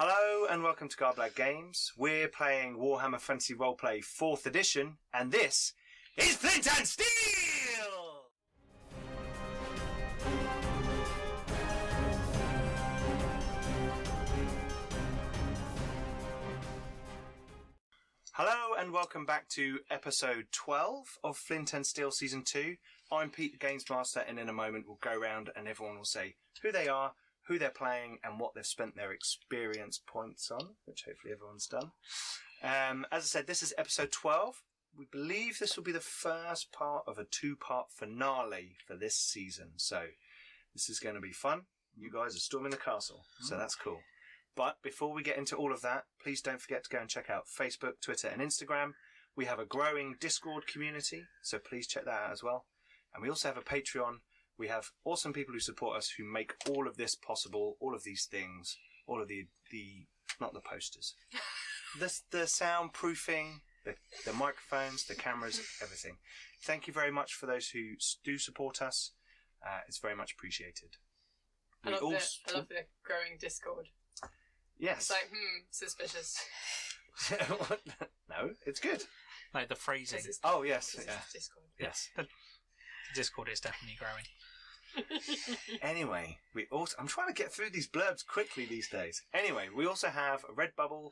Hello and welcome to Garblag Games. We're playing Warhammer Fantasy Roleplay 4th edition, and this is Flint and Steel! Hello and welcome back to episode 12 of Flint and Steel Season 2. I'm Pete, the Games Master, and in a moment we'll go around and everyone will say who they are, who they're playing, and what they've spent their experience points on, which hopefully everyone's done. As I said, this is episode 12. We believe this will be the first part of a two-part finale for this season, so this is going to be fun. You guys are storming the castle, so that's cool. But before we get into all of that, please don't forget to go and check out Facebook, Twitter, and Instagram. We have a growing Discord community, so please check that out as well. And we also have a Patreon. We have awesome people who support us, who make all of this possible, all of these things, all of the not the posters, the soundproofing, the microphones, the cameras, everything. Thank you very much for those who do support us. It's very much appreciated. I love the growing Discord. Yes. It's like, suspicious. No, it's good. Like the phrasing. Oh, yes. Yeah. Discord. Yes. The Discord is definitely growing. Anyway, I'm trying to get through these blurbs quickly these days. Anyway, we also have a Redbubble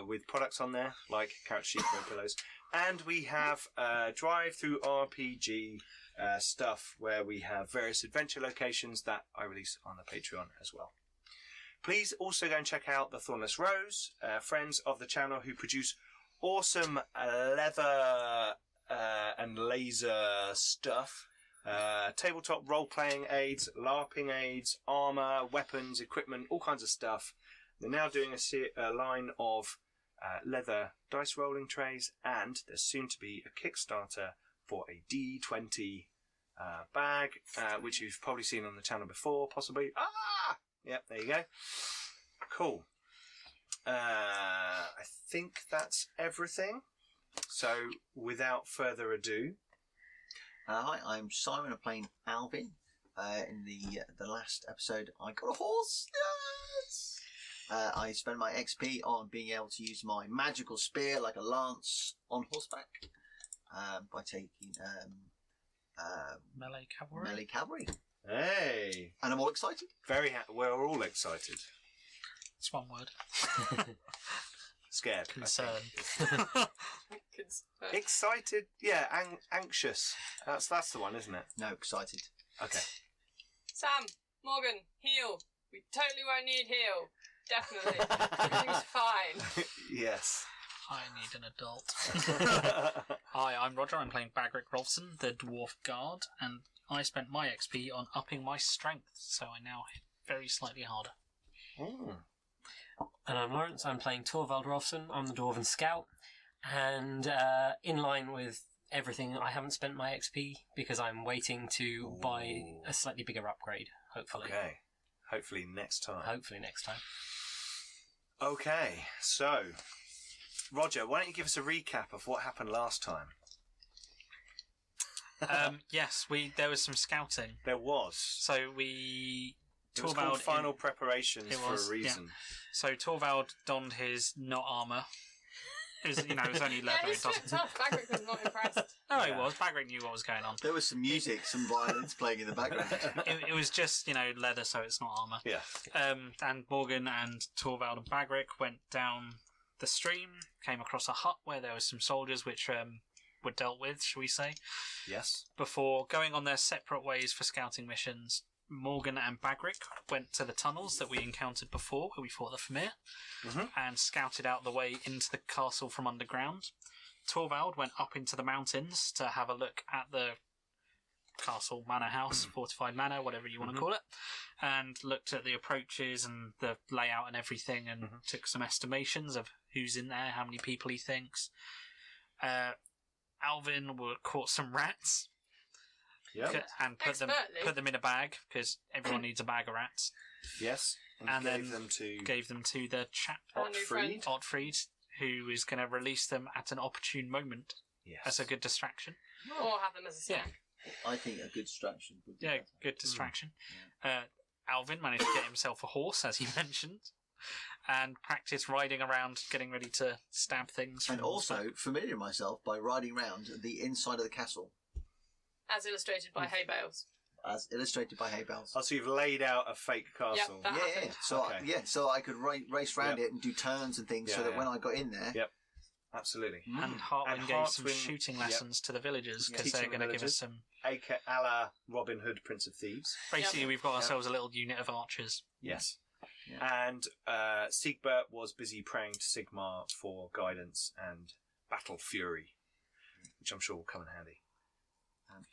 with products on there, like carrot sheet throw pillows. And we have drive-through RPG stuff where we have various adventure locations that I release on the Patreon as well. Please also go and check out the Thornless Rose, friends of the channel who produce awesome leather and laser stuff, tabletop role-playing aids, LARPing aids, armour, weapons, equipment, all kinds of stuff. They're now doing a line of leather dice rolling trays, and there's soon to be a Kickstarter for a D20 bag, which you've probably seen on the channel before, possibly. Yep, there you go. Cool. I think that's everything. So, without further ado... Hi, I'm Simon. I'm playing Alvin. In the last episode, I got a horse. Yes! I spent my XP on being able to use my magical spear like a lance on horseback by taking Melee cavalry. melee cavalry. Hey! And I'm all excited. We're all excited. It's one word. Scared. Concern. Excited? Yeah, anxious. That's the one, isn't it? No, excited. Okay. Sam, Morgan, heal. We totally won't need heal. Definitely. Everything's fine. Yes. I need an adult. Hi, I'm Roger. I'm playing Bagrik Rolfson, the Dwarf Guard, and I spent my XP on upping my strength, so I now hit very slightly harder. And I'm Lawrence. I'm playing Torvald Rolfson. I'm the Dwarven Scout. And in line with everything, I haven't spent my XP because I'm waiting to buy a slightly bigger upgrade, hopefully. Okay. Hopefully next time. Okay, so, Roger, why don't you give us a recap of what happened last time? Yes, there was some scouting. There was. So It was called Final Preparations for a reason. Yeah. So Torvald donned his not armour. It was only leather. Yeah, he slipped off. Bagrik was not impressed. No, it was. Bagrik knew what was going on. There was some music, some violins playing in the background. It was just, leather, so it's not armour. Yeah. And Morgan and Torvald and Bagrik went down the stream, came across a hut where there were some soldiers which were dealt with, shall we say. Yes. Before going on their separate ways for scouting missions, Morgan and Bagrik went to the tunnels that we encountered before, where we fought the Fimir, and scouted out the way into the castle from underground. Torvald went up into the mountains to have a look at the castle, manor house, fortified manor, whatever you want to call it, and looked at the approaches and the layout and everything, and took some estimations of who's in there, how many people he thinks. Alvin caught some rats. Yep. And put them in a bag, because everyone needs a bag of rats. Yes. And then gave them to the chap Ottfried, who is going to release them at an opportune moment as a good distraction. Or have them as a snack. I think a good distraction would be good distraction. Alvin managed to get himself a horse, as he mentioned. and practice riding around, getting ready to stab things. And from also back. familiar myself by riding round the inside of the castle, As illustrated by hay bales. as illustrated by hay bales. Oh, so you've laid out a fake castle. that Yeah. happened. So Okay. so I could race round it and do turns and things, so Yeah, that yeah. when I got in there, Yep. Absolutely. And Hartwin And gave some Hartwin- shooting lessons to the villagers because Teaching they're going the to give us villagers. some. A la Robin Hood, Prince of Thieves. Basically, we've got ourselves a little unit of archers. Yes. Yeah. And Seigbert was busy praying to Sigmar for guidance and battle fury, which I'm sure will come in handy.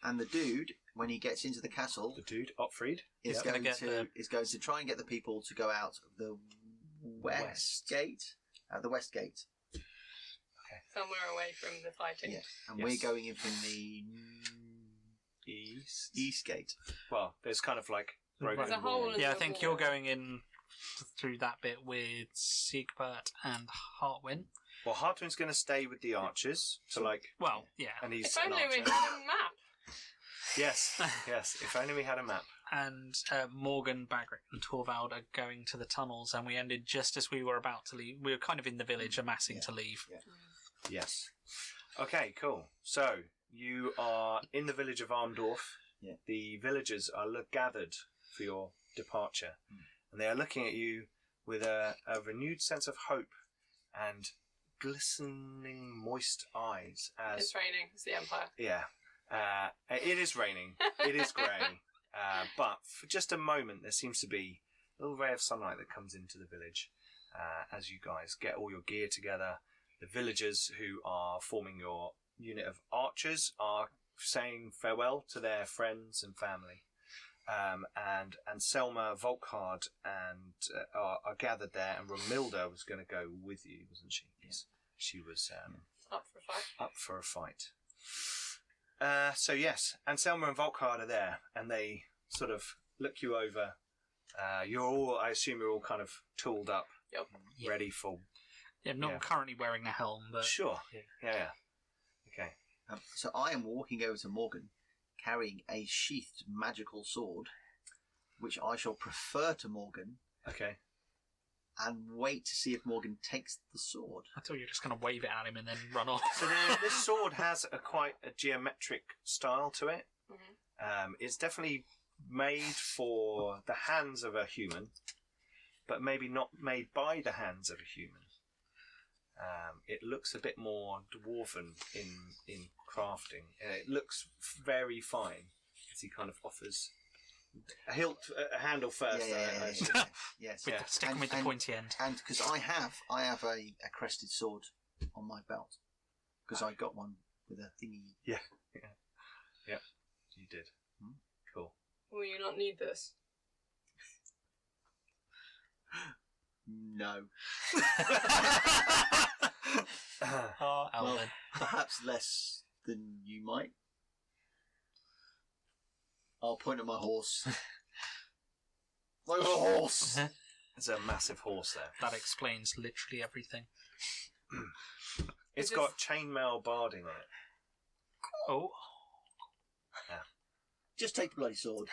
and the dude, when he gets into the castle, The dude, Otfried, is gonna going get to try and get the people to go out of the west gate. The west gate. Somewhere away from the fighting. Yeah. And Yes. we're going in from the east gate. Well, there's kind of like Right. There's a hole in Yeah, I the think wall. you're going in through that bit with Seigbert and Hartwin. Well, Hartwin's going to stay with the archers to like, Well, yeah. and he's If an only we archer. had a map. Yes, yes. If only we had a map. And Morgan, Bagrik, and Torvald are going to the tunnels, and we ended just as we were about to leave. We were kind of in the village, amassing to leave. Yeah. Yes. Okay, cool. So you are in the village of Armedorf. Yeah. The villagers are gathered for your departure, and they are looking at you with a renewed sense of hope and glistening, moist eyes. As It's raining. It's the Empire. yeah, it is raining. It is grey, but for just a moment, there seems to be a little ray of sunlight that comes into the village as you guys get all your gear together. The villagers who are forming your unit of archers are saying farewell to their friends and family, and Selma, Volkhard, and are gathered there. And Romilda was going to go with you, wasn't she? Yes, she was Up for a fight. up for a fight. So yes, and Selma and Volkhard are there, and they sort of look you over. You're all, I assume, you're all kind of tooled up, Yep. Yeah. ready for. Yeah, I'm not Yeah. currently wearing the helm, but Sure. Yeah. Yeah. Okay. So I am walking over to Morgan, carrying a sheathed magical sword, which I shall prefer to Morgan, Okay. and wait to see if Morgan takes the sword. I thought you were just going to wave it at him and then run off. So this sword has quite a geometric style to it. Mhm. It's definitely made for the hands of a human, but maybe not made by the hands of a human. It looks a bit more dwarven in crafting. It looks very fine as he kind of offers a handle first. Yes. With Yeah. sticking with the pointy end. And because I have a crested sword on my belt, because I got one with a thingy. You did. Cool. Will you not need this? No, Oh, Alvin. perhaps less than you might. I'll point at my horse. Look at the horse. There's a massive horse there. That explains literally everything. It's Is this- got chainmail barding on it. Oh, Just take the bloody sword.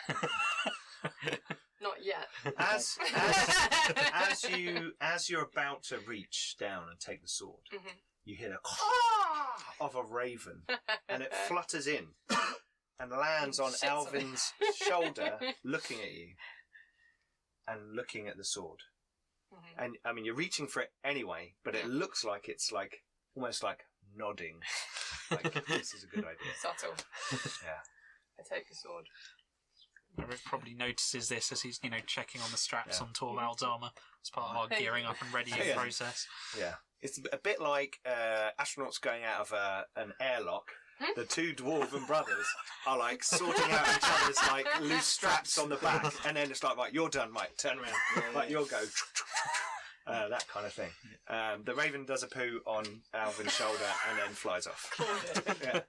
Not yet. As you're about to reach down and take the sword, Mhm. you hear the of a raven, and it flutters in and lands on Shits on it. Alvin's shoulder, looking at you and looking at the sword. Mhm. And I mean, you're reaching for it anyway, but it looks like it's like almost like nodding, like this is a good idea. Subtle. Yeah. I take the sword. Eric probably notices this as he's, checking on the straps Yeah. on Torvald's armour as part of our Thank gearing you. up and readying Yeah. process. Yeah, it's a bit like astronauts going out of an airlock. The two dwarven brothers are like sorting out each other's like loose straps on the back, and then it's like, right, you're done, mate. Turn around, right, you'll go. That kind of thing. The raven does a poo on Alvin's shoulder and then flies off. Yeah.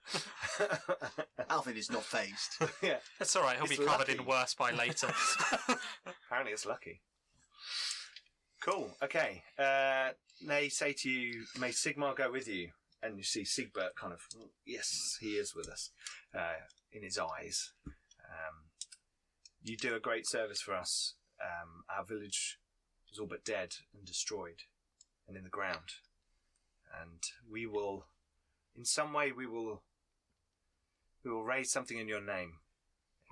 Alvin is not phased. Yeah. It's alright, he'll It's be covered lucky. in worse by later. Apparently, it's lucky. Cool. Okay. They say to you, "May Sigmar go with you." And you see Seigbert kind of, yes, he is with us, in his eyes. You do a great service for us. Our village is all but dead and destroyed and in the ground. And we will, in some way, we will raise something in your name.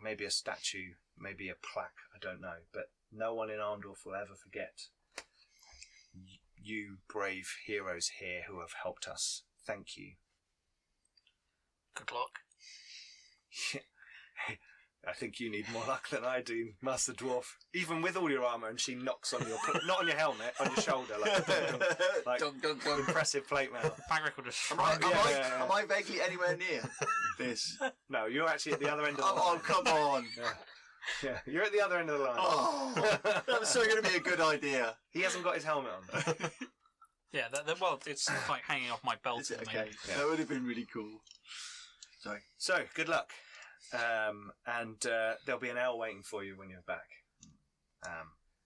Maybe a statue, maybe a plaque, I don't know. But no one in Armedorf will ever forget you brave heroes here who have helped us. Thank you. Good luck. I think you need more luck than I do, Master Dwarf. Even with all your armour, and she knocks on your... not on your helmet, on your shoulder, like Dunk, dunk, dunk. impressive plate mail. Bagrik will just Am shrug. I vaguely anywhere near this? No, you're actually at the other end of the line. Oh, come on. Yeah, you're at the other end of the line. Oh, that was so going to be a good idea. He hasn't got his helmet on. Yeah, well, it's like hanging off my belt Is at it? the Okay, moment. Yeah. that would have been really cool. Sorry. So, good luck. And there'll be an ale waiting for you when you're back.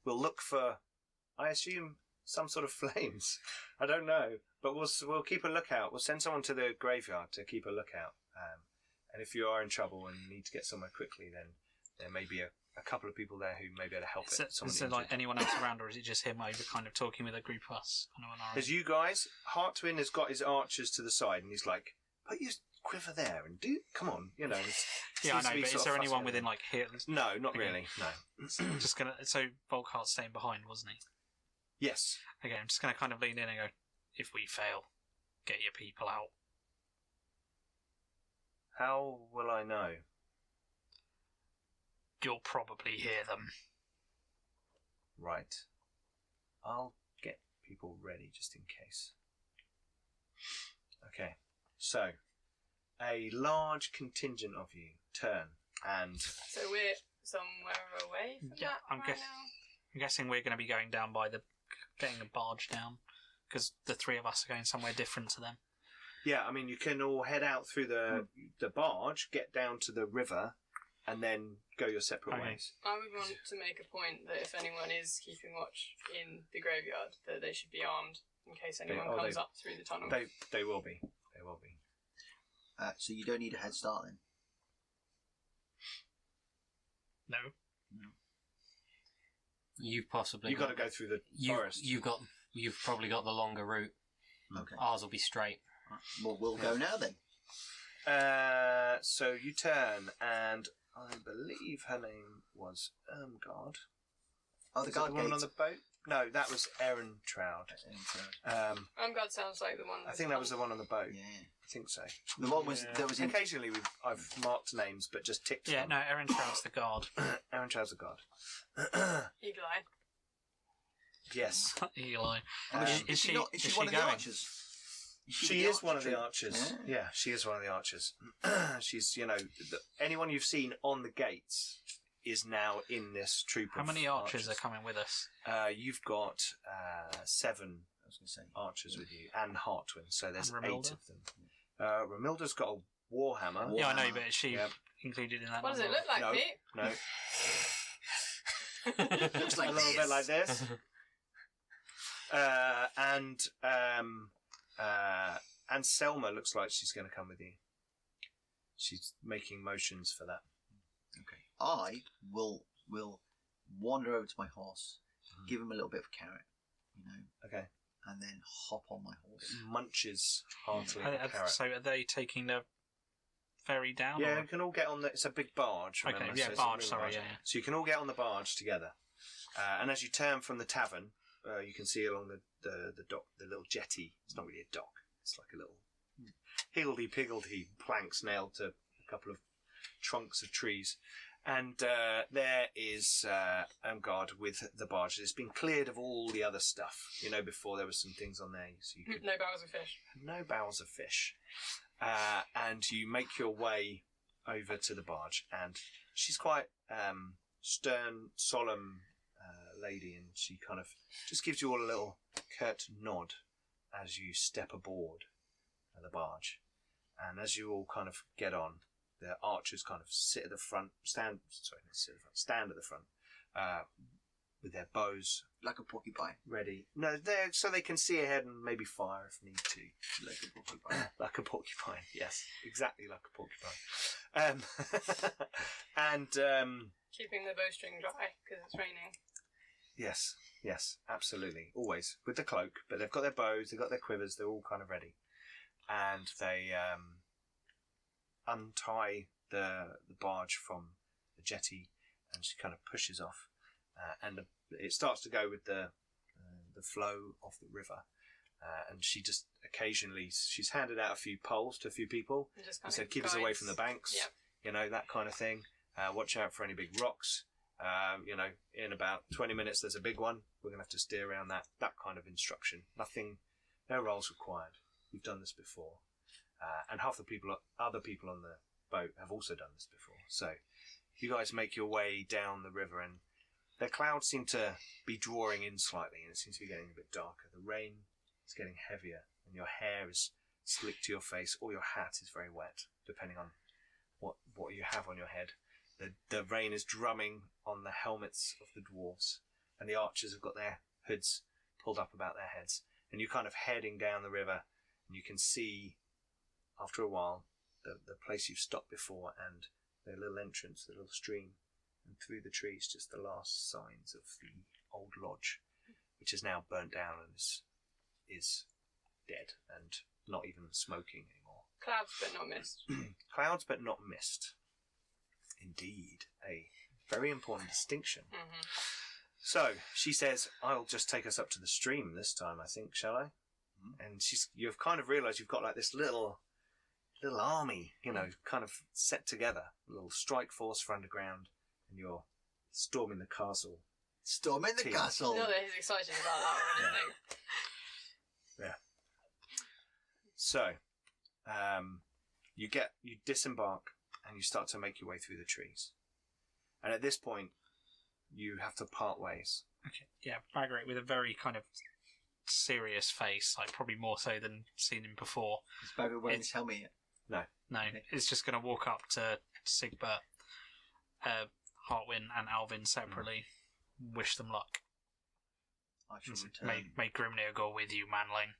We'll look for, I assume, some sort of flames. I don't know, but we'll keep a lookout. We'll send someone to the graveyard to keep a lookout. And if you are in trouble and need to get somewhere quickly, then there may be a couple of people there who may be able to help Is it. there like anyone else around, or is it just him over kind of talking with a group of us? Kind of on our There's own? you guys. Hartwin has got his archers to the side, and he's like, "Put your quiver there and come on, you know." Yeah, I seems to know, be but sort is of there fussing anyone over within them. like here? No, not Okay. really. No. Just gonna. So Volkart's staying behind, wasn't he? Yes. Okay, I'm just gonna kind of lean in and go. If we fail, get your people out. How will I know? You'll probably hear them. Right. I'll get people ready just in case. Okay. So, a large contingent of you turn and So we're somewhere away from Yeah, that I'm right guess- now. I'm guessing we're going to be going down by getting a barge down, because the three of us are going somewhere different to them. yeah, I mean you can all head out through the barge, get down to the river, and then go your separate Okay. ways. I would want to make a point that if anyone is keeping watch in the graveyard, that they should be armed in case anyone oh, comes they- up through the tunnel. They will be. They will be. So you don't need a head start then? No. You've possibly You've got to go through the forest. You've probably got the longer route. Okay. Ours will be straight. Well, we'll go now then. So you turn, and I believe her name was Ermgard. Oh, the Is that guard the woman gate. on the boat? No, that was Erin Troud. God sounds like the one. I think that was the one on the boat. Yeah. I think so. The one was that was in. Occasionally I've marked names, but just ticked. Yeah, them. no, Erin Trout's the guard. Erin Troud's a god. Eagle Eye. Yes, Eli. Is she not? Is she one of the going? archers? she is one of the archers. Yeah. Yeah, she is one of the archers. She's, anyone you've seen on the gates is now in this troop. How of many archers are coming with us? You've got 7 I was going to say. archers with you, and Hartwin, so there's And 8 Romilda? of them. Romilda's got a warhammer. Yeah, I know, but is she Yep. included in that? What does it number? look like, No. Pete? No, Looks like a little bit like this. And Selma looks like she's going to come with you. She's making motions for that. Okay. I will wander over to my horse, give him a little bit of carrot, Okay. and then hop on my horse. Munches heartily the carrot. So are they taking the ferry down? Yeah, or- you can all get on the... It's a big barge, remember? Okay, yeah, so it's a barge, real sorry, yeah. So you can all get on the barge together. And as you turn from the tavern, you can see along the dock, the little jetty. It's not really a dock. It's like a little higgledy-piggledy planks nailed to a couple of trunks of trees. And there is Ermgard with the barge. It's been cleared of all the other stuff. Before there were some things on there, so you could No barrels of fish. no bowels of fish. And you make your way over to the barge, and she's quite stern, solemn lady, and she kind of just gives you all a little curt nod as you step aboard the barge. And as you all kind of get on, the archers kind of stand at the front, with their bows Like a porcupine. ready. No, they're so they can see ahead and maybe fire if need to. Like a porcupine. Like a porcupine, yes, exactly like a porcupine. And Keeping the bowstring dry because it's raining. Yes, absolutely. Always with the cloak, but they've got their bows, they've got their quivers, they're all kind of ready. And they untie the barge from the jetty, and she kind of pushes off. And it starts to go with the flow of the river. And she just occasionally, she's handed out a few poles to a few people and said, keep us away from the banks, that kind of thing. Watch out for any big rocks. In about 20 minutes there's a big one. We're going to have to steer around that kind of instruction. No rolls required. You've done this before. And half the other people on the boat have also done this before. So you guys make your way down the river, and the clouds seem to be drawing in slightly, and it seems to be getting a bit darker. The rain is getting heavier, and your hair is slicked to your face, or your hat is very wet, depending on what you have on your head. The rain is drumming on the helmets of the dwarves, and the archers have got their hoods pulled up about their heads. And you're kind of heading down the river, and you can see, after a while, the place you've stopped before, and the little entrance, the little stream, and through the trees, just the last signs of the old lodge, which is now burnt down and is dead and not even smoking anymore. Clouds but not mist. Clouds but not mist. Indeed, a very important distinction. Mm-hmm. So she says, "I'll just take us up to the stream this time, I think, shall I?" Mm-hmm. And you've kind of realised you've got like this little army, kind of set together, a little strike force for underground, and you're storming the castle. Storming the castle. Not that he's excited about that or anything. Yeah. So, you disembark and you start to make your way through the trees. And at this point, you have to part ways. Okay. Yeah, Bagrik with a very kind of serious face, like probably more so than seen him before. Is Bagrik wearing his helmet yet? No. Okay. It's just going to walk up to Seigbert, Hartwin and Alvin separately, wish them luck. I shall return. May Grimnir go with you, manling.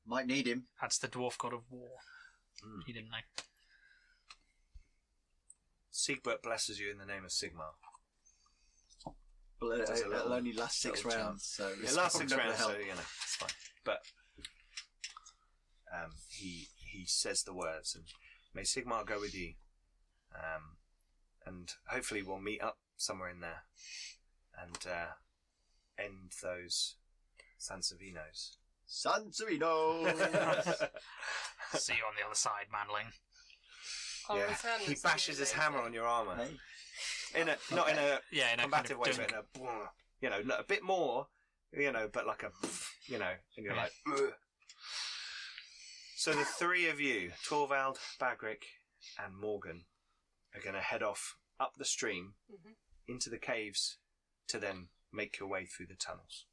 Might need him. That's the dwarf god of war. You didn't know. Seigbert blesses you in the name of Sigmar. But it'll only last 6 rounds, so it lasts 6 rounds, so it's fine. But he says the words, and may Sigmar go with you, and hopefully we'll meet up somewhere in there and end those Sansavinos. Sansavinos! See you on the other side, manling. He bashes his hammer on your armour. Hey. Not in a combative way, kind of but in a bit more, but like a, and you're like, ugh. So the three of you, Torvald, Bagrik, and Morgan, are going to head off up the stream into the caves to then make your way through the tunnels.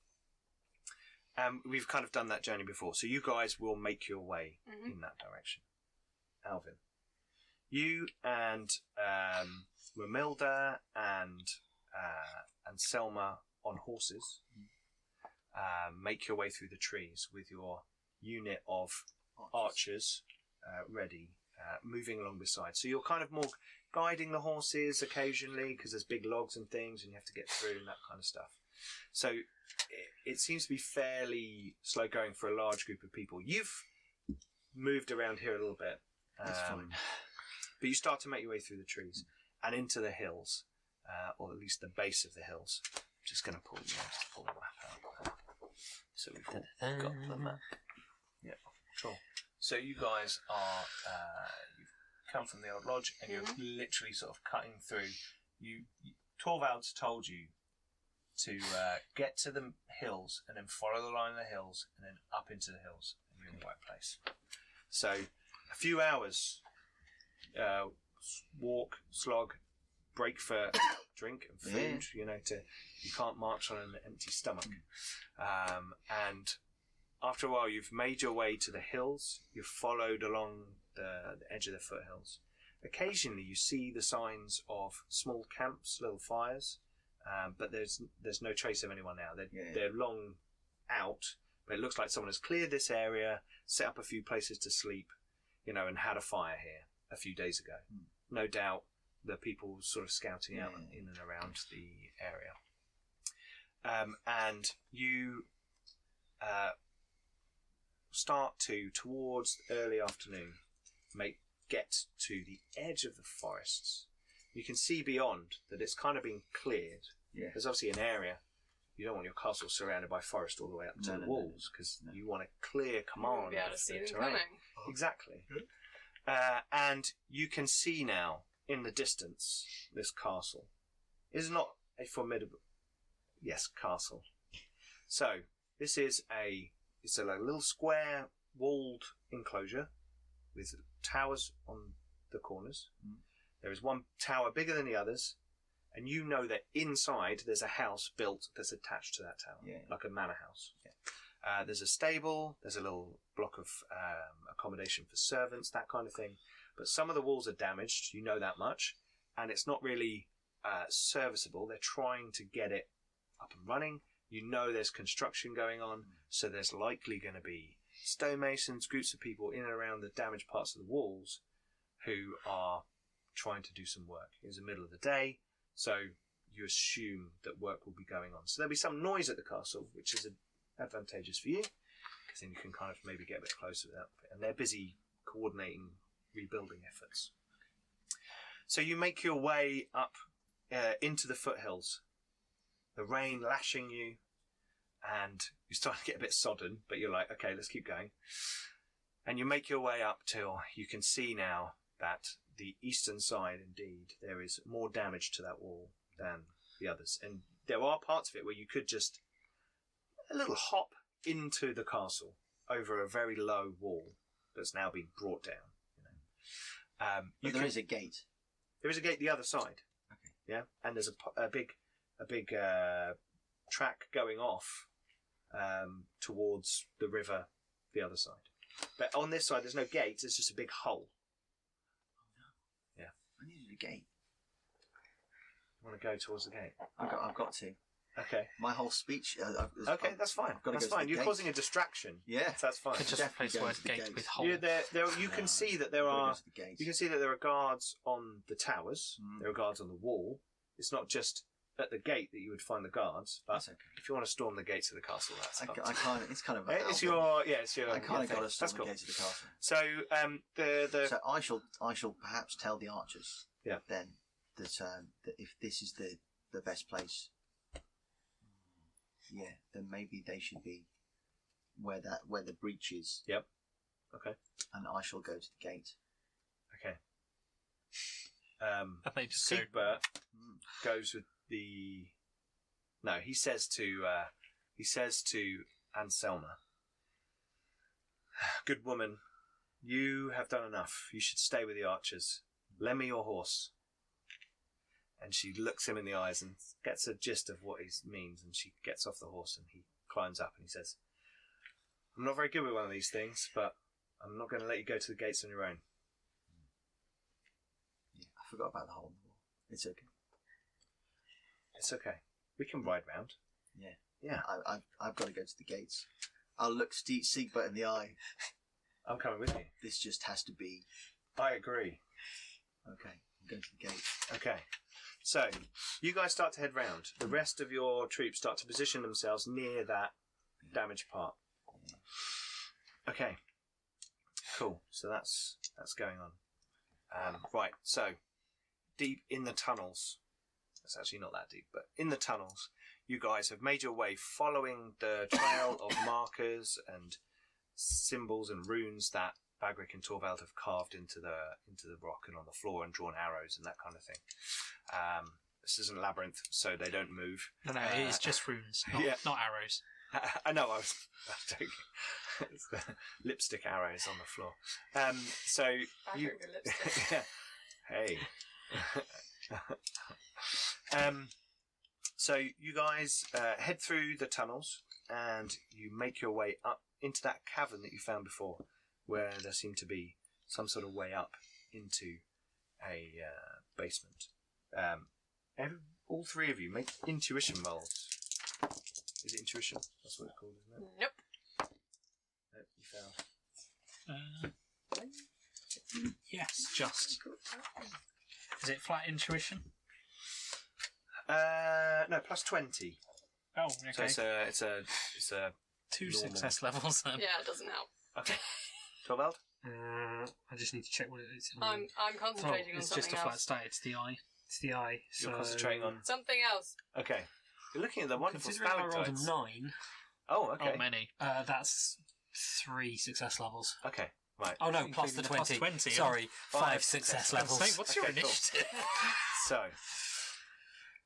We've kind of done that journey before, so you guys will make your way in that direction. Alvin, you and Romilda and Selma on horses make your way through the trees with your unit of archers ready, moving along beside. So you're kind of more guiding the horses occasionally because there's big logs and things and you have to get through and that kind of stuff. So it seems to be fairly slow going for a large group of people. You've moved around here a little bit. That's fine. But you start to make your way through the trees and into the hills, or at least the base of the hills. I'm just going to pull the map out. So we've all got the map. Yeah, cool. So you guys are, you've come from the old lodge and you're literally sort of cutting through. Torvald's told you to get to the hills and then follow the line of the hills and then up into the hills and you're in the right place. So a few hours walk, slog, break for drink and food. You can't march on an empty stomach. And after a while, you've made your way to the hills. You've followed along the edge of the foothills. Occasionally, you see the signs of small camps, little fires, but there's no trace of anyone now. They're long out, but it looks like someone has cleared this area, set up a few places to sleep, and had a fire here a few days ago. No doubt the people sort of scouting out in and around the area. and you start towards early afternoon, get to the edge of the forests. You can see beyond that it's kind of been cleared. Yeah. There's obviously an area. You don't want your castle surrounded by forest all the way up to the walls, because you want a clear You command won't be able of to see the them terrain. coming. Exactly. And you can see now in the distance this castle is not a formidable, castle. So this is it's a little square walled enclosure with towers on the corners. There is one tower bigger than the others, and you know that inside there's a house built that's attached to that tower, like a manor house. There's a stable, there's a little block of accommodation for servants, that kind of thing. But some of the walls are damaged, you know that much, and it's not really serviceable. They're trying to get it up and running. You know there's construction going on, so there's likely going to be stonemasons, groups of people in and around the damaged parts of the walls who are trying to do some work. It's the middle of the day, so you assume that work will be going on. So there'll be some noise at the castle, which is advantageous for you, because then you can kind of maybe get a bit closer with that. And they're busy coordinating rebuilding efforts. So you make your way up into the foothills, the rain lashing you, and you're starting to get a bit sodden, but you're like, okay, let's keep going. And you make your way up till you can see now that the eastern side, indeed, there is more damage to that wall than the others. And there are parts of it where you could just a little hop into the castle over a very low wall that's now been brought down. There is a gate. There is a gate the other side. Okay. Yeah, and there's a big track going off towards the river the other side. But on this side, there's no gate. It's just a big hole. I needed a gate. You want to go towards the gate? I've got to. Okay. My whole speech. Okay, that's fine. That's fine. You're causing a distraction. Yeah, so that's fine. Could just Definitely replace the go word to the gate gate. with hole. You can see that there are. You can see that there are guards on the towers. Mm. There are guards on the wall. It's not just at the gate that you would find the guards, but That's okay. if you want to storm the gates of the castle, that's fine. I can't. It's kind of. It's your. I kind of got to thing. storm That's the cool. gates of the castle. So So I shall perhaps tell the archers. Yeah. Then that if this is the best place, then maybe they should be where the breach is. Yep. Okay. And I shall go to the gate. Okay. And they just go, Seigbert goes with the. No, he says to Anselma, "Good woman, you have done enough. You should stay with the archers. Lend me your horse." And she looks him in the eyes and gets a gist of what he means, and she gets off the horse and he climbs up and he says, "I'm not very good with one of these things, but I'm not going to let you go to the gates on your own." Yeah, I forgot about the hole in the wall. It's okay. It's okay. We can ride round. Yeah. Yeah. I've got to go to the gates. I'll look Seigbert in the eye. I'm coming with you. This just has to be. I agree. Okay, I'm going to the gate. Okay. So, you guys start to head round. The rest of your troops start to position themselves near that damaged part. Okay. Cool. So that's going on. Right. So, deep in the tunnels. It's actually not that deep, but in the tunnels, you guys have made your way following the trail of markers and symbols and runes that Bagrik and Torvald have carved into the rock and on the floor and drawn arrows and that kind of thing. This isn't labyrinth, so they don't move. No, it is just runes, not arrows. I know, I was joking. It's the lipstick arrows on the floor. So you, Bagrik with lipstick. yeah. Hey. So you guys head through the tunnels and you make your way up into that cavern that you found before, where there seemed to be some sort of way up into a basement. All three of you make intuition rolls. Is it intuition? That's what it's called, isn't it? Nope. Nope, you failed. Yes, just. Is it flat intuition? No, plus 20. Oh, So okay. it's a 2 normal. success levels then. Yeah, it doesn't help. okay. Torvald? I just need to check what it is. I'm concentrating on It's something just a flat else. stat. It's the eye. It's the eye. You're so concentrating on. Something else. Okay. You're looking at the wonderful Considering I rolled stalactites. a 9, Oh, okay. Oh, many. that's 3 success levels. Okay. Right. Oh no, plus Including the the 20. plus 20, yeah. Sorry, 5 5 success success levels. Say, what's your Okay, cool. initiative? So,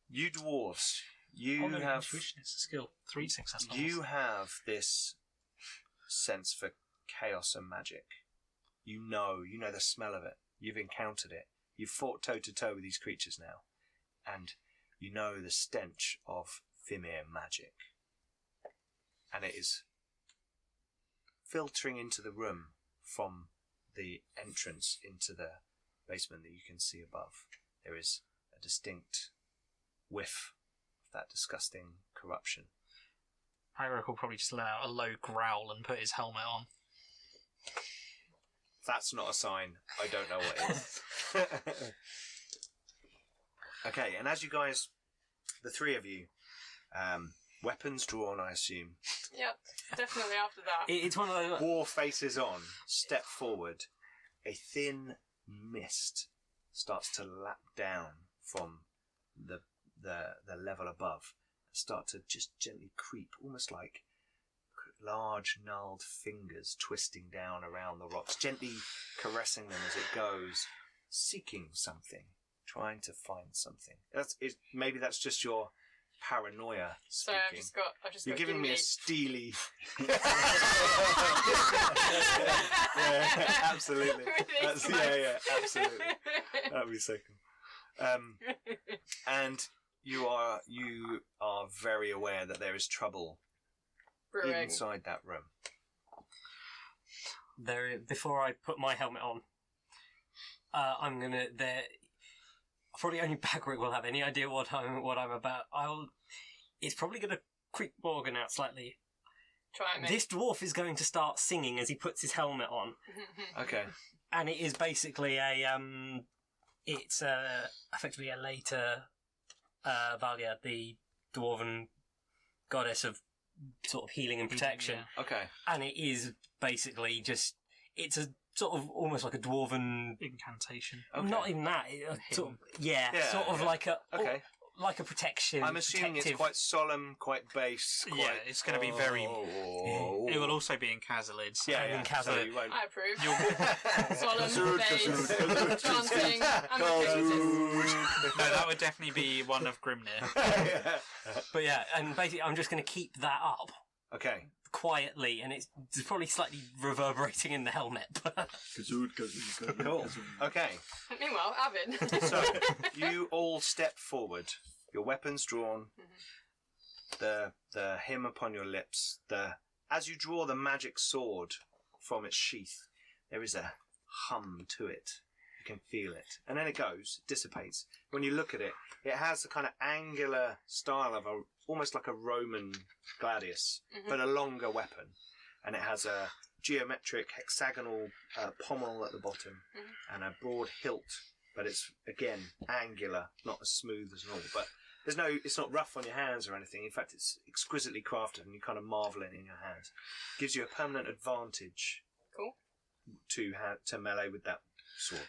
you dwarves, you Oh, no, have intuition is a skill. 3 success levels. you have this sense for chaos and magic. You know the smell of it. You've encountered it. You've fought toe to toe with these creatures now, and you know the stench of Fimir magic, and it is filtering into the room from the entrance into the basement that you can see above. There is a distinct whiff of that disgusting corruption. Bagrik will probably just let out a low growl and put his helmet on. That's not a sign. I don't know what is. Okay, and as you guys, the three of you, weapons drawn, I assume, Yep, definitely after that. It's one of those. war faces on, step forward, a thin mist starts to lap down from the level above, start to just gently creep, almost like large gnarled fingers twisting down around the rocks, gently caressing them as it goes, seeking something, trying to find something. Maybe that's just your paranoia So speaking. I've just You're got giving me a gimli. steely. Absolutely. Release Yeah, absolutely. That'd be so cool. And you are very aware that there is trouble Brewing. inside that room. Before I put my helmet on, I'm gonna. Probably only Bagrik will have any idea what I'm about. It's probably gonna creep Morgan out slightly. Try me. This dwarf is going to start singing as he puts his helmet on, Okay. and it is basically it's effectively a later Valia, the dwarven goddess of sort of healing and protection, Yeah. Okay. and it is basically it's a sort of almost like a dwarven. Incantation. Okay. Not even that. Sort of, yeah, Yeah, sort of yeah. like a Okay. like a protection. I'm assuming protective. it's quite solemn, quite bass. Quite, Yeah, it's going to be very. Oh. It will also be in Casalid. So Yeah, in yeah. Casalid. So you won't. I approve. You'll- Solemn bass, chanting, and the No, that would definitely be one of Grimnir. Yeah. But yeah, and basically, I'm just going to keep that up Okay. quietly, and it's probably slightly reverberating in the helmet. But Cool. Okay. Meanwhile, Alvin. So you all step forward, your weapons drawn, the hymn upon your lips. As you draw the magic sword from its sheath, there is a hum to it. You can feel it, and then it dissipates. When you look at it, it has a kind of angular style of almost like a Roman gladius, but a longer weapon, and it has a geometric hexagonal pommel at the bottom and a broad hilt, but it's again angular, not as smooth as normal. But it's not rough on your hands or anything. In fact, it's exquisitely crafted, and you kind of marvel in your hands. Gives you a permanent advantage. Cool. To melee with that sword,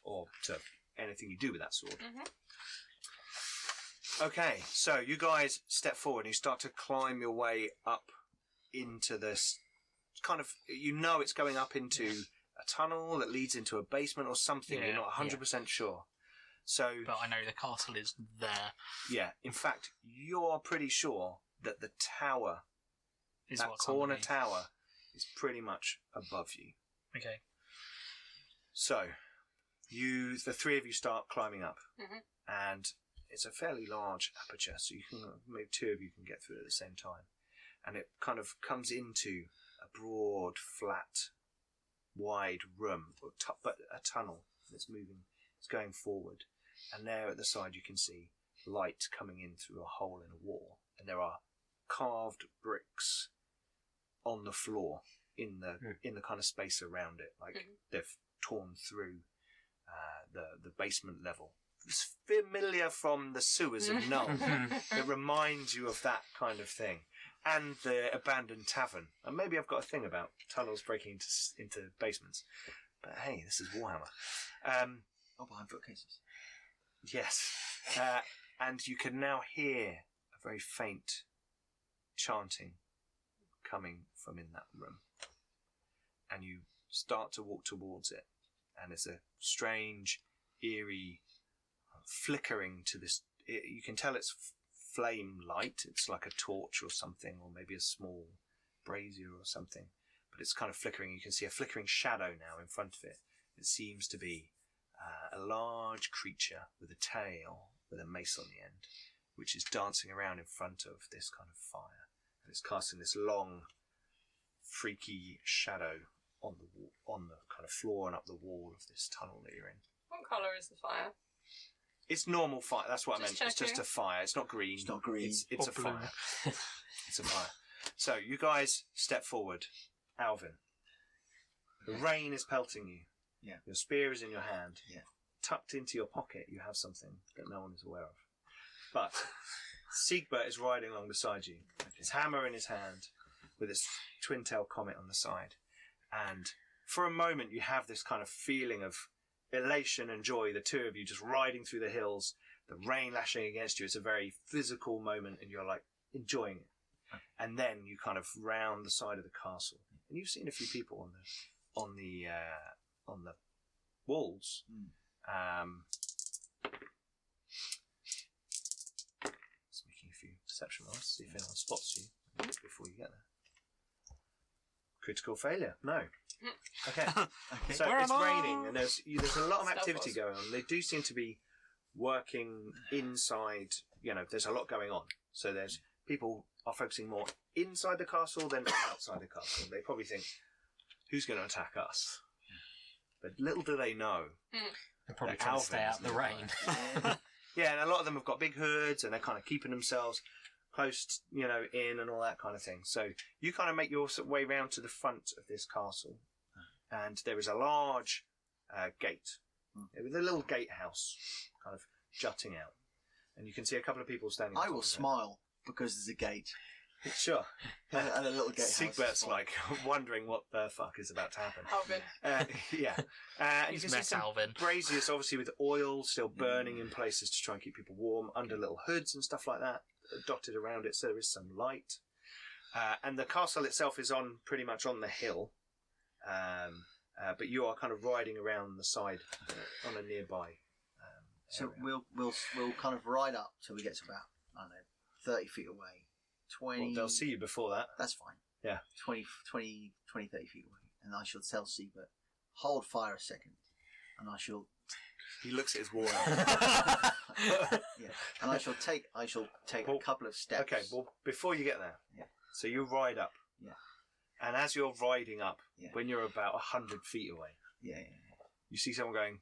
or to anything you do with that sword. Okay, so you guys step forward and you start to climb your way up into this kind of, it's going up into a tunnel that leads into a basement or something. Yeah, You're not 100% sure. So, But I know the castle is there. yeah, in fact, you're pretty sure that the tower, Is that what's corner underneath. tower, is pretty much above you. Okay. So, the three of you start climbing up, and it's a fairly large aperture, so maybe two of you can get through it at the same time, and it kind of comes into a broad, flat, wide room, but a tunnel that's moving, it's going forward, and there at the side you can see light coming in through a hole in a wall, and there are carved bricks on the floor in the kind of space around it, like they've torn through the basement level familiar from the sewers of Null. It reminds you of that kind of thing. And the abandoned tavern. And maybe I've got a thing about tunnels breaking into basements. But hey, this is Warhammer. Behind bookcases. Yes. And you can now hear a very faint chanting coming from in that room. And you start to walk towards it. And it's a strange, eerie flickering to this. You can tell it's flame light. It's like a torch or something, or maybe a small brazier or something. But it's kind of flickering. You can see a flickering shadow now in front of it. It seems to be a large creature with a tail, with a mace on the end, which is dancing around in front of this kind of fire. And it's casting this long, freaky shadow on the kind of floor and up the wall of this tunnel that you're in. What colour is the fire? It's normal fire. That's what I meant. Just It's just a fire. It's not green. It's not green. It's a fire. It's a fire. So you guys step forward. Alvin. The rain is pelting you. Yeah. Your spear is in your hand. Yeah. Tucked into your pocket, you have something that no one is aware of. But Seigbert is riding along beside you. His hammer in his hand, with its twin-tailed comet on the side. And for a moment, you have this kind of feeling of elation and joy, the two of you just riding through the hills, the rain lashing against you. It's a very physical moment, and you're like enjoying it. And then you kind of round the side of the castle, and you've seen a few people on the walls. Just making a few perception rolls, see if anyone spots you before you get there. Critical failure. No. Okay. So it's raining, and there's a lot of activity going on. They do seem to be working inside. There's a lot going on. So there's people are focusing more inside the castle than outside the castle. They probably think, who's going to attack us? But little do they know. They're probably that trying to stay out Alvin's the rain. Yeah, and a lot of them have got big hoods, and they're kind of keeping themselves close, in and all that kind of thing. So you kind of make your way round to the front of this castle, and there is a large gate with a little gatehouse kind of jutting out, and you can see a couple of people standing. I will smile because there's a gate. Sure. And a little gatehouse. Siegbert's like wondering what the fuck is about to happen. Alvin. Yeah. And you He's can see met some Alvin. braziers, obviously, with oil still burning in places to try and keep people warm, under little hoods and stuff like that, dotted around it, so there is some light. And the castle itself is pretty much on the hill, but you are kind of riding around the side on a nearby So area. we'll kind of ride up till we get to about, 30 feet away. 20. Well, they'll see you before that. That's fine. Yeah. 20, 30 feet away. And I shall tell Seigbert, hold fire a second. And I shall... He looks at his war Yeah. And I shall take a couple of steps. Okay, well, before you get there, so you ride up. Yeah. And as you're riding up, Yeah. when you're about 100 feet away, Yeah. you see someone going,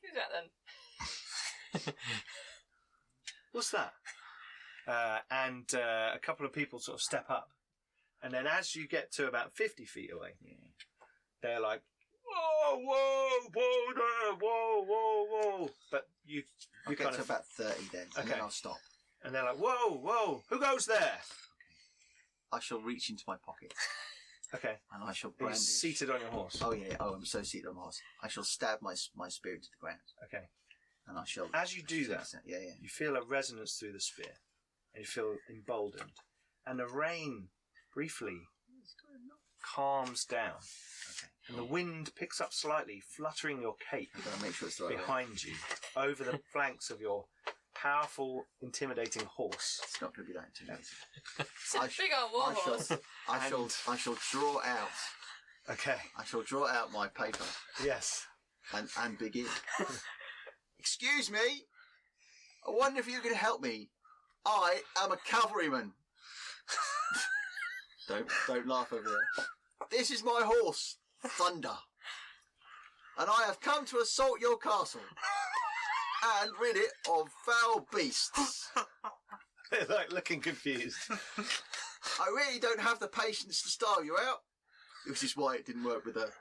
Who's that then? what's that? And a couple of people sort of step up. And then as you get to about 50 feet away, they're like, whoa, whoa, whoa, there, whoa, whoa, whoa. But you I'll get kind to of, about 30 then, and Okay. then I'll stop. and they're like, whoa, whoa, who goes there? I shall reach into my pocket, Okay. and I shall You're brandish. seated on your horse. Oh, yeah. Oh, I'm so seated on my horse. I shall stab my spear into the ground, Okay. and I shall... As you do that, Yeah. you feel a resonance through the spear, and you feel emboldened. And the rain briefly calms down, Okay. and the wind picks up slightly, fluttering your cape I've got to make sure it's the right way. behind you, over the flanks of your powerful, intimidating horse. It's not going to be that intimidating. It's a I big old warhorse. I shall draw out. Okay. I shall draw out my paper Yes. and begin. Excuse me. I wonder if you can help me. I am a cavalryman. Don't laugh over there. This is my horse, Thunder, and I have come to assault your castle and rid it of foul beasts. They're like looking confused. I really don't have the patience to starve you out, which is why it didn't work with her.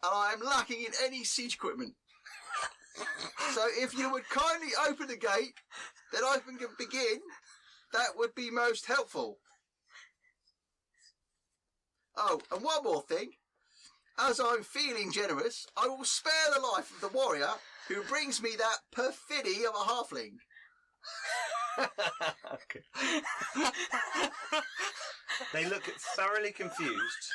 And I am lacking in any siege equipment. So if you would kindly open the gate, then I can begin. That would be most helpful. Oh, and one more thing. As I'm feeling generous, I will spare the life of the warrior who brings me that perfidy of a halfling. Okay. They look thoroughly confused,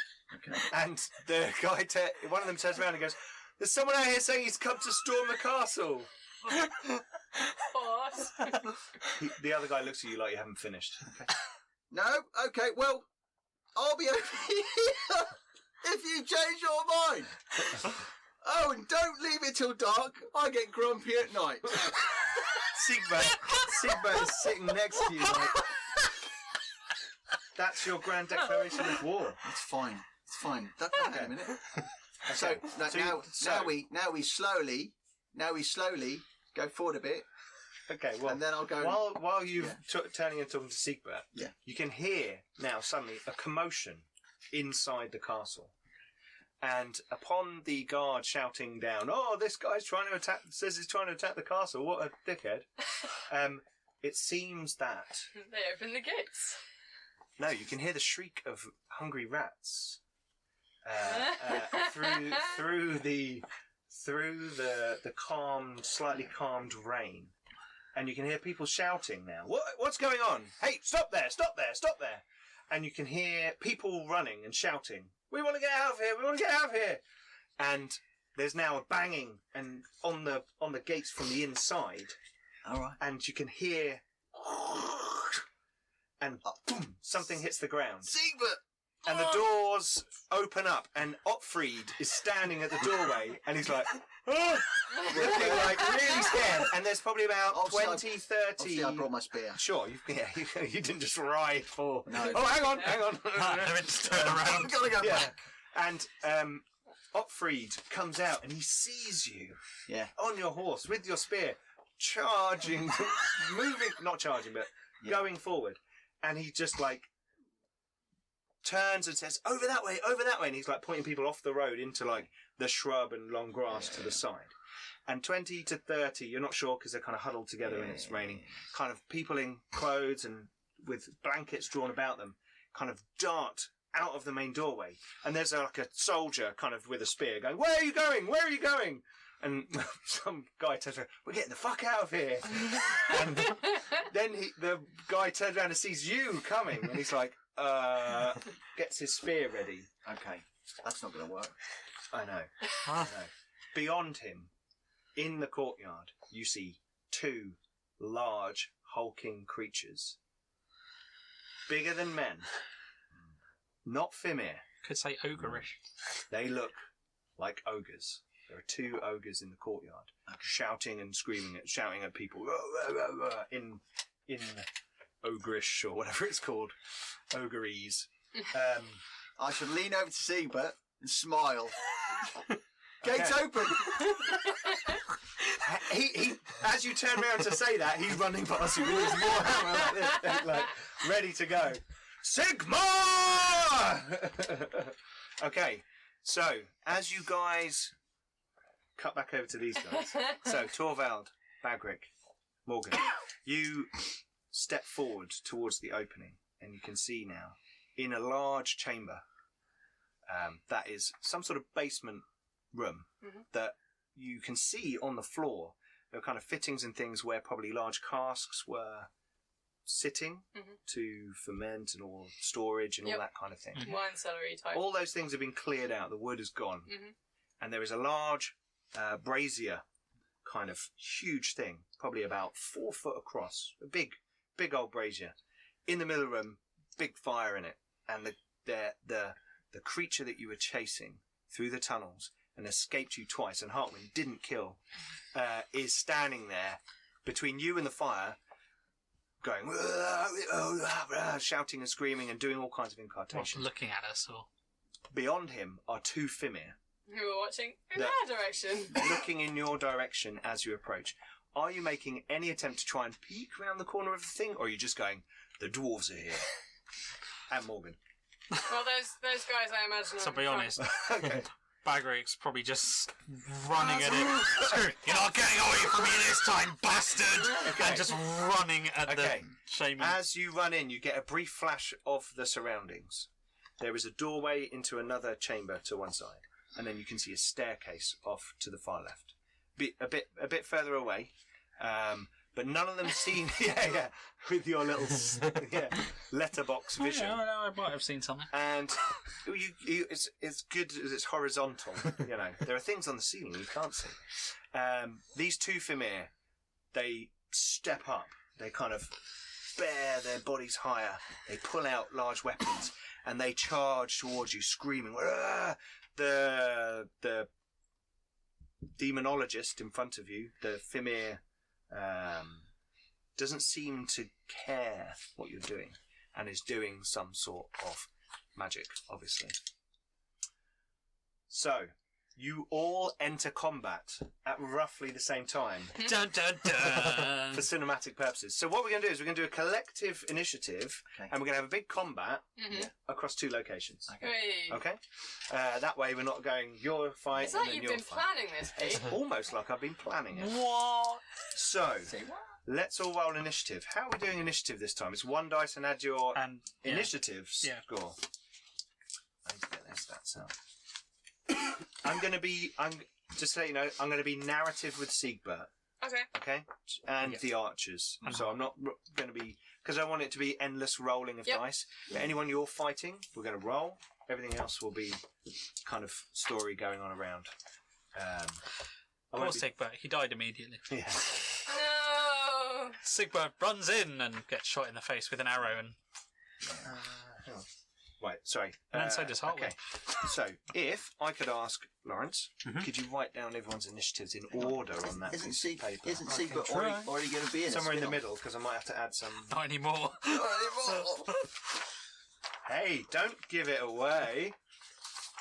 and the guy, one of them turns around and goes, "There's someone out here saying he's come to storm the castle." Boss. The other guy looks at you like you haven't finished. Okay. No? Okay, well, I'll be over here if you change your mind. Oh, and don't leave it till dark. I get grumpy at night. Seigbert is sitting next to you. Like, that's your grand declaration of war. It's fine. It's fine. Hang a minute. So now we slowly go forward a bit. Okay, well, and then I'll go. While you're turning and talking to Seigbert, yeah, you can hear now suddenly a commotion inside the castle, and upon the guard shouting down, "Oh, this guy's trying to attack! Says he's trying to attack the castle! What a dickhead!" It seems that they open the gates. No, you can hear the shriek of hungry rats through the slightly calmed rain. And you can hear people shouting now. What's going on? Hey, stop there, stop there, stop there. And you can hear people running and shouting, "We want to get out of here, we want to get out of here." And there's now a banging and on the gates from the inside. All right. And you can hear and boom, something hits the ground. Seigbert! And the doors open up, and Otfried is standing at the doorway, and he's like, "Oh!" looking like really scared. And there's probably about 20, 30... Obviously I brought my spear. Sure, you didn't just ride for... No. Oh, hang on. I meant to turn around. I've got to go back. And Otfried comes out, and he sees you on your horse with your spear, charging, moving, not charging, but going forward. And he just like turns and says, over that way, and he's like pointing people off the road into like the shrub and long grass to the side. And 20 to 30, you're not sure because they're kind of huddled together and it's raining, kind of people in clothes and with blankets drawn about them, kind of dart out of the main doorway. And there's like a soldier kind of with a spear going, "Where are you going? Where are you going?" And some guy turns around, "We're getting the fuck out of here." And then the guy turns around and sees you coming, and he's like, gets his spear ready. Okay, that's not going to work. I know. Beyond him, in the courtyard, you see two large, hulking creatures. Bigger than men. Not Fimir. Could say ogreish. They look like ogres. There are two ogres in the courtyard, shouting and screaming, shouting at people in ogrish or whatever it's called, ogreese. I should lean over to Seigbert and smile. Gates open. He, as you turn around to say that, he's running past you with his warhammer like this, like ready to go. Sigmar! Okay, so as you guys cut back over to these guys. So Torvald, Bagrik, Morgan, you step forward towards the opening, and you can see now in a large chamber that is some sort of basement room that you can see on the floor. There are kind of fittings and things where probably large casks were sitting to ferment and all storage and all that kind of thing. Wine cellar type. All those things have been cleared out. The wood is gone, and there is a large brazier, kind of huge thing, probably about 4 foot across, a big old brazier in the middle of the room, big fire in it, and the creature that you were chasing through the tunnels and escaped you twice and Hartwin didn't kill is standing there between you and the fire, going shouting and screaming and doing all kinds of incantations. Looking at us, or beyond him are two Fimir who are watching in their direction, looking in your direction as you approach. Are you making any attempt to try and peek around the corner of the thing, or are you just going, "The dwarves are here"? And Morgan. Well, those guys, I imagine. To be honest, Okay. Bagrik's probably just running at it. You're not getting away from me this time, bastard! Okay. And just running at the shaman. As you run in, you get a brief flash of the surroundings. There is a doorway into another chamber to one side, and then you can see a staircase off to the far left. A bit further away, but none of them seen. Yeah, with your little letterbox vision. Oh, yeah, I might have seen something. And it's good as it's horizontal. You know, there are things on the ceiling you can't see. These two Fimir, they step up. They kind of bear their bodies higher. They pull out large weapons and they charge towards you, screaming. "Rah!" The demonologist in front of you, the Fimir, doesn't seem to care what you're doing, and is doing some sort of magic, obviously. So, you all enter combat at roughly the same time Dun dun dun! for cinematic purposes. So what we're going to do is we're going to do a collective initiative, Okay. and we're going to have a big combat Mhm. across 2 locations. Okay. Hey. Okay? That way we're not going your fight It's and like then you've your been fight. planning this, It's Pete. almost like I've been planning it. What? So, Say what? let's all roll initiative. How are we doing initiative this time? It's 1 dice and add your And yeah. initiative Yeah. score. I need to get their stats out. Just so you know, I'm going to be narrative with Seigbert, Okay. okay? And Yeah. the archers. And So I'm not going to be, because I want it to be endless rolling of Yep. dice. But anyone you're fighting, we're going to roll. Everything else will be kind of story going on around. I Poor won't be- Seigbert, he died immediately. Yeah. No. Seigbert runs in and gets shot in the face with an arrow, and Hang on. Right, sorry. And then so does Hartwin. Okay. So, if I could ask Lawrence, Mhm. could you write down everyone's initiatives in order on that Isn't piece Sieg- of paper? Isn't I can Seigbert try. already going to be in Somewhere a in the spin-off? middle, because I might have to add some. not anymore. Hey, don't give it away.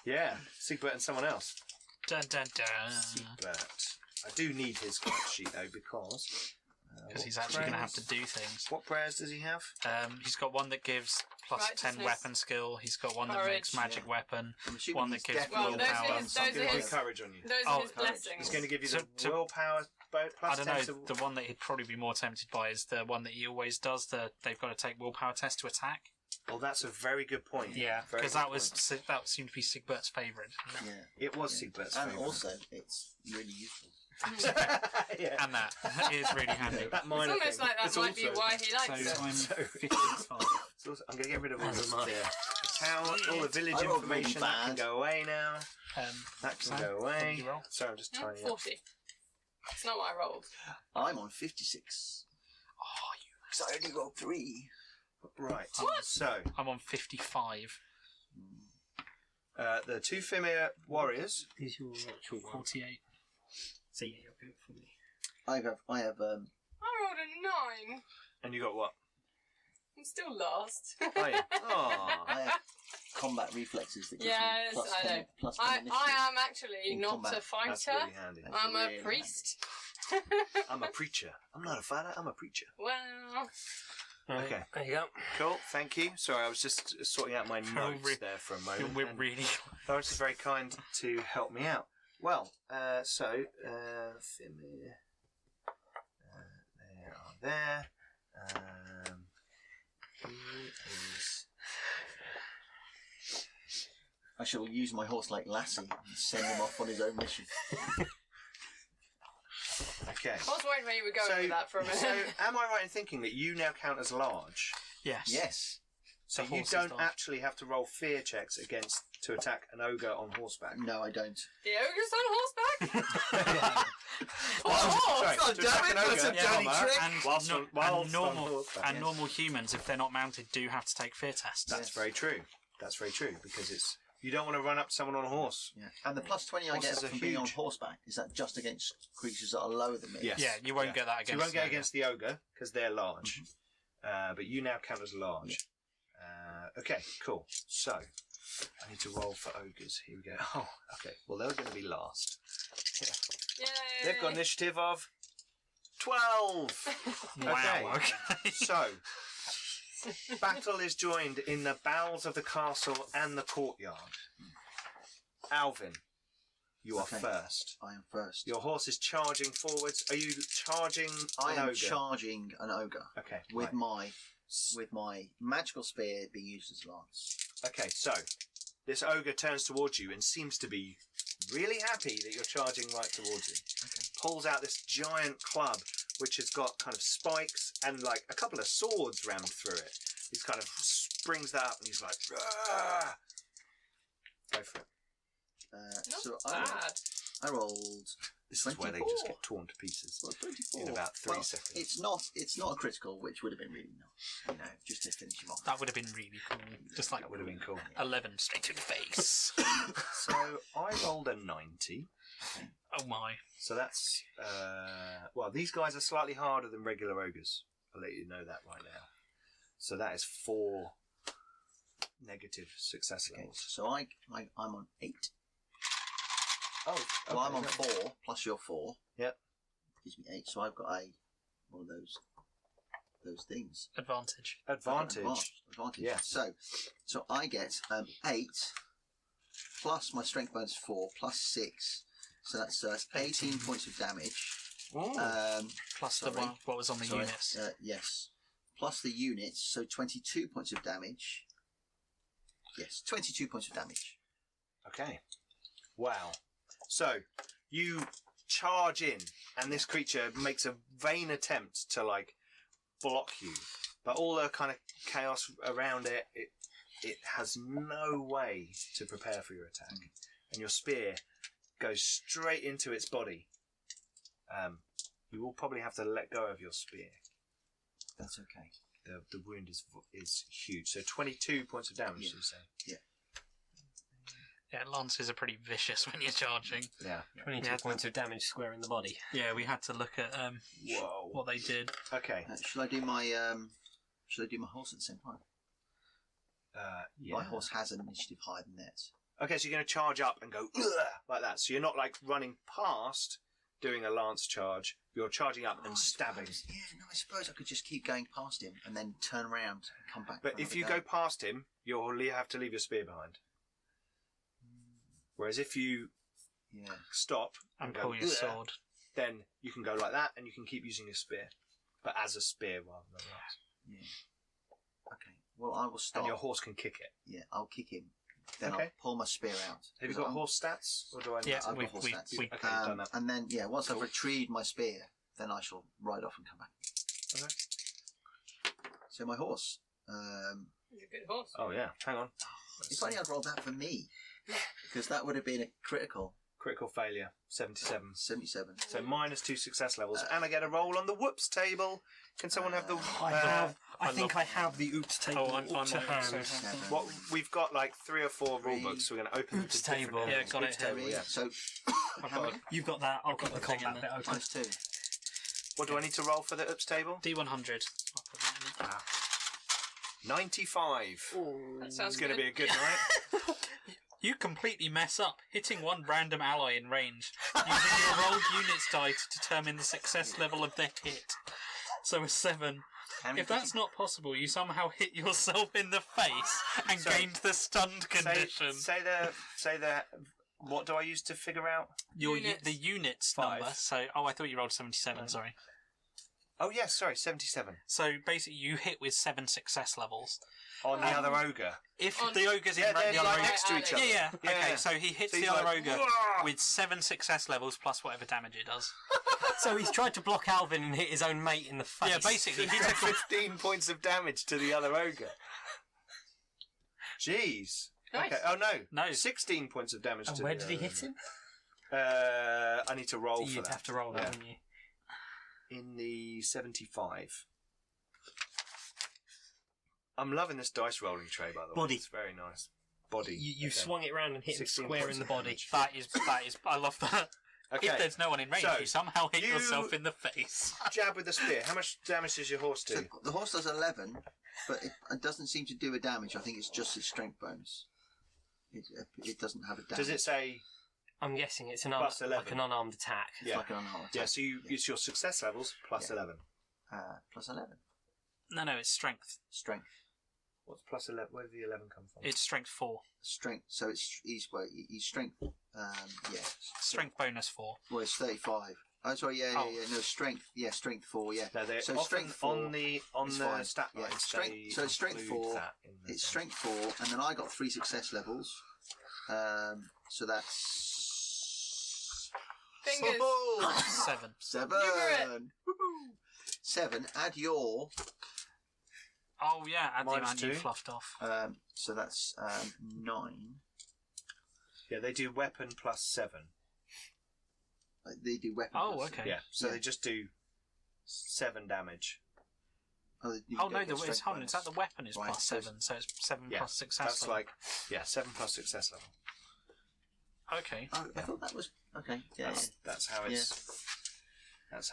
Yeah, Seigbert and someone else. Dun dun dun. Seigbert. I do need his character sheet though, because. Because what he's actually going to have to prayers- do things. What prayers does he have? He's got one that gives plus 10 Righteousness. weapon skill. He's got one that Courage. makes magic weapon. I'm assuming One that he's gives definitely Well, done those are willpower. his- Something those are with his- courage on you. Those Oh, are his courage. blessings. It's going to give you So- the so- willpower plus I don't 10 know. to... The one that he'd probably be more tempted by is the one that he always does. They've got to take willpower test to attack. Oh, that's a very good point. Very because good that seemed to be Siegbert's favourite. Yeah. It was Siegbert's And favourite. also, it's really useful. yeah. And that is really handy. That minor It's almost thing. like that It's might be also- why he likes it. So I'm So- 55. it's also- I'm going to get rid of all As the am I. town, all the village I rolled really information. That can bad. go away now. That can Sam, go what did away. you roll? Sorry, I'm just tying it up. 40. It's not what I rolled. I'm on 56. Oh, Because I only rolled 3. Right. What? So, I'm on 55. the 2 Fimir warriors. Is your actual 48? So yeah, you're good for me. I have I rolled a 9. And you got what? I'm still lost. Oh, yeah. Aw. I have combat reflexes that gives Yes, me plus I 10, know. plus 10 I initiative. am actually In not combat. a fighter. That's really handy. That's I'm really a priest. I'm a preacher. I'm not a fighter, I'm a preacher. Well, Okay. There you go. Cool, thank you. Sorry, I was just sorting out my notes re- there for a moment. We're and really. Lawrence is very kind to help me out. Well, Fimir. They are there. He is. I shall use my horse like Lassie and send him off on his own mission. Okay. I was worried where you were going with that for a minute. So, am I right in thinking that you now count as large? Yes. Yes. So The you horse is don't large. actually have to roll fear checks to attack an ogre on horseback. No, I don't. The ogre's on horseback? Oh, sorry, God to damn attack it, an that's a ogre, dirty armour, trick. And, whilst no- on- whilst and normal on horseback. and yes. normal humans, if they're not mounted, do have to take fear tests. That's very true. That's very true because it's you don't want to run up to someone on a horse. Yeah. And the plus 20 I get Horses are from being on huge. horseback, is that just against creatures that are lower than me? Yes. Yeah, you won't Yeah. get that So against. you won't get the against the ogre because they're large, but you now count as large. Okay, cool. So I need to roll for ogres. Here we go. Oh, okay. Well, they're going to be last. Yay. They've got initiative of 12. Wow. Okay. Okay. So, battle is joined in the bowels of the castle and the courtyard. Alvin, You are Okay. first. I am first. Your horse is charging forwards. Are you charging I an am ogre? charging an ogre Okay. with right. my magical spear being used as lance. Okay, so this ogre turns towards you and seems to be really happy that you're charging right towards him. Okay. Pulls out this giant club which has got kind of spikes and like a couple of swords rammed through it. He kind of springs that up and he's like, "Rah!" Go for it. Not So bad. I rolled. This is where they 24. just get torn to pieces Well, 24. in about 3 Well, seconds. It's not a critical, which would have been really nice. Just to finish him off. That would have been really cool. Just like That would have been cool. 11 straight to the face. So I rolled a 90. Oh my. So that's, well, these guys are slightly harder than regular ogres. I'll let you know that right now. So that is 4 negative success Okay, levels. so I'm on 8. Oh, Well, I'm on okay. 4 plus your 4. Yep. Gives me 8. So I've got one of those things. Advantage. Advantage. Advantage. Yeah. So I get 8 plus my strength bonus 4 plus 6. So that's 18 points of damage. Ooh. Plus sorry. the one what was on the Sorry, units. yes. Plus the units, so 22 points of damage. Yes, 22 points of damage. Okay. Wow. So you charge in, and this creature makes a vain attempt to like block you, but all the kind of chaos around it, it has no way to prepare for your attack, and your spear goes straight into its body. You will probably have to let go of your spear. That's okay. The wound is huge. So 22 points of damage. Yeah. You say? Yeah, lances are pretty vicious when you're charging. Yeah. 22 Yeah. points of damage square in the body. Yeah, we had to look at Whoa. what they did. Okay. Should I do my horse at the same time? Yeah. My horse has an initiative higher than theirs. Okay, so you're going to charge up and go "Ugh," like that. So you're not like running past doing a lance charge. You're charging up and stabbing. I suppose I could just keep going past him and then turn around and come back. But for if another you go past him, you'll have to leave your spear behind. Whereas if you stop And go, pull your "Ugh," sword. then you can go like that and you can keep using your spear. But as a spear rather than a lance. Yeah. Okay. Well, I will stop. And your horse can kick it. Yeah, I'll kick him. Then Okay. I'll pull my spear out. Have you got horse stats? Or do I Yeah, I've we- got horse we- stats. we- Okay, you've done that. And then, once I've retrieved my spear, then I shall ride off and come back. Okay. So my horse. He's a good horse. Oh yeah, hang on. If only I'd rolled that for me. Because that would have been a critical. Critical failure, 77. 77. So minus 2 success levels, and I get a roll on the whoops table. Can someone have the? I think I have the oops table I'm to on it, hand. so- 7. What we've got like 3 or 4 rule books. So we're going to open Oops the different table. areas. Yeah, got it Oops here. table. Yeah. So, how many? You've got that. I've got the thing in combat there. bit open. -2. What do I need to roll for the oops table? D100. I'll put that in there. 95. That sounds It's going to good. be a good night. You completely mess up, hitting one random ally in range, using your rolled units die to determine the success level of their hit. So a 7. If that's not possible, you somehow hit yourself in the face and So- gained the stunned condition. Say the. What do I use to figure out? Units. The units 5. number. So, I thought you rolled 77. Sorry. Oh yes, sorry, 77 So basically, you hit with 7 success levels. on the other ogre. If On- the ogre's Yeah, in they're the other like ogre, next to each other. yeah. Yeah. Okay, so he hits So the he's other like, ogre "Wah!" with 7 success levels plus whatever damage it does. So he's tried to block Alvin and hit his own mate in the face. Yeah, basically, He took 15 points of damage to the other ogre. Jeez. Nice. Okay. Oh no. No. 16 points of damage And to where the did he other hit him? ogre. I need to roll for You'd that. have to roll that, Yeah. wouldn't you? In the 75. I'm loving this dice rolling tray, by the way. Body. It's very nice. Body. You Okay. swung it round and hit him 16 square points in the of body. damage. That is. I love that. Okay. If there's no one in range, So, you somehow hit you- yourself in the face. Jab with the spear. How much damage does your horse do? So the horse does 11, but it doesn't seem to do a damage. I think it's just its strength bonus. It doesn't have a damage. Does it say? I'm guessing it's Plus 11. like an unarmed attack. It's Yeah. like an unarmed attack. Yeah. So it's your success levels plus Yeah. 11. Plus 11. No, it's strength. Strength. What's plus 11? Where did the 11 come from? It's strength 4. Strength. So he's strength. Yeah. Strength bonus 4. Well, it's 35. Oh, sorry. Yeah. No, strength. Yeah, strength 4. Yeah. No, So strength 4 on the fine. stat Yeah, line. strength. So it's strength 4. It's strength 4, and then I got 3 success levels. So that's Fingers. 7. 7. Woohoo. 7. Add your. Oh, yeah, add the Minus amount you 2. fluffed off. So that's 9. Yeah, they do weapon plus 7. They do weapon. Oh, plus- okay. Yeah, so Yeah. they just do 7 damage. You Oh, don't no, get it's strength hold on, bonus. is that the weapon is Right, plus so 7, so it's 7 Yeah, plus success That's level. like 7 plus success level. Okay. Oh, I thought that was okay. Yeah. That's how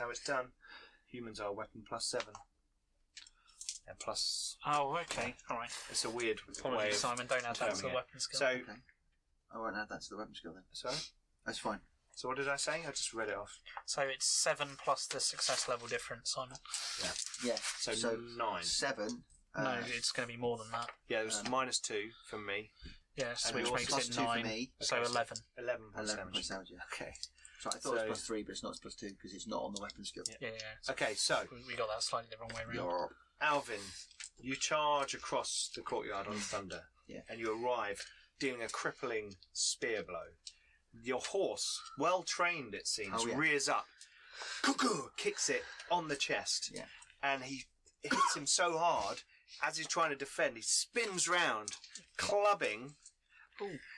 it's done. Humans are weapon plus 7. And plus, Oh, okay. Alright. it's a weird way Apologies, of... Simon, don't add that to the determining it. weapon skill. So, Okay. I won't add that to the weapon skill then. sorry? That's fine. So what did I say? I just read it off. So it's 7 plus the success level difference, Simon. Yeah. So 9. 7. No, it's going to be more than that. Yeah, it was minus 2 from me. Yes, And which yours makes plus it 2 9. for me. So Okay, so 11. 11 plus 11 damage. plus damage. Yeah. Okay. So I thought it So- was plus 3, but it's not. It's plus 2 because it's not on the weapon skill. Yeah. So Okay, so, we got that slightly the wrong way around. Your Alvin, you charge across the courtyard on thunder. Yeah. And you arrive, dealing a crippling spear blow. Your horse, well trained it seems, Oh, yeah. rears up, cuckoo, kicks it on the chest, Yeah. and he hits him so hard, as he's trying to defend, he spins round, clubbing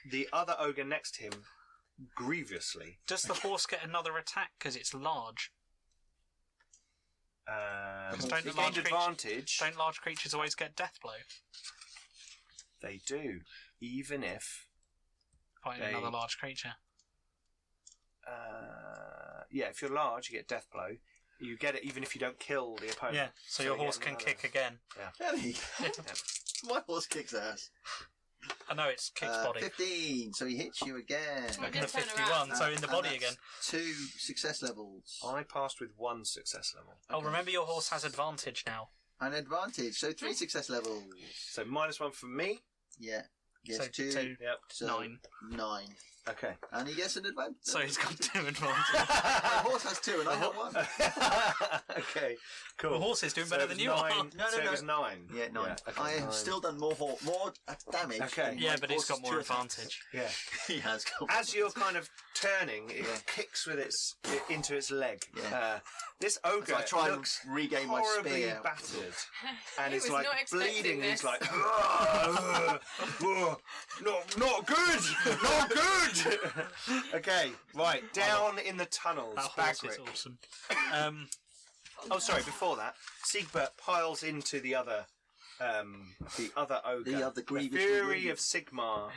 the other ogre next to him grievously. Does the horse get another attack because it's large? He Don't the gained large advantage. Don't large creatures always get death blow? They do, even if... Fighting They- another large creature. Yeah, if you're large, you get death blow. You get it even if you don't kill the opponent. Yeah, so your you get horse can another- kick again. Ellie. My horse kicks ass. I know it's kick's body. 15. So he hits you again. Oh, Looking did at turn 51, around. so in the And body that's again. 2 success levels. I passed with 1 success level. Oh, Okay. remember your horse has advantage now. An advantage. So 3 success levels. So minus 1 from me. Yeah. Yes, So 2. 2, Yep. So 9. 9. Okay. And he gets an advantage. So he's got 2 advantage. My horse has 2 and I have 1. Okay. Cool. The horse is doing better it than was you are. 9. No, so no, it no. was 9. Yeah, 9. okay, I have 9. still done more damage. Okay. than Yeah, my but he's got horse's more 2 attacks. advantage. Yeah. He has got As you're kind of turning, it Yeah. kicks with its into its leg. Yeah. This ogre So I try and looks regain my horribly spear. battered, and He it's was like not expecting bleeding. And he's this. like, not good, not good. Okay, right down in the tunnels. That horse is Bagrik. awesome. Oh, sorry. Before that, Seigbert piles into the other ogre. The other grievous Fury grievous. of Sigmar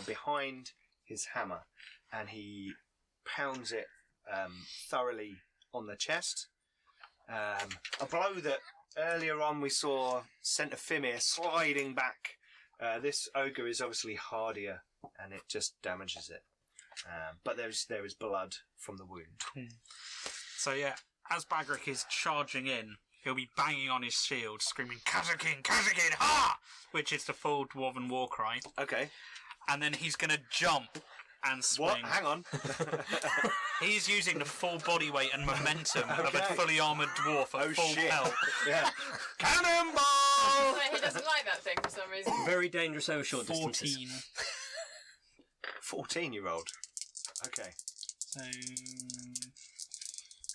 behind his hammer, and he pounds it thoroughly on the chest. A blow that earlier on we saw sent a Fimir sliding back. This ogre is obviously hardier, and it just damages it. But there is blood from the wound. So yeah, as Bagrik is charging in, he'll be banging on his shield, screaming, Kazakin, Kazakin, ha! Which is the full Dwarven war cry. Okay. And then he's going to jump and swing. What? Hang on. He's using the full body weight and momentum of a Okay. fully armoured dwarf at Oh full shit. pelt. Yeah. Cannonball! So he doesn't like that thing for some reason. Very dangerous over short distances. 14. 14 you rolled. Okay. So...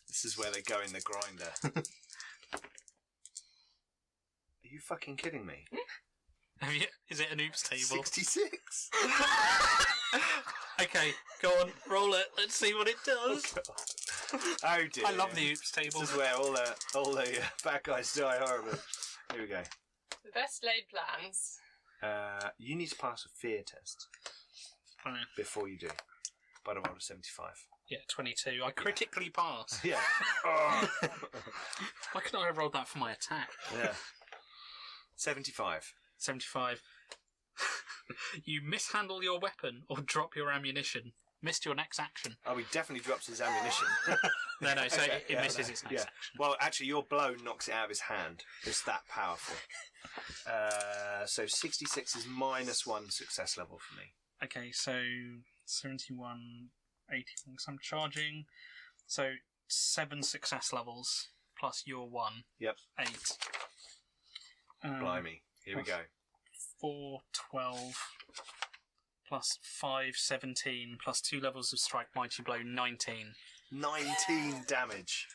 This is where they go in the grinder. Are you fucking kidding me? Is it an oops table? 66. Okay, go on, roll it. Let's see what it does. Oh dear. I love the oops table. This is where all the bad guys die horribly. Here we go. The best laid plans. You need to pass a fear test Alright. before you do. But I rolled a 75. Yeah, 22. I critically pass. Yeah. Why couldn't I have rolled that for my attack? Yeah. 75. 75. You mishandle your weapon or drop your ammunition. Missed your next action. Oh, he definitely drops his ammunition. No, so Okay, it misses its next yeah. action. Well, actually, your blow knocks it out of his hand. It's that powerful. So 66 is -1 success level for me. Okay, so 71, 81, because I'm charging. So 7 success levels plus your 1. Yep. 8. Blimey. Here we go. 4, 12, plus 5, 17, plus 2 levels of Strike Mighty Blow, 19. 19 damage.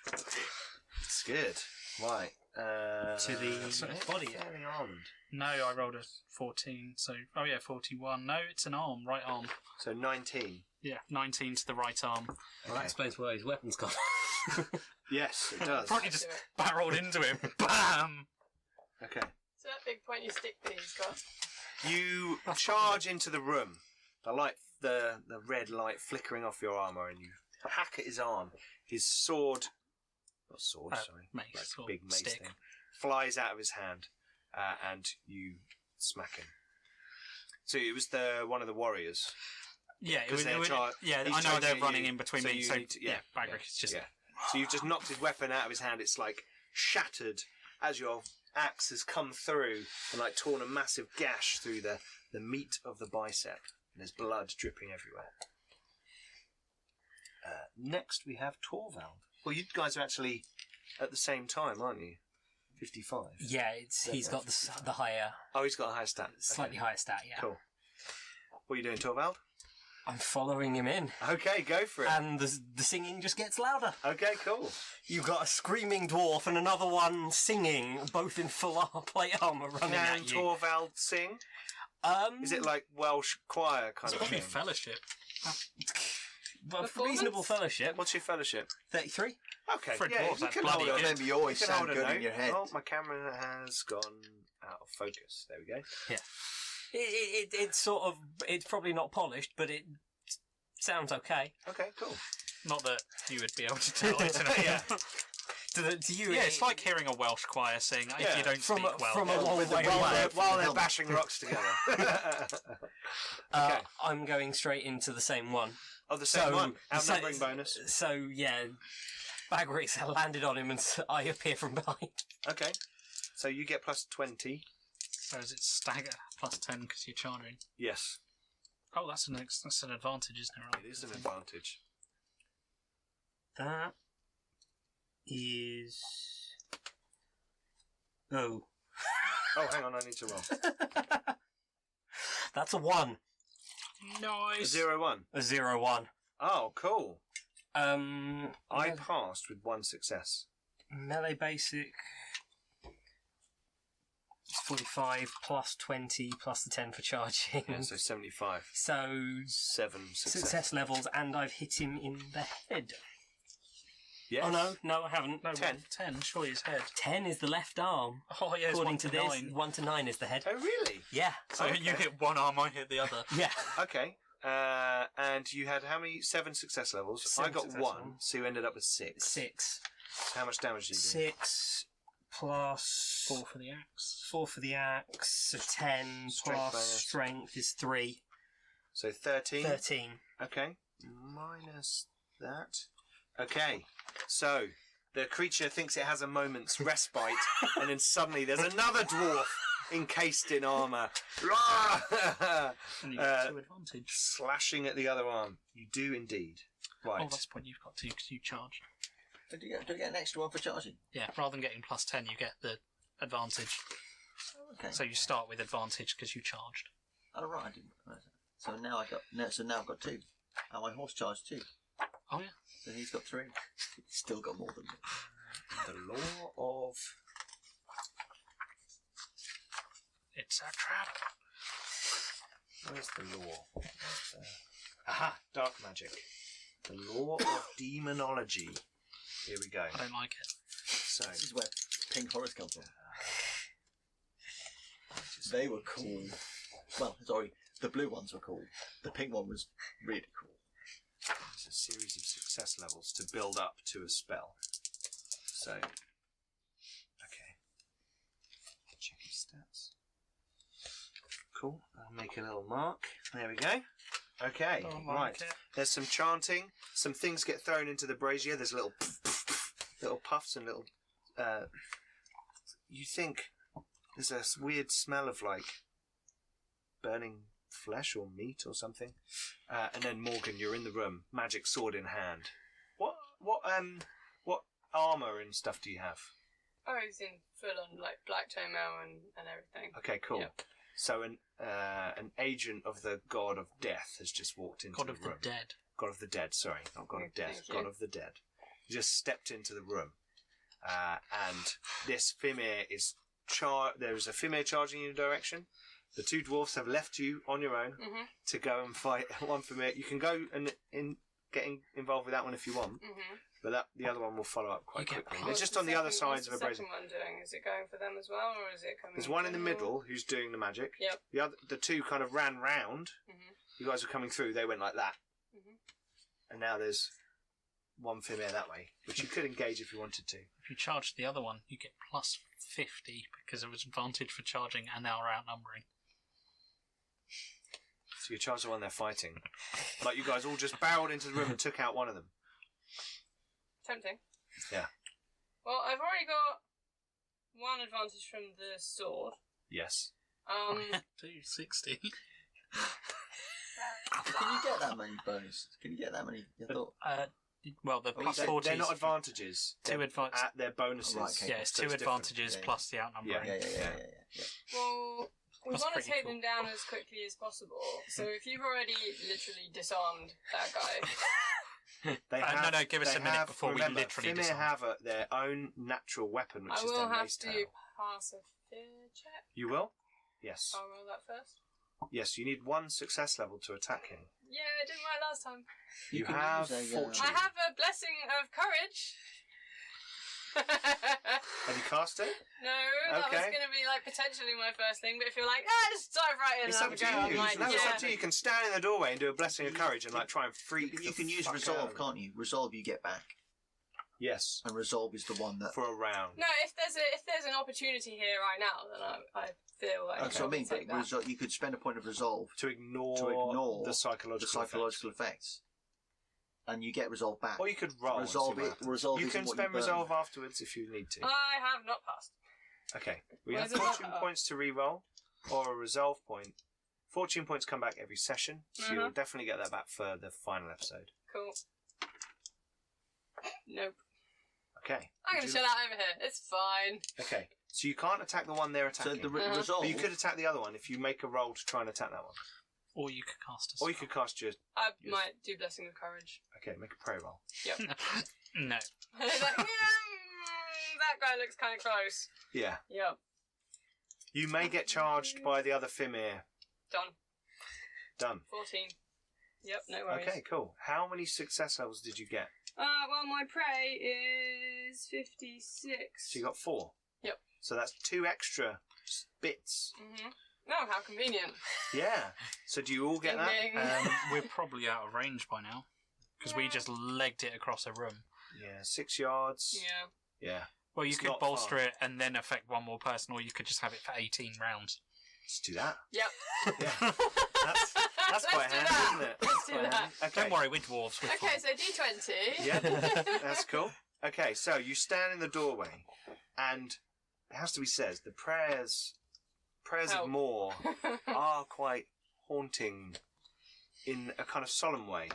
It's good. Right. To the body. Fairly armed. No, I rolled a 14, so... Oh yeah, 41. No, it's an arm, right arm. So 19. Yeah, 19 to the right arm. Well, that explains where his weapon's gone. Yes, it does. Probably just barreled into him. BAM! Okay. So that big pointy stick that he's got. You charge into the room. The red light flickering off your armour, and you hack at his arm. His sword... Not sword, sorry. Mace, like or big mace stick. thing. Flies out of his hand, and you smack him. So it was one of the warriors. Yeah, it 'Cause was. they're I know charging they're at running you, in between so me. you So need to- yeah, Bagrik is just. Yeah. So you've just knocked his weapon out of his hand. It's like shattered as your axe has come through and like torn a massive gash through the meat of the bicep. And there's blood dripping everywhere. Next we have Torvald. Well, you guys are actually at the same time, aren't you? 55. Yeah, he's got the higher, Oh, he's got a high stat. slightly Okay. higher stat. Yeah, Cool. What are you doing, Torvald? I'm following him in, Okay, go for it. and the singing just gets louder. Okay, cool. You've got a screaming dwarf and another one singing, both in full plate armour, running Can at you. Torvald sing? Is it like Welsh choir kind It's of probably thing? fellowship. Performance? Reasonable fellowship? What's your fellowship? 33. Okay, For a yeah, dwarf, you that's can bloody hold it. good. Remember, you always You can sound hold a good in note. your head. Oh, my camera has gone out of focus. There we go. It's sort of, it's probably not polished, but it sounds okay. Okay, cool. Not that you would be able to tell it. Yeah. To you, Yeah, it's like hearing a Welsh choir sing if Yeah, you don't from speak well. from a long with the way while away. While they're helmet. bashing rocks together. Okay. I'm going straight into the same one. Oh, the same one. Outnumbering so- bonus. So yeah, Bagrik's landed on him, and I appear from behind. Okay. So you get plus 20. So is it stagger plus 10 because you're charging? Yes, Oh, that's an advantage, isn't it? Right? it is an advantage. That is. Oh, Oh, hang on, I need to roll. that's a 1. Nice. 0-1. A 0-1. Oh, cool. I me- passed with 1 success. melee basic. It's 45 plus 20 plus the 10 for charging. Yeah, so 75. So 7 success. success levels, and I've hit him in the head. Yes. Oh no, I haven't. No, 10. 10, surely his head. 10 is the left arm. Oh, yeah, it's According 1 to to this, 9. 1 to 9 is the head. Oh, really? Yeah, So Okay. you hit one arm, I hit the other. yeah. Okay. And you had how many? 7 success levels. 7 I got success 1, levels. so you ended up with 6. 6. How much damage did you do? 6 plus 4 for the axe. 4 for the axe, so 10 Strength plus bonus. strength is 3. So 13. 13. Okay. Minus that. Okay. So the creature thinks it has a moment's respite, and then suddenly there's another dwarf encased in armour. And you get 2 advantage. Slashing at the other arm. You do indeed. Right. Oh, that's the point you've got 2 because you charged. Do you get an extra one for charging? Yeah, rather than getting plus 10, you get the advantage. Okay. So you start with advantage because you charged. Oh, right, I didn't realise that. So now I've got 2. And my horse charged 2. Oh, yeah. So he's got 3. He's still got more than me. The law of... It's a trap. Where's the law? Aha! Dark magic. The law of demonology. Here we go. I don't like it. So, This is where pink horrors come from. They were cool. Well, sorry, the blue ones were cool. The pink one was really cool. there's a series of success levels to build up to a spell. So, okay. Check his stats. Cool. I'll make a little mark. There we go. Okay, Don't right. like it. There's some chanting. Some things get thrown into the brazier. There's little puffs and little. You think there's a weird smell of like burning flesh or meat or something. And then Morgan, you're in the room, magic sword in hand. What armor and stuff do you have? Oh, he's in full on like black chainmail and everything. Okay, cool. Yep. So an agent of the god of death has just walked into God the of room. the Dead. God of the dead, sorry, not god of death. Thank you. God of the dead. He just stepped into the room, and this Fimir is there's a Fimir charging in your direction. The two dwarfs have left you on your own Mhm. to go and fight one Fimir. You can go and get involved with that one if you want, Mhm. but the other one will follow up quite You get quickly. past They're What's just the on the other second- sides of a What's the brazier. second one doing? Is it going for them as well, or is it coming? There's one in the general? middle who's doing the magic. Yep. The two kind of ran round. Mhm. You guys were coming through. They went like that, Mhm. and now there's one Fimir that way, which you could engage if you wanted to. If you charge the other one, you get plus 50 because it was advantage for charging and now we're outnumbering. So you charge the one they're fighting. Like you guys all just barreled into the room and took out one of them. Tempting. Yeah. Well, I've already got one advantage from the sword. Yes. 260. Can you get that many bonus? Can you get that many? I thought. Well, the Oh, plus They're 40 not advantages. Two They're they're bonuses. Oh, right, okay. Yeah, it's So two it's different. advantages Yeah, yeah. plus the outnumbering. Yeah. Well, we That's want to pretty take cool. them down as quickly as possible. So if you've already literally disarmed that guy, They no, give us they a minute have- before we remember, literally Fimir disarm. have their own natural weapon, which I is will their have mace to tail. pass a fear check. You will? Yes. I'll roll that first. Yes, you need one success level to attack him. Yeah, I didn't right last time. You can have use a, fortune. I have a blessing of courage. Have you cast it? No, that was Okay. going to be like potentially my first thing, but if you're like, just dive right in It's and have up a to go, you. I'm like, No, it's yeah. up to you. You can stand in the doorway and do a blessing of courage and like try and freak. You the can use fuck resolve, out of them. can't you? Resolve you get back, Yes, and resolve is the one that. for a round. No, if there's an opportunity here right now, then I feel like That's what I mean. take that. You could spend a point of resolve To ignore the the psychological effects, and you get resolve back. Or you could roll. and see Resolve what it. happens. Resolve You isn't can what spend burn. resolve afterwards if you need to. I have not passed. Okay. We Where's have it fortune at? points to re-roll, or a resolve point. Fortune points come back every session, so you'll definitely get that back for the final episode. Cool. Nope. Okay. I'm going to chill out over here. It's fine. Okay. So you can't attack the one they're So attacking. the Uh-huh. resolve. But you could attack the other one if you make a roll to try and attack that one. Or you could cast a Or you could cast your... I Yes. might do blessing of courage. Okay, make a prey roll. Yep. No. It's like, that guy looks kind of close. Yeah. Yep. You may get charged by the other Fimir. Done. Done. 14. Yep, no worries. Okay, cool. How many success levels did you get? Well, my prey is 56. So you got 4. Yep. So that's 2 extra bits. Mm-hmm. Oh, how convenient. Yeah. So do you all get Ding, that? ding. We're probably out of range by now because we Yeah. just legged it across a room. Yeah, 6 yards. Yeah. Yeah. Well, you It's could not bolster far. it and then affect one more person, or you could just have it for 18 rounds. Let's do that. Yep. Yeah. That's Let's quite do handy, that. isn't it? Let's do Quite that. handy. Okay. Don't worry, we're dwarves. We're Okay, fine. so D20. Yeah, that's cool. Okay, so you stand in the doorway, and it has to be said, the prayers Help. of Moore are quite haunting in a kind of solemn way,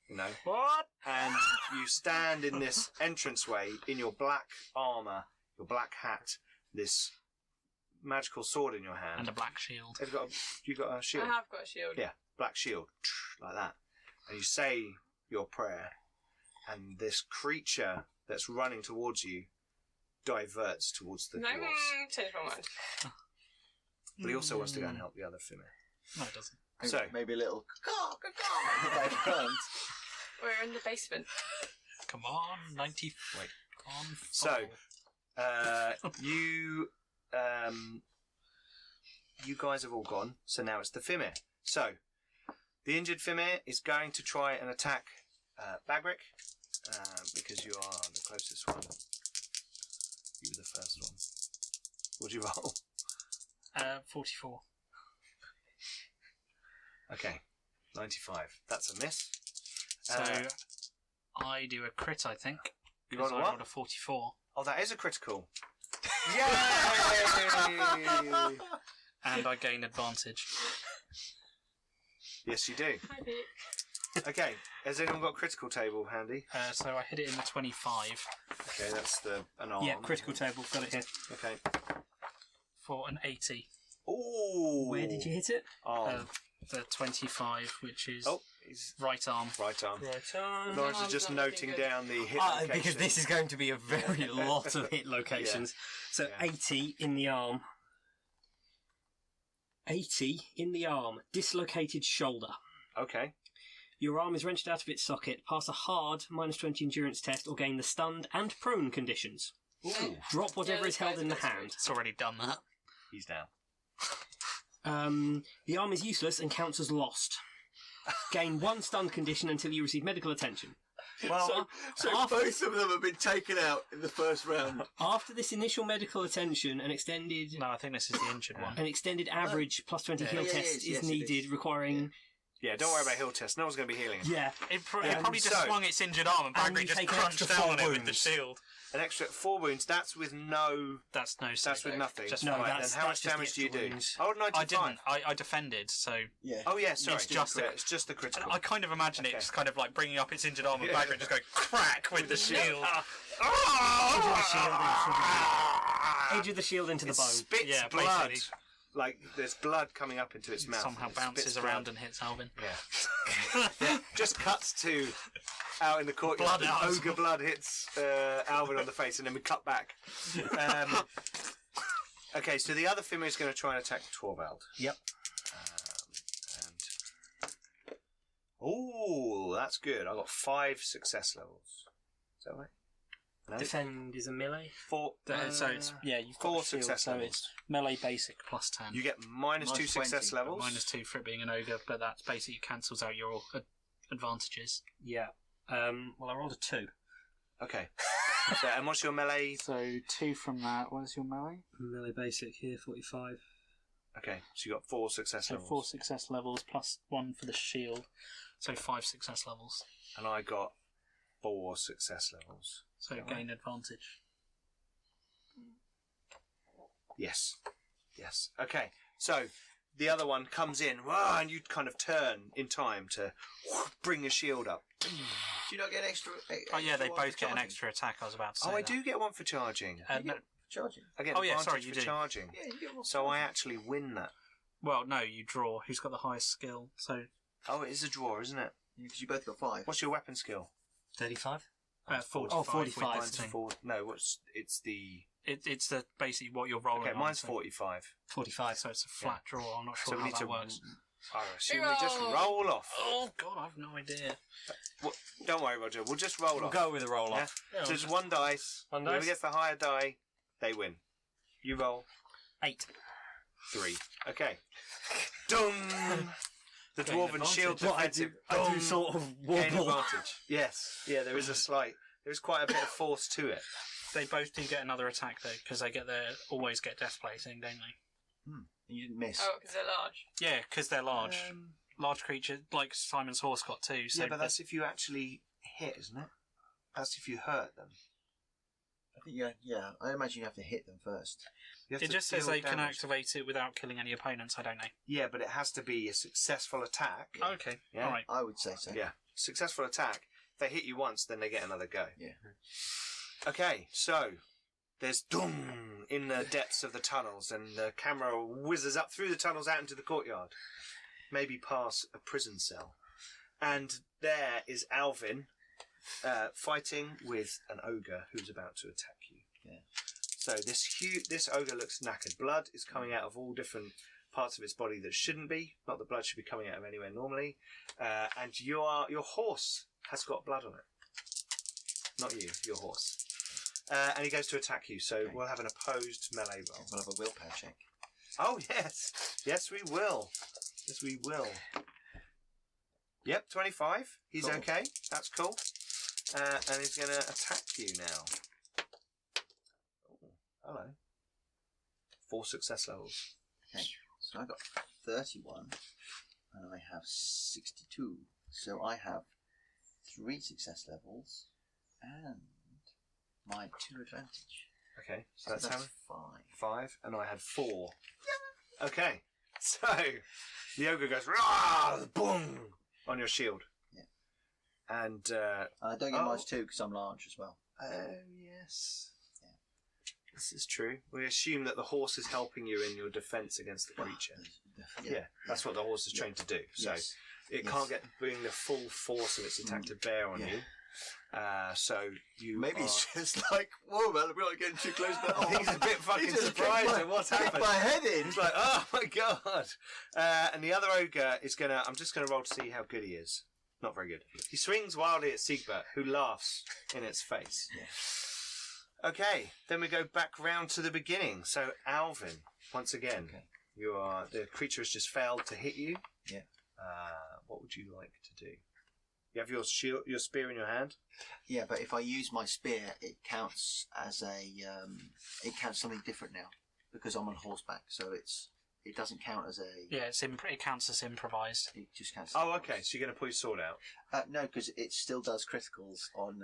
you know. What? And you stand in this entranceway in your black armour, your black hat, this magical sword in your hand. And a black shield. Have you got a shield? I have got a shield. Yeah, black shield, like that. And you say your prayer, and this creature that's running towards you diverts towards the No, dwarves. change my mind. But he also wants to go and help the other Fimir. No, it doesn't. So, maybe a little. Caw. We're in the basement. Come on, 90. Wait. On. So, you guys have all gone, so now it's the Fimir. So, the injured Fimir is going to try and attack Bagrik, because you are the closest one. You were the first one. What'd you roll? 44. Okay. 95. That's a miss. So I do a crit, I think. You rolled a I what? rolled a 44. Oh, that is a critical. Yay! And I gain advantage. Yes, you do. Hi, Pete. Okay, has anyone got a critical table handy? So I hit it in the 25 Okay, that's an arm. Yeah, critical table. Got it here. Okay. for an 80. Ooh. Where did you hit it? Arm. The 25, which is Oh, he's right arm. right arm. Right on. Lawrence is Arm's just not looking noting good. down the hit Because location. this is going to be a very lot of hit locations. So Yeah. 80 in the arm. 80 in the arm. Dislocated shoulder. Okay. Your arm is wrenched out of its socket. Pass a hard -20 endurance test or gain the stunned and prone conditions. Ooh. Drop whatever Yeah, is held this in the guy's hand. It's already done that. He's down. The arm is useless and counts as lost. Gain 1 stun condition until you receive medical attention. Well, So after, both of them have been taken out in the first round. after this initial medical attention, an extended No, I think this is the injured one. average +20 Yeah. heal Yeah, test yes, yes, is it needed, is. requiring yeah, don't worry about heal test. No one's going to be healing him. yeah It probably just so- swung its injured arm and And Bagrik you just take an crunched extra down 4 on it with the wounds. shield. An extra 4 wounds. That's with no. That's no That's save. with nothing. Just No, Right, that's- then how much that's just damage do you the do? extra wounds. Oh, 95. I didn't. I defended, so Yeah. Oh yeah, sorry. It's just a- it's just the critical. I kind of imagine Okay. it just kind of like bringing up its injured arm and Yeah. Bagrik just going crack with the shield. edge of the shield into the It bone. spits Yeah, blood. basically. Like there's blood coming up into its mouth. Somehow It bounces spits around blood. and hits Alvin. Yeah. Yeah. Just cuts to out in the courtyard. Blood out. Ogre blood hits Alvin on the face, and then we cut back. Okay, so the other Fimir is going to try and attack Torvald. Yep. Oh, that's good. I got 5 success levels. Is that right? No? Defend is a melee. 4. So it's you've got 4 a shield, success so levels. it's melee basic plus 10. You get -2 success 20, levels. -2 for it being an ogre, but that basically cancels out your advantages. Yeah. Well, I rolled a 2. Okay. So, and what's your melee? So 2 from that. What is your melee? Melee basic here, 45. Okay, so you got 4 success So levels. 4 success levels plus 1 for the shield. So 5 success levels. And I got 4 success levels. So gain advantage. Yes. Yes. Okay. So the other one comes in, whoa, and you kind of turn in time to bring your shield up. Do you not get an extra? Oh yeah, they one both for get an charging? extra attack. I was about to say. Oh, I that. do get one for charging. No, Charging. I get Oh, yeah, advantage sorry, you for do. charging. Yeah, you get one. So I actually win that. well, no, you draw. Who's got the highest skill? So Oh, it is a draw, isn't it? because you both got 5. What's your weapon skill? 35? 45. Oh, 45. with Mine's thing. 4. No, it's the. It's the basically what you're rolling. Okay, on, mine's so- 45. 45. So it's a flat draw. I'm not So sure we how need that to. works. I assume we just Roll. roll off. Oh god, I've no idea. Don't worry, Roger. We'll just roll We'll off. go with a roll Yeah. off. Yeah, So there's one dice. One Whoever dice. gets the higher die, they win. You roll 8. 3. Okay. Dung! The Gain dwarven shield What, I defensive. do Dung! sort of Gain wobble. advantage. Yes. Yeah, there is a slight. There's quite a bit of force to it. They both do get another attack though, because they always get death placing, don't they? You didn't miss. Oh, because they're large. Yeah, because they're large. Large creatures, like Simon's horse got too. So Yeah, but that's if you actually hit, isn't it? That's if you hurt them. I think yeah. I imagine you have to hit them first. You have it to just says deal they can damage. activate it without killing any opponents. I don't know. Yeah, but it has to be a successful attack. Okay, Yeah. all right. I would say so. Yeah. Successful attack. If they hit you once, then they get another go. Yeah. Okay, so there's dung in the depths of the tunnels, and the camera whizzes up through the tunnels out into the courtyard, maybe past a prison cell. And there is Alvin fighting with an ogre who's about to attack you. Yeah. So this ogre looks knackered. Blood is coming out of all different parts of its body that shouldn't be. Not that blood should be coming out of anywhere normally. And your horse has got blood on it. Not you, your horse. And he goes to attack you, so Okay. we'll have an opposed melee roll. We'll have a willpower check. Oh, yes. Yes, we will. Yes, we will. Yep, 25. He's Cool. okay. That's cool. And he's going to attack you now. Oh, hello. 4 success levels. Okay. So I got 31, and I have 62. So I have 3 success levels and my 2 advantage. Okay, so that's how 5. 5, and I had 4. Okay, so the ogre goes rah, boom on your shield. Yeah. And I don't get minus 2 because I'm large as well. oh yes, this is true. We assume that the horse is helping you in your defence against the creature. Yeah, that's what the horse is trained to do. So Yes. it can't bring the full force of its attack to bear on you. So you Maybe are... it's just like, whoa, man, we're not getting too close now. He's a bit fucking He just surprised kicked at what's kicked happened. my head in. He's like, oh my god. And the other ogre is gonna... I'm just gonna roll to see how good he is. Not very good. He swings wildly at Seigbert, who laughs in its face. Okay, then we go back round to the beginning. So Alvin, once again, the creature has just failed to hit you. Yeah. What would you like to do? You have your shield, your spear in your hand. Yeah, but if I use my spear, it counts as it counts something different now because I'm on horseback. So it doesn't count as a. Yeah, it counts as improvised. It just counts. Oh, okay. So you're going to pull your sword out. No, because it still does criticals on.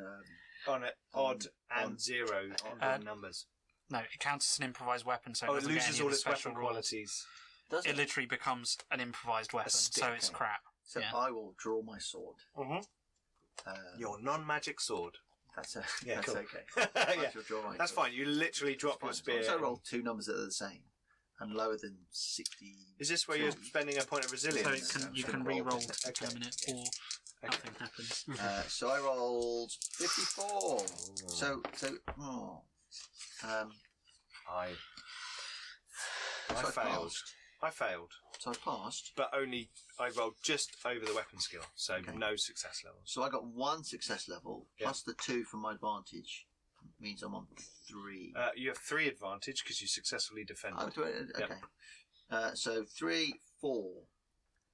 On it, odd and on- zero on- numbers. No, it counts as an improvised weapon, so it Oh, it doesn't get loses any all of the its special weapon rules. qualities. Does It it? literally becomes an improvised weapon, stick, so it's okay. crap. So yeah. I will draw my sword. Mm-hmm. Your non-magic sword. That's Yeah, that's cool. okay. Yeah, I shall draw my that's sword. fine. You literally drop your As spear. long as I roll 2 numbers that are the same and lower than 60. Is this where you're spending a point of So resilience? you so can roll re-roll it. to determine it, or nothing happens. So I rolled 54. So oh. I So I failed. passed. I failed, So I passed. but only I rolled just over the weapon skill, so Okay. no success levels. So I got 1 success level Yeah. plus the 2 from my advantage means I'm on 3. You have 3 advantage because you successfully defended. Oh, do I- okay. So 3, 4.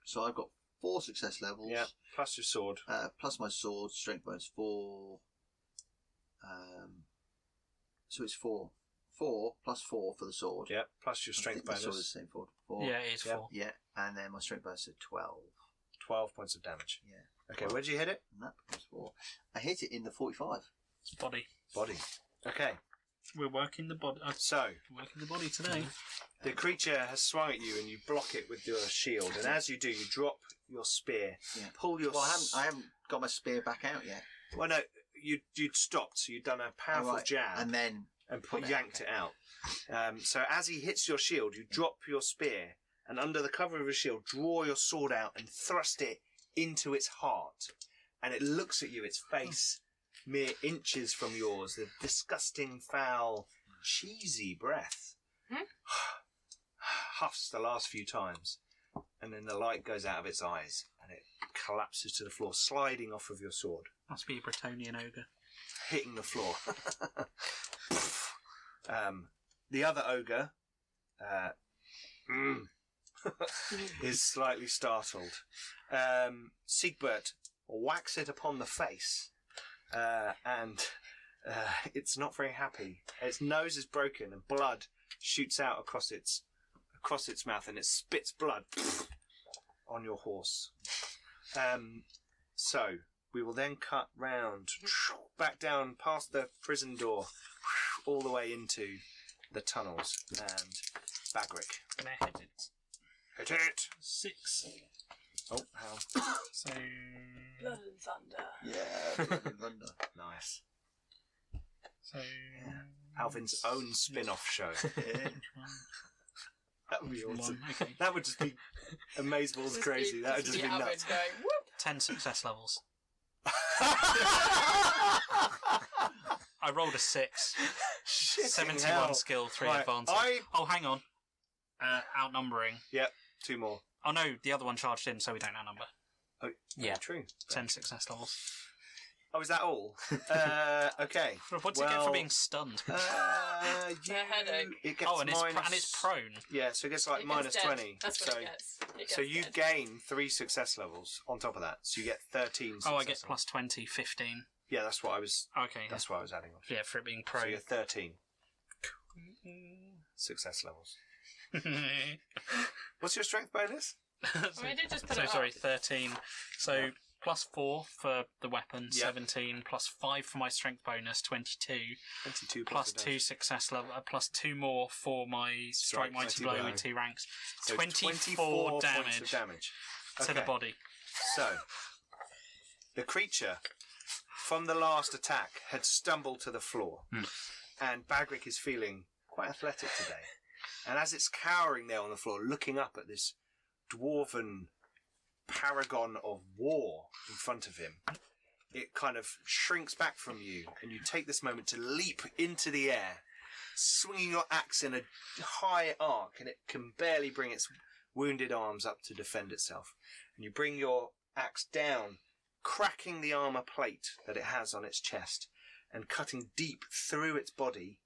So I've got 4 success levels. Yeah, plus your sword. Plus my sword, strength bonus 4. So it's 4. 4 plus 4 for the sword. Yeah, plus your I strength think the sword is bonus. the same 4. Yeah, it is Yeah. 4. Yeah, and then my strength bonus is 12. 12 points of damage. Yeah. Okay, where'd you hit it? And that becomes 4. I hit it in the 45. Body. Body. Okay, We're working the body. so Working the body today. the creature has swung at you and you block it with your shield, and as you do, you drop your spear, Yeah. pull your... Well, I haven't got my spear back out yet. Well, no, you'd stopped, so you'd done a powerful Oh, right. jab And then and it yanked it out. So as he hits your shield, you drop your spear, and under the cover of your shield, draw your sword out and thrust it into its heart. And it looks at you, its face mere inches from yours, the disgusting, foul, cheesy breath. Huffs the last few times, and then the light goes out of its eyes, and it collapses to the floor, sliding off of your sword, Must be a Bretonian ogre. hitting the floor. The other ogre is slightly startled. Seigbert whacks it upon the face, and it's not very happy. Its nose is broken, and blood shoots out across its mouth, and it spits blood on your horse. So we will then cut round back down past the prison door, all the way into the tunnels, and Bagrik. Gonna hit it. Hit it! 6. Oh, how So. Blood and thunder. yeah, blood and thunder. nice. So. Alvin's own spin-off show. That would be awesome. 1. Okay. That would just be amazeballs crazy. That would just be Alvin nuts. going, whoop! 10 success levels. I rolled a 6. Shitting 71 hell. skill, 3 Right, advantage. Oh, hang on. Outnumbering. Yep, 2 more. Oh no, the other one charged in, so we don't outnumber. Oh, Yeah. true. 10 success levels. Oh, is that all? Okay. What's it get for Well, being stunned? You, A headache. It gets Oh, and it's, minus, and it's prone. Yeah, so it gets like It gets minus dead. 20. That's what so, it gets. It so gets you dead. gain 3 success levels on top of that. So you get 13 success Oh, I get levels. plus 20, 15. Yeah, that's what I was Okay. That's what I was adding off. Yeah, for it being So prone. you're 13 success levels. What's your strength bonus? I mean, I did just put So it sorry, up. 13. So plus 4 for the weapon, Yep. 17, plus 5 for my strength bonus, 22, 22 plus the 2 success level, plus 2 more for my strike mighty blow with 2 ranks. So 24 points damage of damage to the body. So, the creature from the last attack had stumbled to the floor, and Bagrik is feeling quite athletic today. And as it's cowering there on the floor, looking up at this dwarven paragon of war in front of him, it kind of shrinks back from you, and you take this moment to leap into the air, swinging your axe in a high arc, and it can barely bring its wounded arms up to defend itself. And you bring your axe down, cracking the armour plate that it has on its chest, and cutting deep through its body,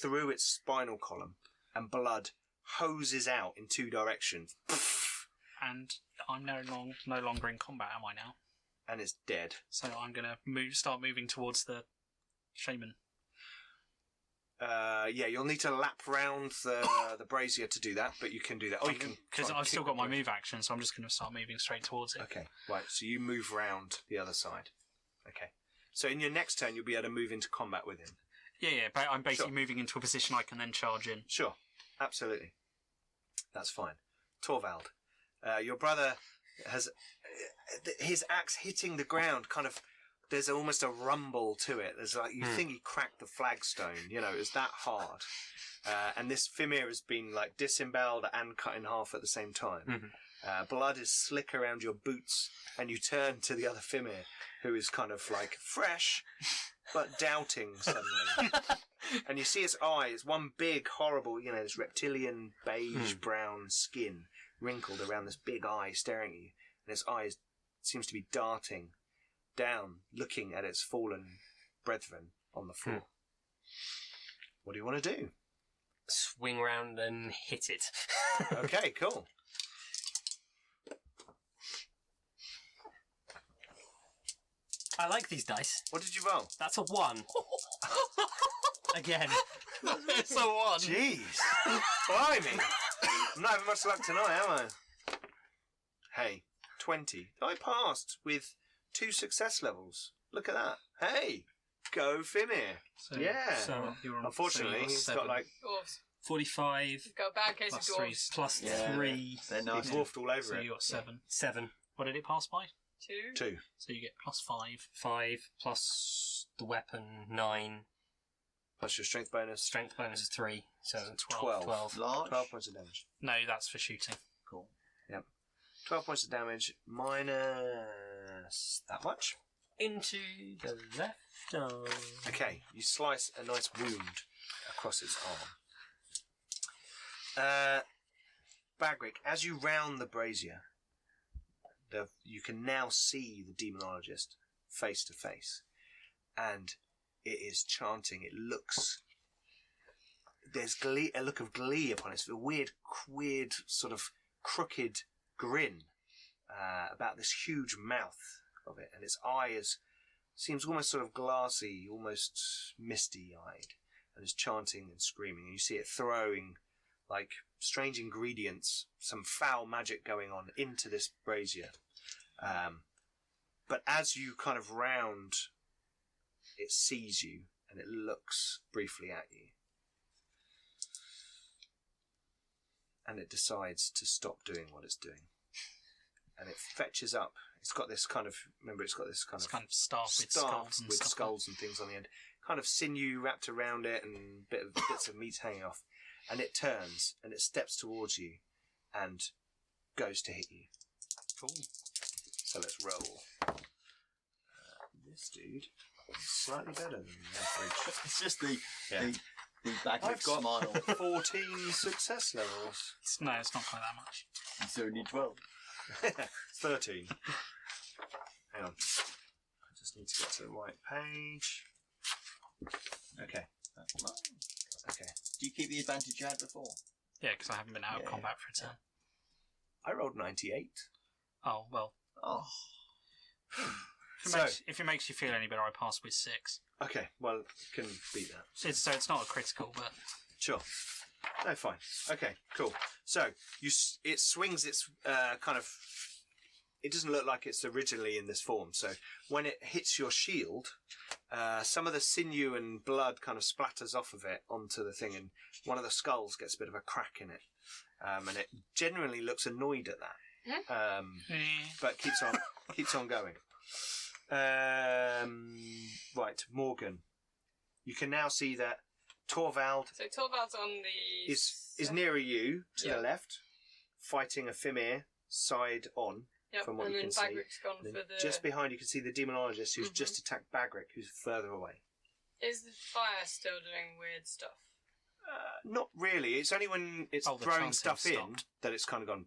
through its spinal column, and blood hoses out in 2 directions. And I'm no longer in combat, am I now? And it's dead. So I'm going to start moving towards the shaman. Yeah, you'll need to lap round the brazier to do that, but you can do that. Oh, you can, Because I've still got my move action, so I'm just going to start moving straight towards it. Okay, right. So you move round the other side. Okay. So in your next turn, you'll be able to move into combat with him. Yeah, but I'm basically Sure. moving into a position I can then charge in. Sure, absolutely. That's fine. Torvald, your brother has his axe hitting the ground. Kind of, there's almost a rumble to it. There's like you think he cracked the flagstone. You know, it's that hard. And this Fimir has been like disemboweled and cut in half at the same time. Blood is slick around your boots, and you turn to the other Fimir, who is kind of like fresh, but doubting suddenly. And you see its eyes, one big, horrible, you know, this reptilian beige brown skin wrinkled around this big eye staring at you. And its eyes seems to be darting down, looking at its fallen brethren on the floor. What do you want to do? Swing round and hit it. Okay, cool. I like these dice. What did you roll? That's a 1. Again. It's a 1. Jeez. Blimey. I'm not having much luck tonight, am I? Hey, 20. I passed with 2 success levels. Look at that. Hey, go Fimir. So, Yeah. So you're on, Unfortunately, so he's you're got 7. like, 45 Got a bad case plus of 3. dwarves. plus Yeah. 3. They're he nice. dwarfed all over So it. you got 7. 7. What did it pass by? 2. 2. So you get plus 5. 5 plus the weapon 9. Plus your strength bonus. Strength bonus is 3. So 12. 12. Large. 12 points of damage. No, that's for shooting. Cool. 12 points of damage minus that much. Into the left arm. Okay, you slice a nice wound across its arm. Bagrik, as you round the brazier, you can now see the demonologist face to face, and it is chanting. It looks. There's glee, a look of glee upon it. It's a weird sort of crooked grin about this huge mouth of it, and its eyes seems almost sort of glassy, almost misty-eyed, and is chanting and screaming. And you see it throwing like strange ingredients, some foul magic going on into this brazier. But as you kind of round, it sees you and it looks briefly at you. And it decides to stop doing what it's doing. And it fetches up. It's got this kind of, remember, it's got this kind It's of kind of staff with staff skulls and and stuff. things on the end. Kind of sinew wrapped around it and bits of meat hanging off. And it turns and it steps towards you and goes to hit you. Cool. So let's roll. This dude is slightly better than the average. It's just the Yeah. the Bagrik I've got smile. 14 success levels. No, it's not quite that much. It's only 12. 13. Hang on. I just need to get to the right page. Okay. Okay. Do you keep the advantage you had before? Yeah, because I haven't been out of Yeah. combat for a turn. I rolled 98. Oh, well. Oh. If it makes you feel any better, I passed with 6. Okay, well, can beat that. So it's not a critical, but Sure. No, fine. Okay, cool. So it swings its kind of. It doesn't look like it's originally in this form. So when it hits your shield, some of the sinew and blood kind of splatters off of it onto the thing, and one of the skulls gets a bit of a crack in it, and it generally looks annoyed at that, but keeps on going. Right, Morgan, you can now see that Torvald So Torvald's on the... is nearer you to the left, fighting a Fimir side on. Yep, from what and you then can see. Bagrik's gone And for then the... just behind you can see the demonologist who's just attacked Bagrik, who's further away. Is the fire still doing weird stuff? Not really. It's only when it's the throwing chanting stuff in stopped. that it's kind of gone.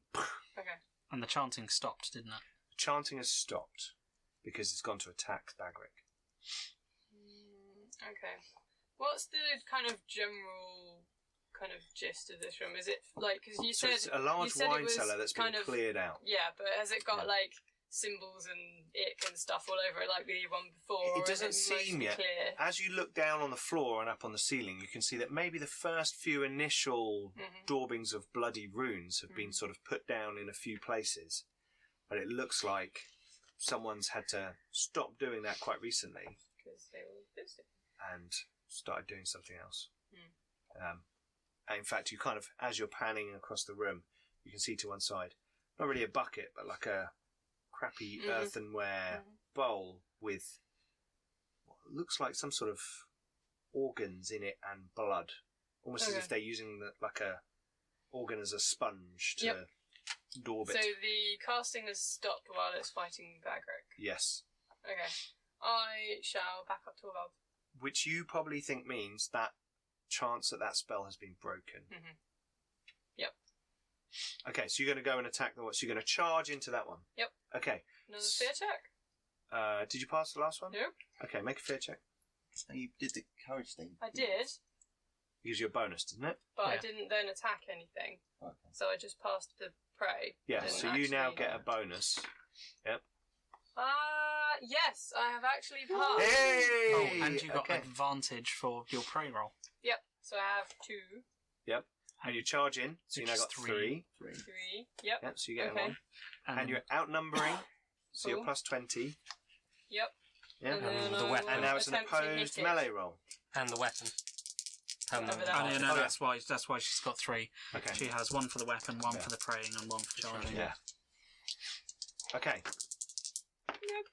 Okay. And the chanting stopped, didn't it? Chanting has stopped because it's gone to attack Bagrik. Okay. What's the kind of general kind of gist of this room? Is it like, because you So said it's a large you said it wine was cellar that's been kind of cleared out. Yeah, but has it got Yeah. like symbols and ick and stuff all over it like the one before? It or doesn't is seem mostly yet. clear? As you look down on the floor and up on the ceiling, you can see that maybe the first few initial daubings of bloody runes have been sort of put down in a few places, but it looks like someone's had to stop doing that quite recently Because they were busy. and started doing something else. And in fact, you kind of, as you're panning across the room, you can see to one side, not really a bucket, but like a crappy earthenware bowl with what looks like some sort of organs in it and blood, almost as if they're using like a organ as a sponge to daub it. So the casting has stopped while it's fighting Bagrik. Yes, Okay. I shall back up Torvald. which you probably think means that chance that that spell has been broken. Yep. Okay, so you're going to go and attack the one. So you're going to charge into that one. Yep. Okay. Another fear check? Did you pass the last one? Nope. Okay, make a fear check. So you did the courage thing. I did, Gives you a bonus, doesn't it? but I Yeah. didn't then attack anything. Okay. So I just passed the prey. Yeah, Didn't so you now actually- get a bonus. Yes, I have actually passed. Hey! Oh, and you got okay. advantage for your prey roll. Yep, so I have 2, And you charge in, so you Which now is got 3. 3. Yep, Yep, so you get Okay. one. And then you're outnumbering, so you're Cool. plus 20. yep. Yeah. And then the I weapon. will And now it's an attempt to hit opposed it. melee roll. And the weapon. Whatever that Oh, is. no, Oh, yeah. that's why she's got 3. Okay. She has 1 for the weapon, 1 for the praying, and 1 for charging. Yeah. Okay. Nope.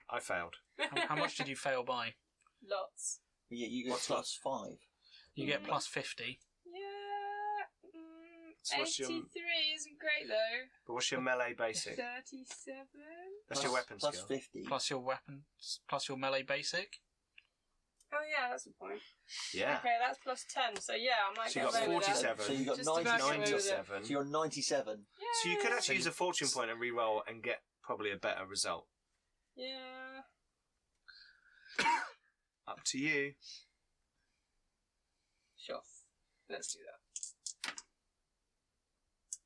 I failed. How much did you fail by? Lots. You get What's plus 5. You get plus 50. Yeah. So what's your- 83 isn't great though. But what's your melee basic? 37. That's your weapon plus skill. 50. Plus your weapon, plus your melee basic. Oh yeah, that's the point. Yeah. Okay, that's plus 10. So yeah, I might So you get got away with that. 47. So you got Just about 97. get away with it. 97. So you're 97. Yeah. So you could actually So use a fortune point and re-roll and get probably a better result. Yeah. Up to you. Sure. Let's do that.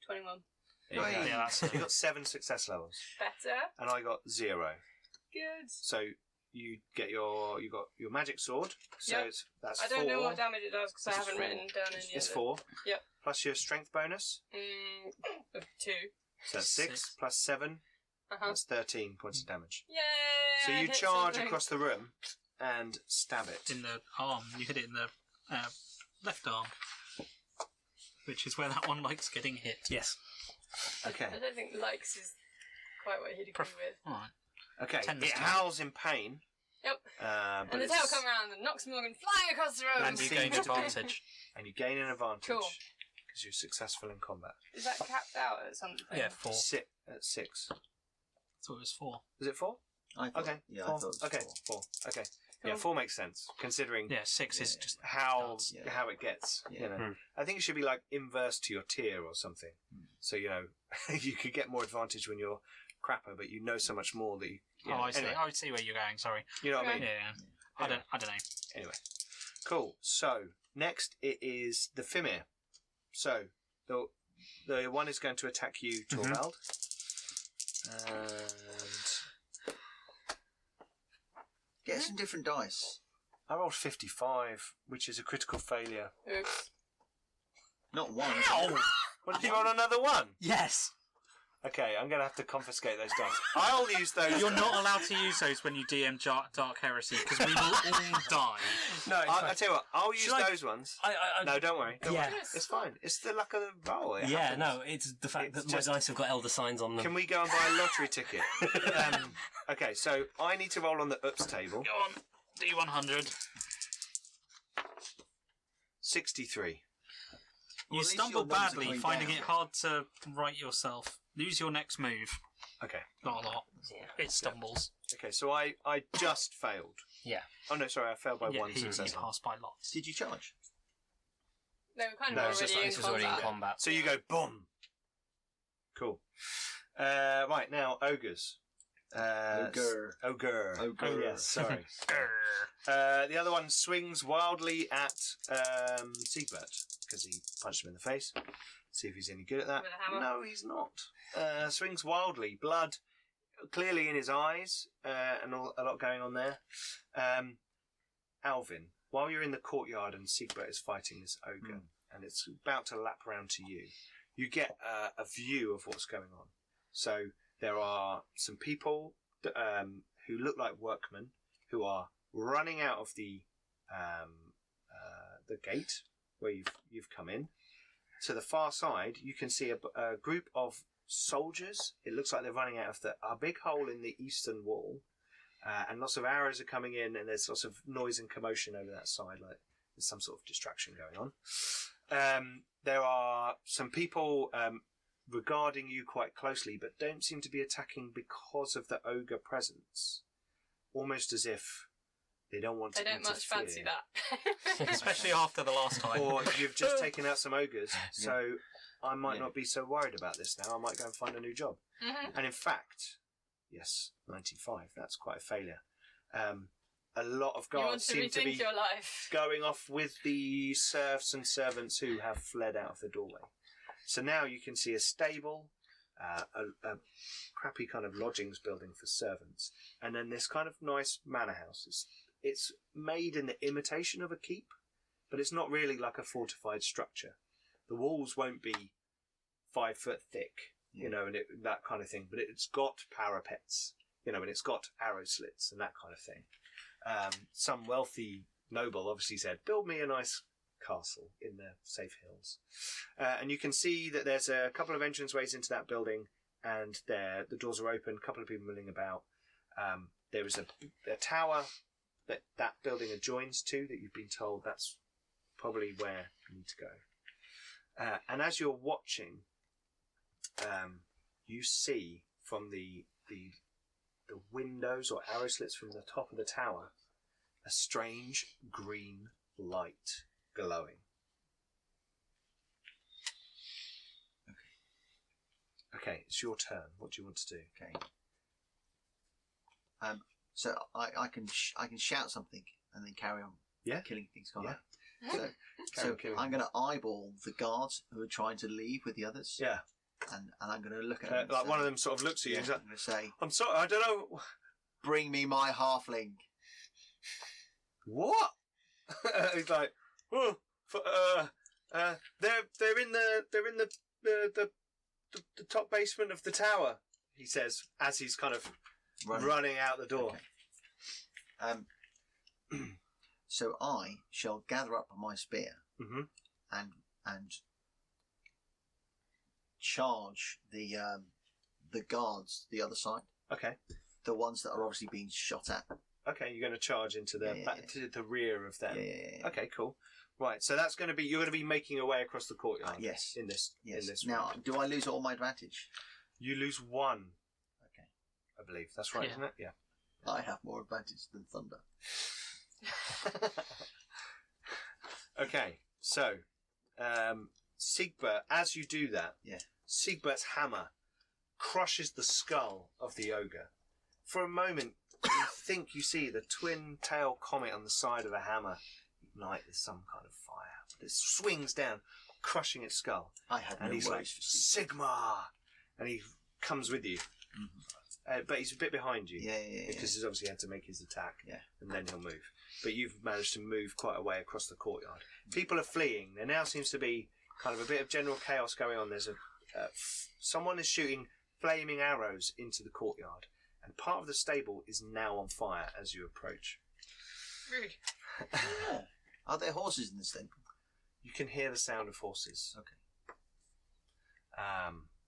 21. There you go. Yeah, that's You got 7 success levels, Better. and I got 0. Good. So you got your magic sword. So Yep. that's I 4. don't know what damage it does because I It's haven't 4. written down any It's of it. 4. Yep. Plus your strength bonus. 2. So that's 6 plus 7. Uh-huh. That's 13 points of damage. Yay! So I you hit charge something. across the room and stab it. in the arm. You hit it in the left arm, which is where that one likes getting hit. Yes. Okay. I don't think likes is quite what he'd agree with. Alright. Okay. Tends It to. howls in pain. Yep. But And the tail comes around and knocks Morgan flying across the road. And you seems gain to be- advantage. And you gain an advantage. Cool. Because you're successful in combat. Is that capped out at something? Yeah, 4. Sit at 6. So it was 4. Is it 4? I thought, Okay. Yeah, 4. I thought it was Okay. 4. 4. Okay. Yeah, Cool. 4 makes sense considering Yeah, 6 is Yeah. just how starts. Yeah. how it gets. Yeah. You know, Hmm. I think it should be like inverse to your tier or something. So you know you could get more advantage when you're crapper, but you know so much more that you. Oh, I see. Anyway, I see where you're going. Sorry. you know what I mean. Yeah. Anyway. I don't know. Anyway, cool. So next it is the Fimir. So the one is going to attack you, Torvald. And Get some different dice. I rolled 55, which is a critical failure. Oops. Not one. Ow! What, did you roll another one? Yes. Okay, I'm going to have to confiscate those dice. I'll use those. You're not allowed to use those when you DM Dark Heresy because we will all die. No, I tell you what, I'll use Should I- those ones. I No, don't worry. Don't Yeah. worry. It's fine. It's the luck of the roll. It Yeah, happens. no, it's the fact It's that just- my dice have got elder signs on them. Can we go and buy a lottery ticket? Okay, so I need to roll on the ups table. Go on, D100. 63. You at least stumble your numbers are badly, going finding down. it hard to right yourself. Lose your next move. Okay. Not a lot. It stumbles. Okay, so I just failed. Yeah. Oh no, sorry, I failed by Yeah, one he success. passed by lots. Did you charge? No, we're kind of No, it's just already like- in it's This was already in combat. combat. So you go boom. Cool. Right now, ogres. Ogre. Ogre. Ogre. Oh, yes, sorry. The other one swings wildly at Seigbert because he punched him in the face. See if he's any good at that. With a hammer? No, he's not. Swings wildly, blood clearly in his eyes, and a lot going on there. Alvin, while you're in the courtyard and Seigbert is fighting this ogre, and it's about to lap around to you, you get a view of what's going on. So there are some people who look like workmen who are running out of the gate where you've come in. To the far side, you can see a group of soldiers. It looks like they're running out of a big hole in the eastern wall, and lots of arrows are coming in, and there's lots of noise and commotion over that side, like there's some sort of distraction going on. There are some people regarding you quite closely, but don't seem to be attacking because of the ogre presence. Almost as if they don't want to They don't much fancy that. Especially after the last time. Or you've just taken out some ogres, so I might not be so worried about this now. I might go and find a new job. Mhm. And in fact, yes, 95, that's quite a failure. A lot of You want guards to seem to rethink be your life. going off with the serfs and servants who have fled out of the doorway. So now you can see a stable, a crappy kind of lodgings building for servants, and then this kind of nice manor house. It's made in the imitation of a keep, but it's not really like a fortified structure. The walls won't be 5 foot thick, you know, and that kind of thing, but it's got parapets, you know, and it's got arrow slits and that kind of thing. Some wealthy noble obviously said, build me a nice castle in the safe hills. And you can see that there's a couple of entranceways into that building, and the doors are open, a couple of people milling about. There is a tower that building adjoins to that you've been told that's probably where you need to go. And as you're watching, you see from the windows or arrow slits from the top of the tower a strange green light glowing. Okay, it's your turn. What do you want to do? Okay. So I can shout something and then carry on. Yeah. Killing things. Can't Yeah. I? So, Carry on killing I'm going to eyeball the guards who are trying to leave with the others. Yeah. And I'm going to look at them. and Like say, one of them sort of looks at you. Yeah, He's I'm like, going to say, I'm sorry, I don't know. "Bring me my halfling." What? He's like, oh, they're in the top basement of the tower. He says as he's kind of running out the door. Okay. So I shall gather up my spear Mm-hmm. and charge the guards the other side, Okay. the ones that are obviously being shot at. Okay, you're going to charge into the to the rear of them. Yeah. Okay, cool. Right, so that's going to be you're going to be making your way across the courtyard. Yes. In this. Yes. In this. Now, round. do I lose all my advantage? You lose 1. Okay. I believe that's right, Yeah. isn't it? Yeah. I have more advantage than Thunder. Okay, so Seigbert, as you do that, Siegbert's hammer crushes the skull of the ogre. For a moment, you think you see the twin-tail comet on the side of the hammer ignite with some kind of fire. But it swings down, crushing its skull. I had And no he's like, worries for Steve. Sigma! And he comes with you. But he's a bit behind you. Yeah. Because he's obviously had to make his attack. Yeah. And then he'll move. But you've managed to move quite a way across the courtyard. People are fleeing. There now seems to be kind of a bit of general chaos going on. There's someone is shooting flaming arrows into the courtyard, and part of the stable is now on fire as you approach. Rude. Yeah. Are there horses in the stable? You can hear the sound of horses. Okay.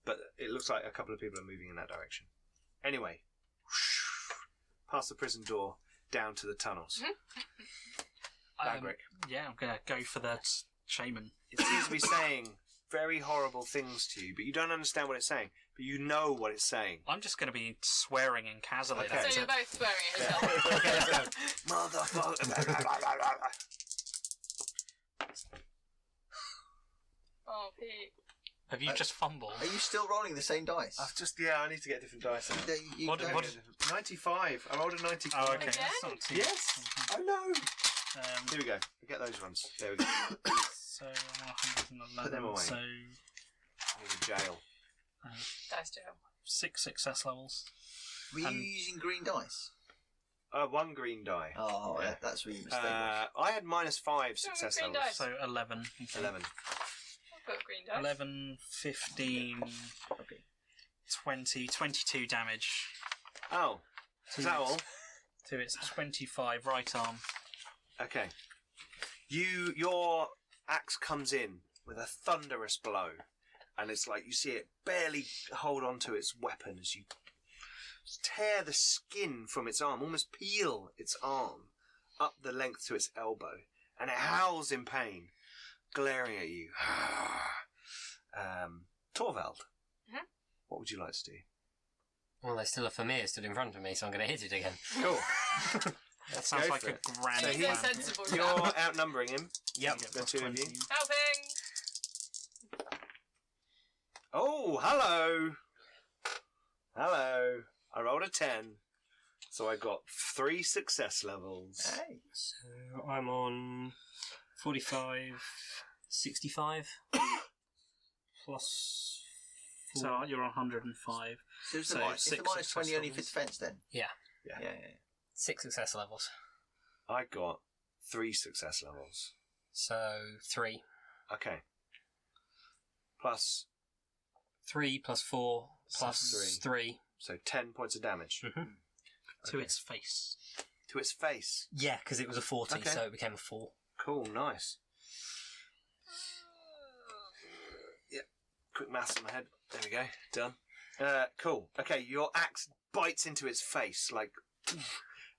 But it looks like a couple of people are moving in that direction. Anyway, past the prison door, down to the tunnels. Bagrik. Yeah, I'm going to go for the shaman. It seems to be saying very horrible things to you, but you don't understand what it's saying. But you know what it's saying. I'm just going to be swearing in Kazali. Okay. So you're both swearing at yourself. Okay, let's go. Motherfucker. Oh, Pete. Have you just fumbled? Are you still rolling the same dice? I need to get different dice. What- Don't get 95. I rolled a 95. Oh, okay. Again? That's not too Yes, I know. Um, Here we go. Get those ones. There we go. so 111. Put them away. So I'm in jail. Dice jail. 6 success levels. Were you using green dice? One green die. Oh, Yeah. that's where your mistake was. I had -5 success green levels. dice. So 11. 11. I'll put green dice. 11, 15, Okay. 20, 22 damage. Oh, is that all? To its 25 right arm. Okay. Your axe comes in with a thunderous blow, and it's like you see it barely hold on to its weapon as you tear the skin from its arm, almost peel its arm up the length to its elbow, and it howls in pain, glaring at you. Torvald, what would you like to do? Well, there's still a Fimir stood in front of me, so I'm going to hit it again. Cool. That sounds go like for a it. grand So He's plan. a sensible You're chap. outnumbering him. Yep. The two of you. Helping! Oh, hello. Hello. I rolled a 10, so I got 3 success levels. Hey. So I'm on 45, 65, plus 4. So you're on 105. So is the, So is the six minus 20 success only levels. for defence then? Yeah. Yeah. Yeah. 6 success levels. I got 3 success levels. So 3. Okay. Plus, 3 plus 4 plus Plus 3. so 10 points of damage. To Okay. its face. To its face. Yeah, because it was a 40, Okay. so it became a 4. Cool, nice. Yep. Quick maths in my head. There we go. Done. Cool. Okay, your axe bites into its face, like,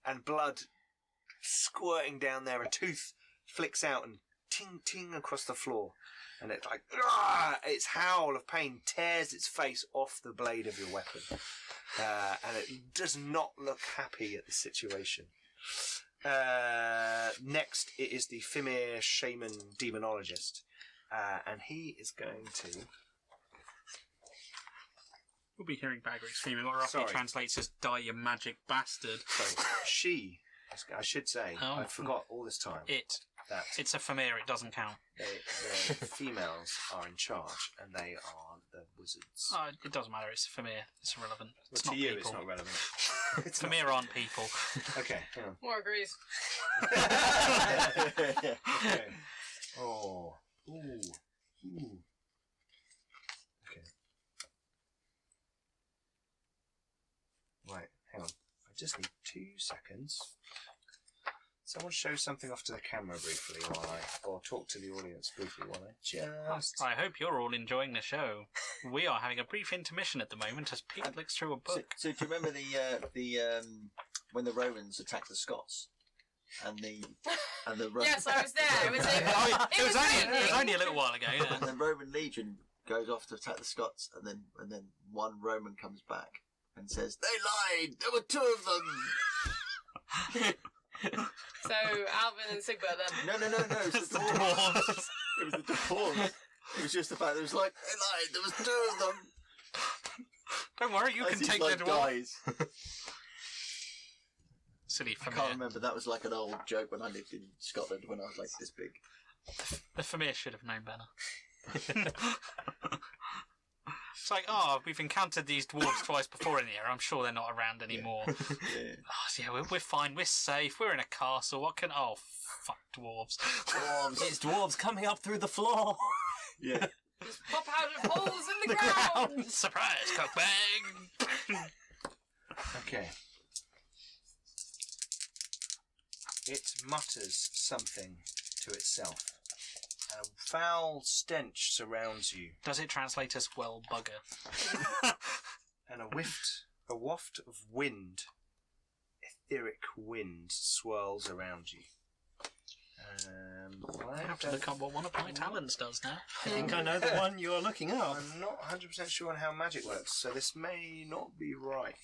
and blood squirting down there. A tooth flicks out and ting ting across the floor. And it like, its howl of pain tears its face off the blade of your weapon. And it does not look happy at the situation. Next, it is the Fimir Shaman Demonologist. And he is going to... We'll be hearing Bagrik's theme. What roughly Sorry. translates as "Die, you magic bastard." Sorry, she, I should say, Oh. I forgot all this time that It's a Fimir. It doesn't count. the females are in charge and they are the wizards. Oh, it doesn't matter. It's Fimir. It's irrelevant. It's Well, not to you, people. it's not relevant. It's Fimir aren't people. Okay, hang on. More agrees. Okay. Oh. Ooh. Ooh. Okay. Right, hang on. I just need 2 seconds. Someone show something off to the camera briefly or talk to the audience briefly while I just... I hope you're all enjoying the show. We are having a brief intermission at the moment as Pete looks through a book. So do you remember the when the Romans attacked the Scots and the Yes, I was there. It was, It was raining. only a little while ago. Yeah. and the Roman legion goes off to attack the Scots, and then one Roman comes back and says, "They lied. There were 2 of them." So Alvin and Seigbert then. No. It was the dwarves. It was the dwarves. It was just the fact that it was like, they lied. There was 2 of them. Don't worry, you As can he's take like, the dwarf. guys. Silly I can't Fimir. remember. That was like an old joke when I lived in Scotland when I was like this big. The Fimir should have known better. It's like, we've encountered these dwarves twice before in here. I'm sure they're not around anymore. Yeah. Oh, yeah, we're fine. We're safe. We're in a castle. What can... Oh, fuck dwarves. Dwarves. It's dwarves coming up through the floor. Yeah. Just pop out of holes in the ground. Surprise, cockbag! Okay. It mutters something to itself. A foul stench surrounds you, Does it translate as well bugger? and a waft of wind, etheric wind, swirls around you. I have to look up what one of my talents does now. I think I know the one you're looking up. I'm not 100% sure on how magic works, so this may not be right.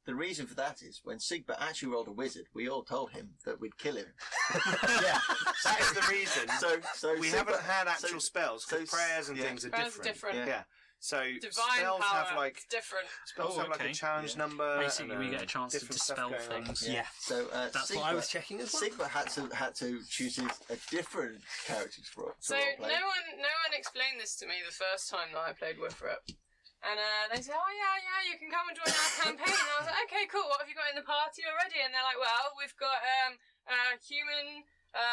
The reason for that is when Seigbert actually rolled a wizard, we all told him that we'd kill him. Yeah, that is the reason. So we Seigbert- haven't had actual spells, because so- prayers and yeah. things are Prayers are different. different. Yeah. So Divine spells power. have like It's different. spells Oh, have like okay. a challenge Yeah. number. Basically, and, we get a chance to different stuff dispel going on. things. Yeah. So That's What I was checking as well. Seigbert had to choose a different character to roll. So no one explained this to me the first time that I played Wifrup. And they said, oh yeah, you can come and join our campaign. And I was like, okay, cool, what have you got in the party already? And they're like, well, we've got a human,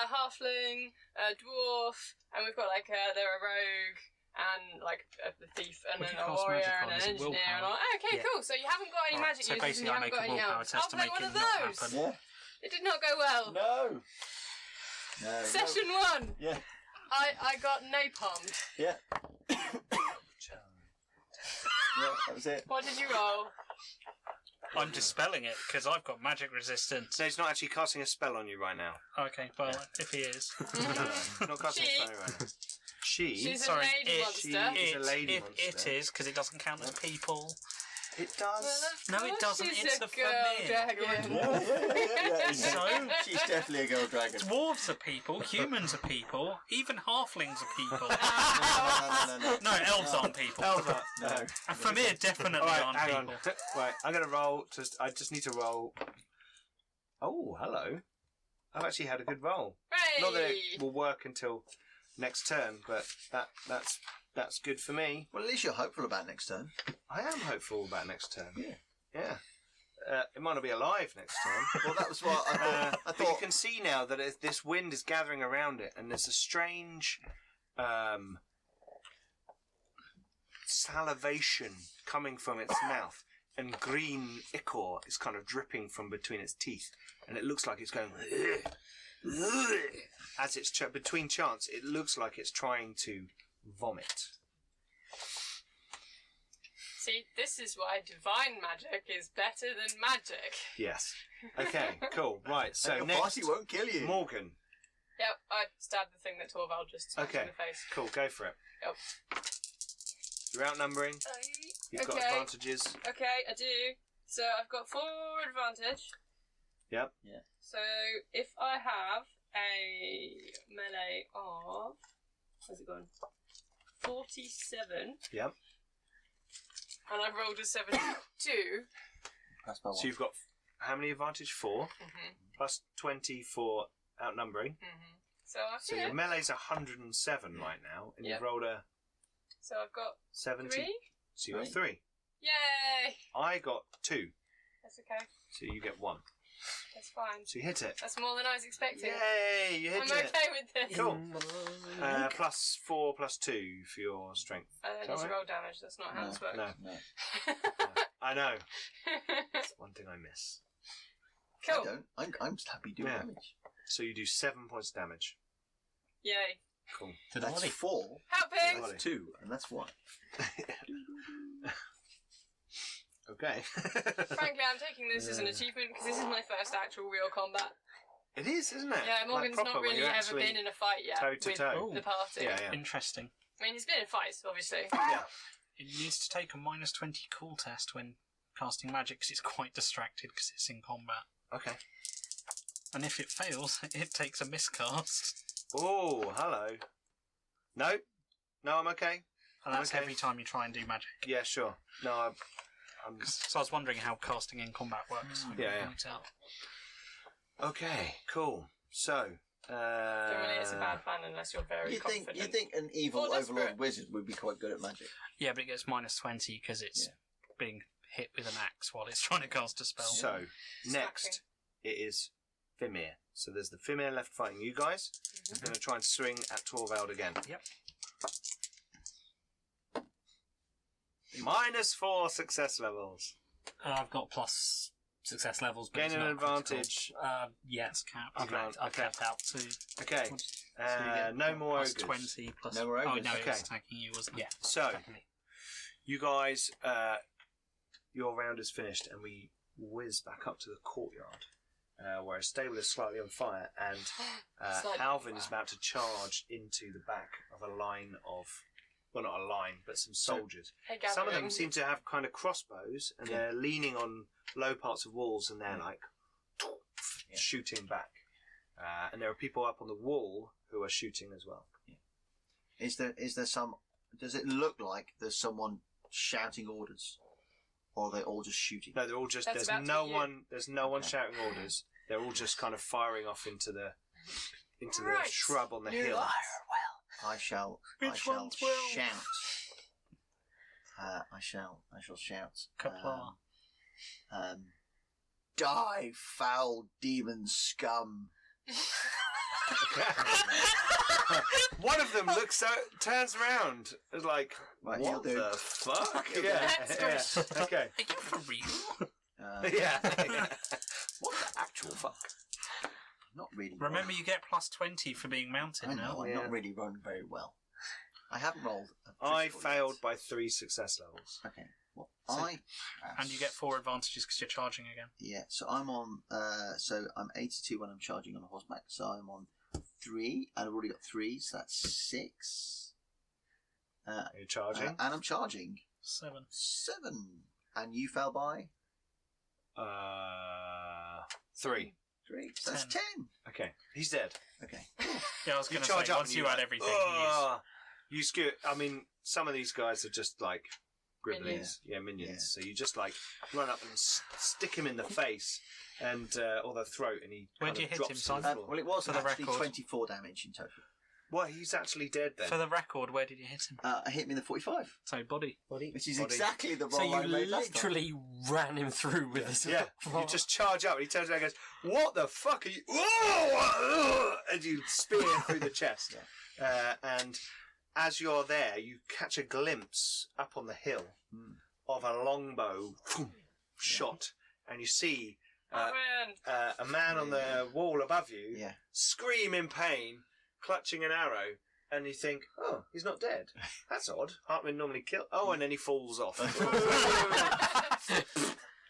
halfling, a dwarf, and we've got like, they're a rogue, and like a thief, and We then can a cast warrior, magic and on, an is it engineer. And willpower? I'm like, okay, Yeah. cool, so you haven't got any Right, magic so users, and basically you I haven't make got a any willpower elves. test I'll to play make one it of not those. happen. Yeah. It did not go well. No. No. Session 1, Yeah. I got napalmed. Yeah. Yeah, that was it. What did you roll? I'm dispelling it because I've got magic resistance. So he's not actually casting a spell on you right now. Okay, well, if he is. Not casting a She- spell on you right now. She. She's Sorry, a lady it- monster. She's a lady If monster. it is, because it doesn't count as people. It does. No, it doesn't, She's it's a a girl Fimir. dragon. Yeah. So? She's definitely a girl dragon. Dwarves are people, humans are people, even halflings are people. No. No, elves aren't people. Elva. No. And Fimir definitely Alright, aren't hang on. people. Right, I'm going to roll. I just need to roll. Oh, hello. I've actually had a good roll. Hey! Not that it will work until next turn, but that's good for me. Well, at least you're hopeful about next turn. I am hopeful about next turn. Yeah. Yeah. It might not be alive next turn. Well, that was what I thought. I But you thought. can see now that this wind is gathering around it, and there's a strange salivation coming from its mouth, and green ichor is kind of dripping from between its teeth, and it looks like it's going as it's between chants. It looks like it's trying to vomit. See, this is why divine magic is better than magic. Yes. Okay. Cool. Right. So And your next, party won't kill you. Morgan. Yep, I stabbed the thing that Torvald just smacked Okay. in the face. Cool. Go for it. Yep. You're outnumbering. You've got Okay. advantages. Okay, I do. So I've got 4 advantage. Yep. So if I have a melee of... How's it going? 47. Yep. And I've rolled a 72. That's my one. So you've got how many advantage? 4 Mm-hmm. plus 20 for outnumbering. Mm-hmm. So I've So your melee's 107 right now, and Yep. you've rolled a So I've got 70. 3. So you got 3. Yay! I got 2. That's okay. So you get 1. That's fine. So you hit it. That's more than I was expecting. Yay! You hit I'm it. okay with this. Cool. Plus 4 plus 2 for your strength. I don't need to Alright. roll damage. That's not how this works. No. No. I know. That's one thing I miss. I Cool. don't. I'm just happy doing Yeah. damage. So you do 7 points of damage. Yay. Cool. To the That's body. 4. Helping! Body. That's 2, and that's 1. Okay. Frankly, I'm taking this as an achievement because this is my first actual real combat. It is, isn't it? Yeah, Morgan's Like proper, not when really you're ever actually been in a fight yet toe to with toe. the party. Yeah, yeah. Interesting. I mean, he's been in fights, obviously. Yeah. It needs to take a minus 20 cool test when casting magic because it's quite distracted because it's in combat. Okay. And if it fails, it takes a miscast. Oh, hello. No, I'm okay. And that's Okay. every time you try and do magic. Yeah, sure. No, I'm So I was wondering how casting in combat works. Yeah, yeah. Worked out. okay. Cool. So, Generally, it's a bad plan unless you're very confident. You think an evil Or overlord desperate. wizard would be quite good at magic? Yeah, but it gets minus 20 because it's being hit with an axe while it's trying to cast a spell. so next it is Fimir. So there's the Fimir left fighting you guys. I'm going to try and swing at Torvald again. Yep. -4 success levels. I've got plus success levels, but Gain it's an not advantage. critical. Yeah, That's cap. I've Okay. capped out. So, Okay. so you get No more plus ogres. 20 plus. No more Oh ogres. no, it Okay. was attacking you, wasn't it? Yeah. So, Definitely. you guys, your round is finished, and we whiz back up to the courtyard, where a stable is slightly on fire, and Slightly on Alvin fire. is about to charge into the back of a line of, well, not a line, but some soldiers. Hey, Some of them gathering. seem to have kind of crossbows, and they're leaning on low parts of walls, and they're like shooting back. And there are people up on the wall who are shooting as well. Is there some? Does it look like there's someone shouting orders, or are they all just shooting? No, they're all just. That's There's about to no be you. one. There's no one Okay. shouting orders. They're all just kind of firing off into the Right. shrub on the hill. I shall Which shout. ones will? I shall shout. Kapla. Die, foul demon scum! One of them turns around, is like, Right, you'll what do. the fuck? That's yeah. Okay. Are you for real? Yeah. What the actual fuck? Not really. Remember, you get plus 20 for being mounted I now. know. I'm Yeah. not really run very well. I haven't rolled. a I critical failed yet. by 3 success levels. Okay. Well, So- I. And you get 4 advantages because you're charging again. Yeah. So I'm on. So I'm 82 when I'm charging on a horseback. So I'm on 3, and I've already got 3. So that's 6. Are you charging? And I'm charging 7. 7. And you fell by 3. 3. So that's 10. Okay. He's dead. Okay. Yeah, I was You going to charge say, up once and you you're add like, everything, "Ugh." You skew. I mean, some of these guys are just like gribblies. Minions. Yeah, minions. Yeah. So you just like run up and stick him in the face and or the throat, and he Where'd kind you of hit drops him, to the Simon? floor. Well, it was For the actually record. 24 damage in total. Well, he's actually dead then. For the record, where did you hit him? Hit me in the 45, So, body. which is Body. exactly the roll So you I made last time. literally ran him through with this. Yeah, you just charge up, and he turns around and goes, "What the fuck are you?" Whoa! And you spear through the chest. And as you're there, you catch a glimpse up on the hill of a longbow shot, and you see Arvin! a man on the wall above you Yeah. scream in pain, clutching an arrow, and you think, "Oh, he's not dead. That's odd. Hartwin normally kill." Oh, and then he falls off.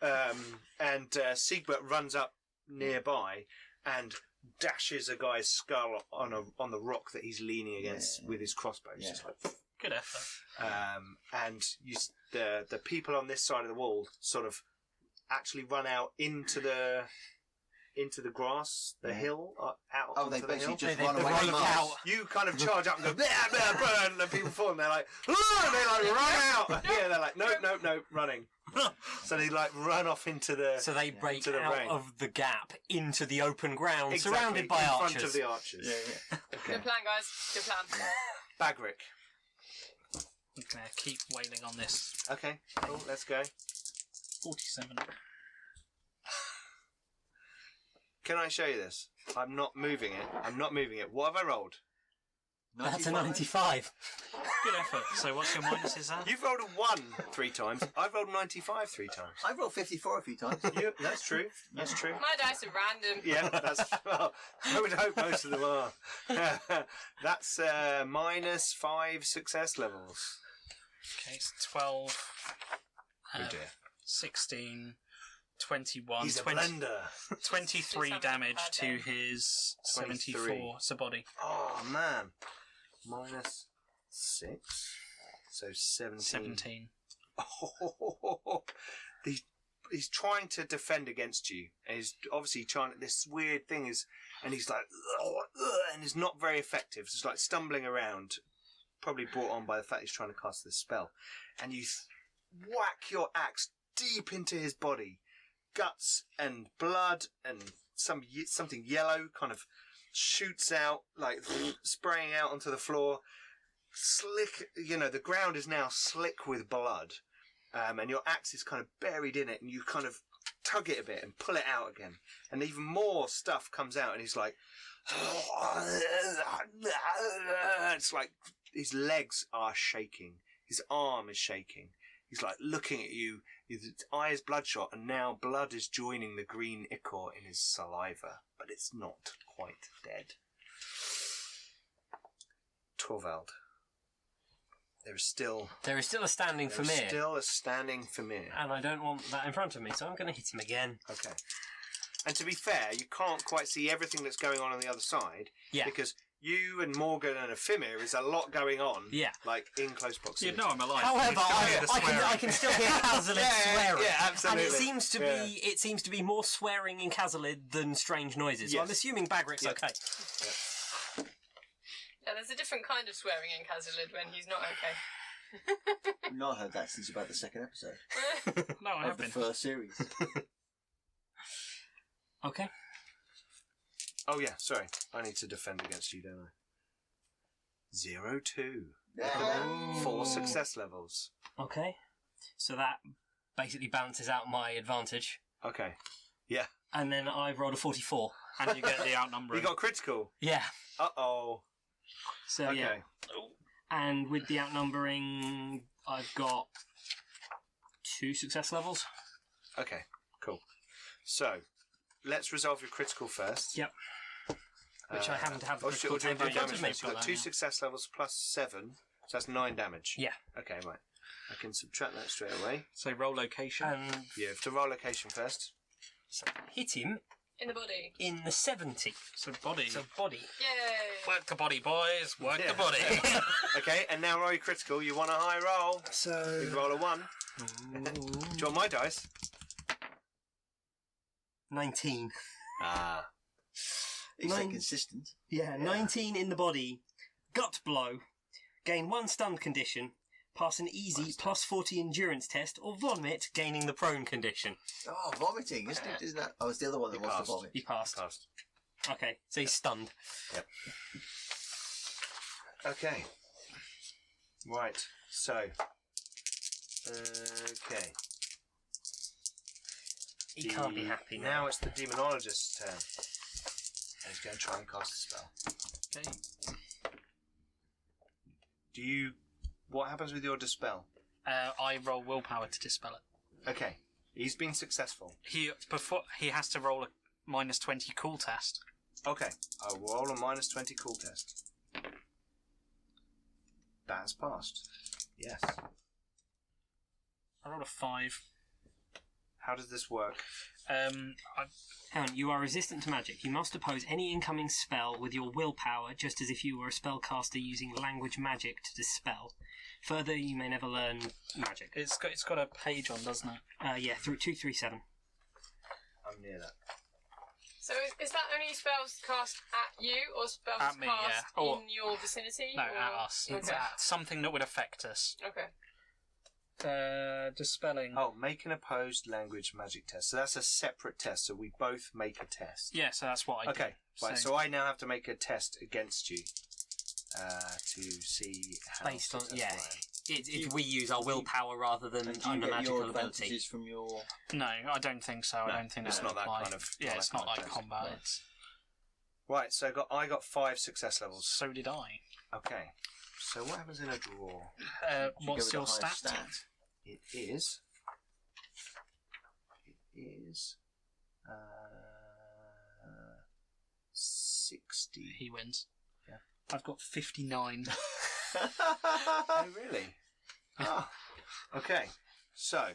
And Seigbert runs up nearby and dashes a guy's skull on the rock that he's leaning against with his crossbow. It's Yeah. just like, Good effort. and the people on this side of the wall sort of actually run out into the grass, the hill, out Oh, onto they the basically hill. just They run away run from out. us. You kind of charge up and go, blah, blah, blah, and the people fall, and they're like, "Ah!" And they like run out. Yeah, they're like, nope, running. So they like run off into the So they break into the out rain. of the gap into the open ground, Exactly, surrounded by in archers. front of the archers. Yeah. Okay. Good plan, guys. Good plan. Bagrik. I'm going to keep wailing on this. Okay, cool, let's go. 47. Can I show you this? I'm not moving it. What have I rolled? That's a 95. Good effort. So, what's your minuses there? You've rolled a 1 3 times. I've rolled 95 3 times. I've rolled 54 a few times. That's true. That's true. My dice are random. Yeah, that's. Well, I would hope most of them are. That's -5 success levels. Okay, so 12, Oh dear. 16, 21, He's a 20, blender. 23 Something damage bad to there. his 23. 74. So, body. Oh man. -6. So 17. 17. Oh, he's trying to defend against you. And he's obviously trying. This weird thing is, and he's like, and he's not very effective. It's like stumbling around, probably brought on by the fact he's trying to cast this spell. And you whack your axe deep into his body, guts and blood and something yellow kind of shoots out, like spraying out onto the floor. Slick, the ground is now slick with blood, and your axe is kind of buried in it, and you kind of tug it a bit and pull it out again. And even more stuff comes out, and he's like, it's like his legs are shaking. His arm is shaking. He's like looking at you. His eye is bloodshot, and now blood is joining the green ichor in his saliva, but it's not quite dead. Torvald. There is still a standing Fimir. Still a standing Fimir. And I don't want that in front of me, so I'm going to hit him again. Okay. And to be fair, you can't quite see everything that's going on the other side. Yeah. Because you and Morgan and a Fimir is a lot going on. Yeah. Like in close proximity. You know I'm alive. However, I can still hear Cazelid swearing. Yeah, absolutely. And it seems to be more swearing in Cazelid than strange noises. So Yes. I'm assuming Bagrik's okay. Yeah, there's a different kind of swearing in Cazelid when he's not okay. I've not heard that since about the second episode No, I of have the been. first series. Okay. Oh yeah, sorry. I need to defend against you, don't I? 0-2. Yeah. 4 success levels. Okay. So that basically balances out my advantage. Okay. Yeah. And then I've rolled a 44. And you get the outnumbering. You got critical. Yeah. Uh-oh. So Okay. yeah. And with the outnumbering, I've got 2 success levels. Okay, cool. So, let's resolve your critical first. Yep. Which I happen to have the critical shit, we'll table do in front damage of me. first. You've got 2 success levels plus 7, so that's 9 damage. Yeah. Okay, right. I can subtract that straight away. So roll location. And You have to roll location first. so hit him In the body. in the 70. So body. So body. Yay! Work the body, boys. Work Yeah. the body. Okay, and now roll your critical. You want a high roll. So You roll a 1. Do you want my dice? 19. Ah. He's Nine. consistent. Yeah, 19 in the body. Gut blow. Gain 1 stunned condition. Pass an easy plus 40 endurance test, or vomit, gaining the prone condition. Oh, vomiting, isn't it? Isn't that? Oh, it's the other one that He wants to passed. vomit. He passed. Passed. Okay, so he's stunned. Yep. Okay. Right, so. Okay. He can't be happy now. Now it's the demonologist's turn. And he's going to try and cast a spell. Okay. Do you... What happens with your dispel? I roll willpower to dispel it. Okay. He's been successful. He has to roll a minus 20 cool test. Okay. I'll roll a minus 20 cool test. That's passed. Yes. I rolled a 5. How does this work? Hang on, you are resistant to magic. You must oppose any incoming spell with your willpower, just as if you were a spellcaster using language magic to dispel. Further, you may never learn magic. It's got a page on, doesn't it? Yeah, through 237. I'm near that. So is that only spells cast at you, or spells At me, cast yeah. Or- in your vicinity? No, or... at us. It's Okay. at something that would affect us. Okay. Dispelling. Oh, make an opposed language magic test. So that's a separate test, so we both make a test. Yeah, so that's what I Okay, do. right, so I now have to make a test against you to see how Based on, successful yeah. I am. We use our willpower rather than And do you under get magical your ability. advantages from your... No, I don't think so. No, I don't think it's that not would that apply. kind of- Yeah, not it's that not kind of like test. combat. Right. It's... Right, so I got 5 success levels. So did I. Okay, so what happens in a draw? You What's go your with the highest stat? It is 60. He wins. Yeah. I've got 59. Oh, really? Ah, okay. So,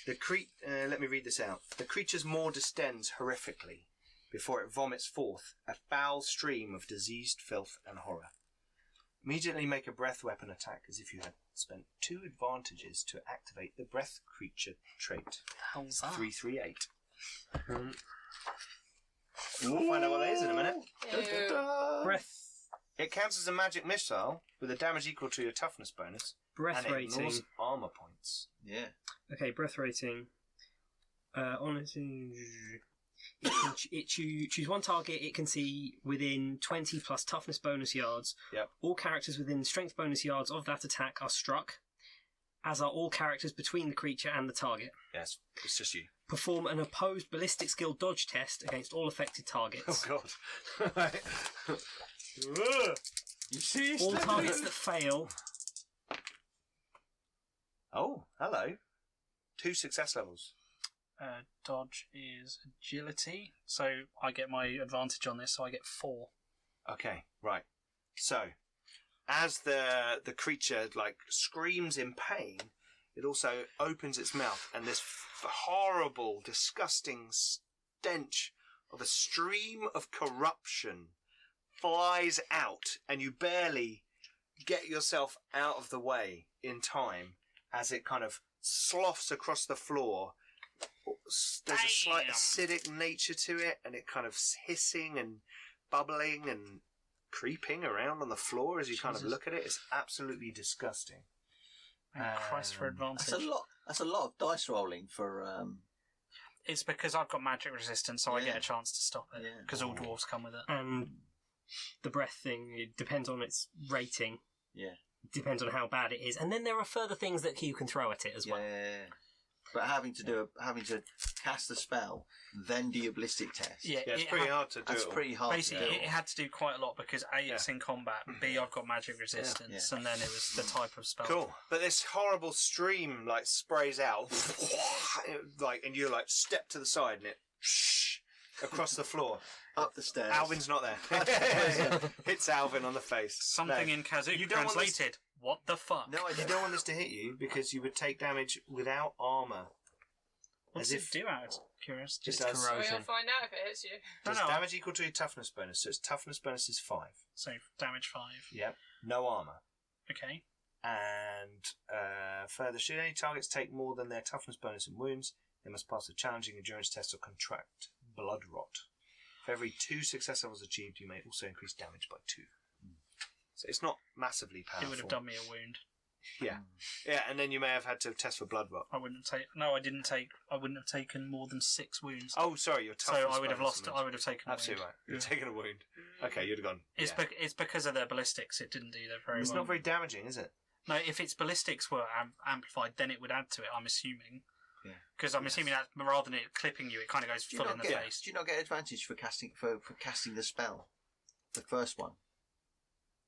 let me read this out. The creature's maw distends horrifically before it vomits forth a foul stream of diseased filth and horror. Immediately make a breath weapon attack as if you had spent 2 advantages to activate the breath creature trait. How's that? 338. We'll find out what that is in a minute. Ew. Breath It counts as a magic missile with a damage equal to your toughness bonus. breath and it rating. ignores armor points. Yeah. Okay, breath rating. Honestly, choose one target it can see within 20 plus toughness bonus yards. Yep. All characters within strength bonus yards of that attack are struck. as are all characters between the creature and the target. Yes, it's just you. Perform an opposed ballistic skill dodge test against all affected targets. Oh god. Right. You see? All targets that fail. Oh, hello. 2 success levels. Dodge is agility, so I get my advantage on this, so I get 4. Okay, right. So, as the creature like screams in pain, it also opens its mouth, and this horrible, disgusting stench of a stream of corruption flies out, and you barely get yourself out of the way in time as it kind of sloughs across the floor. There's a slight acidic nature to it, and it kind of hissing and bubbling and creeping around on the floor as you kind of look at it. It's absolutely disgusting. Christ for advantage. That's a lot of dice rolling for. It's because I've got magic resistance, so I Yeah. get a chance to stop it. Yeah. Because all dwarves come with it. And the breath thing, it depends on its rating. Yeah. Depends on how bad it is. And then there are further things that you can throw at it as well. Yeah. But having to cast a spell, then do your ballistic test. Yeah, Yeah, it's pretty hard to do. That's it all. pretty hard. Basically, to do. it had to do quite a lot because A, it's in combat, B, I've got magic resistance, and then it was the type of spell. Cool. But this horrible stream like sprays out, like, and you like step to the side and it across the floor. Up the stairs. Alvin's not there. Hits Alvin on the face. Something No. in Kazoo You don't want this- translated. What the fuck? No, I You don't want this to hit you because you would take damage without armor. What as does if it do out of curiosity? Just as So you'll find out if it hits you. does No. damage equal to your toughness bonus. So its toughness bonus is 5. So damage 5. Yep. No armor. Okay. And further, should any targets take more than their toughness bonus in wounds, they must pass a challenging endurance test or contract blood rot. For every 2 success levels achieved, you may also increase damage by 2. So it's not massively powerful. It would have done me a wound. Yeah, and then you may have had to test for blood rot. I wouldn't have I didn't take. I wouldn't have taken more than 6 wounds. Oh, sorry, your toughness. So I would have bonus lost. and I would have taken. Absolutely a right. wound. You've taken a wound. Okay, you'd have gone. It's yeah. it's because of their ballistics. It didn't do that very It's well. not very damaging, is it? No, if its ballistics were amplified, then it would add to it. I'm assuming. Yeah. Because I'm assuming that rather than it clipping you, it kind of goes Do you full not in the get? face. Do you not get advantage for casting for casting the spell? The first one.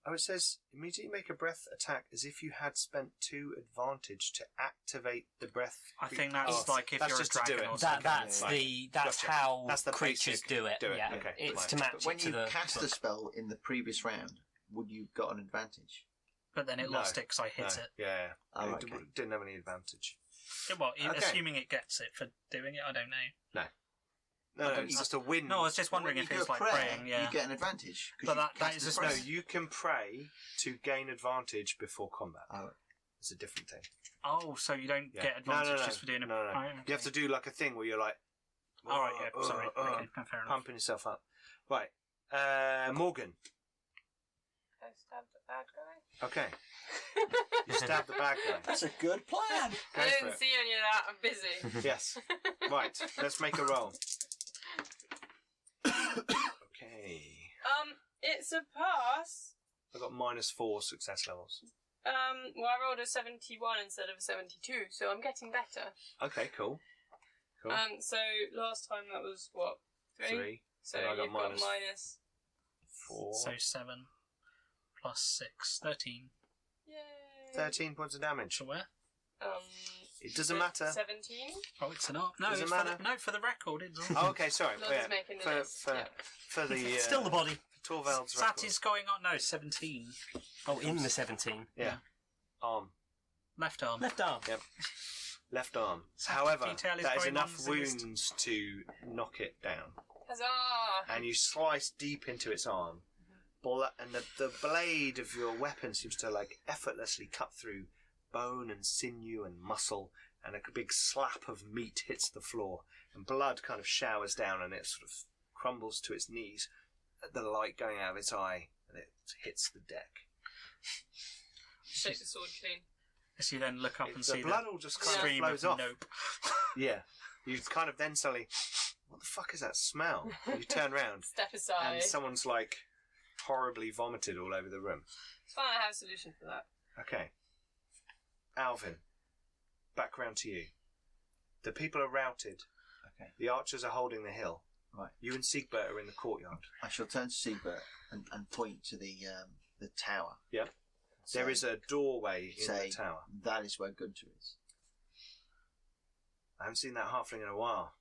Oh, it says immediately make a breath attack as if you had spent 2 advantage to activate the breath. I think that's like if that's you're a just to do dragon it. or something. That's Right. that's Gotcha. how That's the creatures basic do it. do it. Yeah, Okay, it's fine. to match But when it to you the cast the spell in the previous round, would you got an advantage? But then it No. lost it because I hit No, it. Yeah. Oh, It okay. didn't have any advantage. Well, Okay. assuming it gets it for doing it, I don't know. No, don't it's you- just a win. No, I was just wondering When if you it was do a like prayer, praying. Yeah. You get an advantage. 'cause But you that cast is the just No, prayer. you can pray to gain advantage before combat. Oh. It's a different thing. Oh, so you don't Yeah. get advantage no, just for doing a. no. Right, You have to do like a thing where you're like, All right, yeah. Sorry. Okay, no, fair enough. pumping yourself up. Right, Morgan. I stabbed the bad guy. Okay, you stab the bad guy. That's a good plan. Go I for didn't it. see any of that. I'm busy. Yes. Right, let's make a roll. Okay, It's a pass. I got -4 success levels. Well, I rolled a 71 instead of a 72, so I'm getting better. Okay, cool. Cool. So last time that was what? 3. So And I got you've got minus- minus. 4. So 7 plus 6, 13. Yay. 13 points of damage. So where? It doesn't matter. 17. Oh, it's an art. No, Doesn't it's matter. for the record. It's Oh, okay, sorry. Not Oh, yeah. just making the For, list. for, yeah. for the Still the body. Torvald's That record. is going on. No, 17. Oh, in the 17. Yeah. Arm. Left arm. Left arm. Yep. Left arm. So However, detail is that is going enough on the list. wounds to knock it down. Huzzah! And you slice deep into its arm. And the blade of your weapon seems to like effortlessly cut through bone and sinew and muscle, and a big slap of meat hits the floor, and blood kind of showers down, and it sort of crumbles to its knees, the light going out of its eye, and it hits the deck. Shake the sword clean. As you then look up and The see blood the all just kind of stream flows of off. nope. Yeah. You kind of then suddenly, what the fuck is that smell? And you turn around, Step aside. and someone's like horribly vomited all over the room. It's fine, I have a solution for that. Okay. Alvin. back round to you. The people are routed. Okay. The archers are holding the hill. Right. You and Seigbert are in the courtyard. I shall turn to Seigbert and point to the tower. Yep. There is a doorway in the tower. That is where Gunter is. I haven't seen that halfling in a while.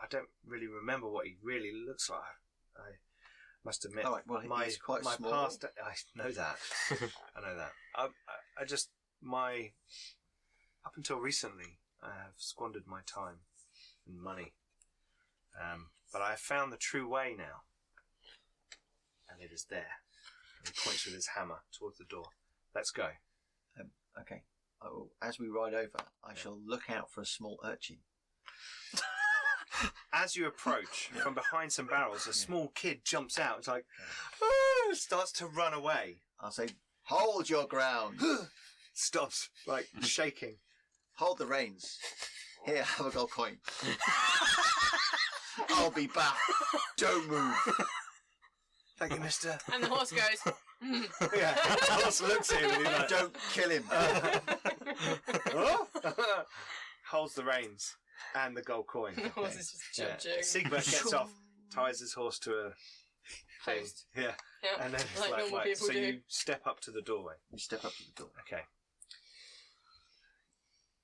I don't really remember what he really looks like. I must admit. All right, well, he's quite my small. past. I know that. I know that. I just up until recently, I have squandered my time and money. But I have found the true way now, and it is there. And he points with his hammer towards the door. Let's go. Okay. As we ride over, I shall look out for a small urchin. As you approach, from behind some barrels, a small kid jumps out. It's like, starts to run away. I'll say, hold your ground. Stops, like, shaking. Hold the reins. Here, have a gold coin. I'll be back. Don't move. Thank you, mister. And the horse goes, Yeah, the horse looks at him and he's like, Don't kill him. "Oh?" Holds the reins and the gold coin. the horse is just judging. Seigbert gets off, ties his horse to a thing. Post. Yeah. Yeah, And then it's like normal right. people So do. you step up to the doorway. You step up to the door. Okay.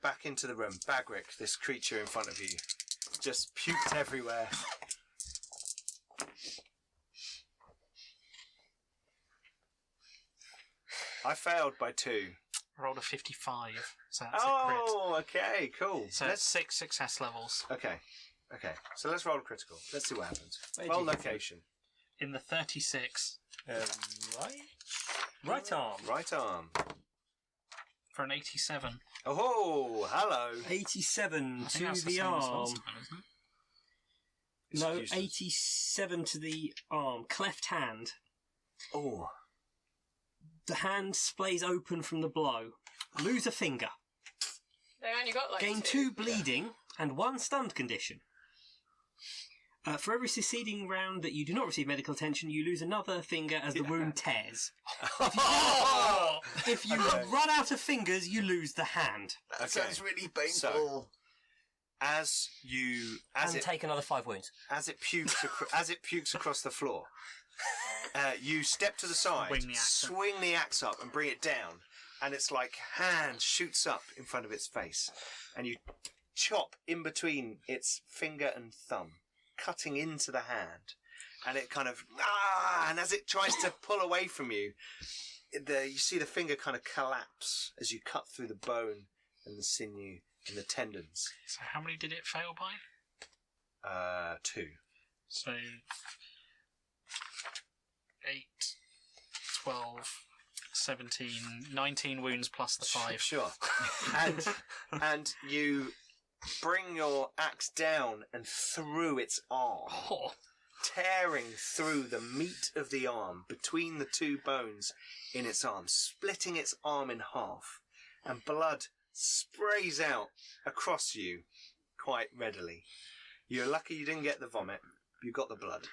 Back into the room. Bagrik, this creature in front of you, just puked everywhere. I failed by 2. Rolled a 55, so that's a crit. Oh, okay, cool. So it's 6 success levels. Okay. So let's roll a critical. Let's see what happens. Where'd Roll you get location. In the 36 Right arm. Right arm. for an 87. Oh, hello. 87 I think to that's the same as arm. last time, isn't it? It's No, useless. 87 to the arm. Cleft hand. Oh, The hand splays open from the blow. Lose a finger. They only got like Gain 2. 2 bleeding and 1 stunned condition. For every succeeding round that you do not receive medical attention, you lose another finger as the wound tears. If you run out of fingers, you lose the hand. That sounds really painful. So, as And take another 5 wounds. it pukes across the floor, you step to the side, Swing the axe swing the axe up, and bring it down. And it's like hand shoots up in front of its face, and you chop in between its finger and thumb, cutting into the hand, and it kind of and as it tries to pull away from you, you see the finger kind of collapse as you cut through the bone and the sinew and the tendons. So how many did it fail by? 2. So 8, 12, 17, 19 wounds plus the 5. Sure. and you bring your axe down and through its arm, tearing through the meat of the arm between the 2 bones in its arm, splitting its arm in half, and blood sprays out across you quite readily. You're lucky you didn't get the vomit, you got the blood.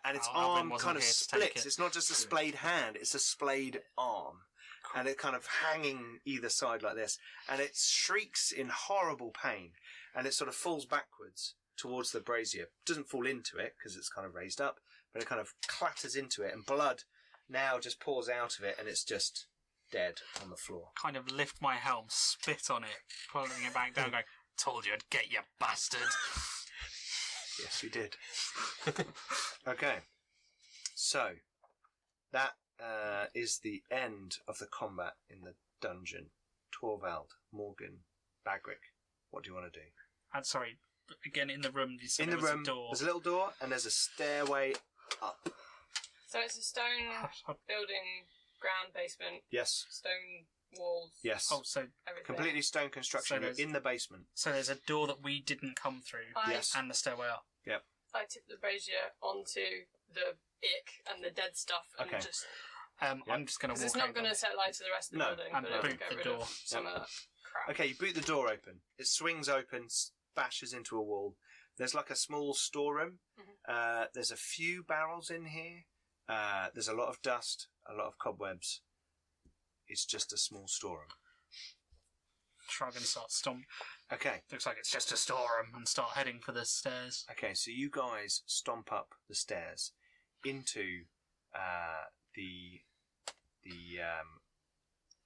And its Alvin arm wasn't kind of here to take splits. it. It's not just a splayed hand, it's a splayed arm. And it kind of hanging either side like this. And it shrieks in horrible pain. And it sort of falls backwards towards the brazier. Doesn't fall into it because it's kind of raised up, but it kind of clatters into it. And blood now just pours out of it, and it's just dead on the floor. Kind of lift my helm, spit on it, pulling it back down, going, "Told you I'd get you, bastard." Yes, you did. Okay. So, that is the end of the combat in the dungeon. Torvald, Morgan, Bagrik, what do you want to do? And sorry, again in the room. You said In the there was room, a door. there's a little door and there's a stairway up. So it's a stone building, ground basement, Yes, stone walls, yes. Oh, so everything. Completely stone construction. So You're there's- in the basement. there's a door that we didn't come through, Yes. and the stairway up. I tip the brazier onto the ick and the dead stuff and Okay. just... I'm just going to Because walk it's not over. going to set light to the rest of the No, building, and but it'll boot get the rid door. of some of that crap. Okay, you boot the door open. It swings open, bashes into a wall. There's like a small storeroom. There's a few barrels in here. There's a lot of dust, a lot of cobwebs. It's just a small storeroom. shrug and start stomp. Okay. Looks like it's just to store them and start heading for the stairs. Okay, so you guys stomp up the stairs into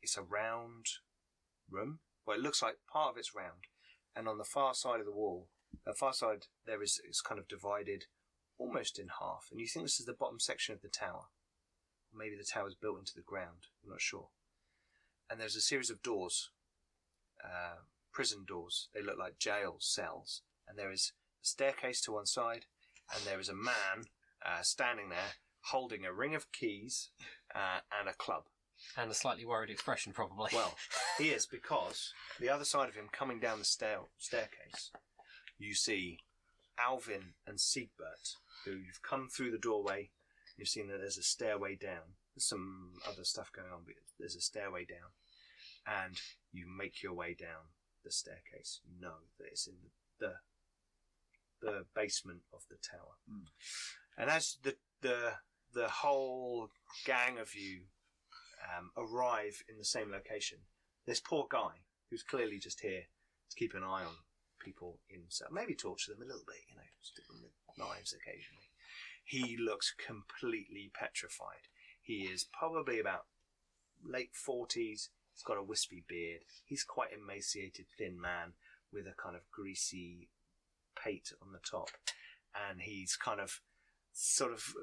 it's a round room. Well, it looks like part of it's round, and on the far side of the wall, it's kind of divided almost in half, and you think this is the bottom section of the tower. Maybe the tower's built into the ground. I'm not sure. And there's a series of doors, prison doors. They look like jail cells, and there is a staircase to one side, and there is a man standing there holding a ring of keys and a club. And a slightly worried expression, probably. Well, he is, because the other side of him, coming down the staircase, you see Alvin and Seigbert, who you've come through the doorway. You've seen that there's a stairway down. There's some other stuff going on, but there's a stairway down. And you make your way down the staircase. You know that it's in the basement of the tower. Mm. And as the whole gang of you arrive in the same location, this poor guy, who's clearly just here to keep an eye on people maybe torture them a little bit, stick them with knives occasionally. He looks completely petrified. He is probably about late 40s. He's got a wispy beard. He's quite emaciated, thin man with a kind of greasy pate on the top. And he's kind of sort of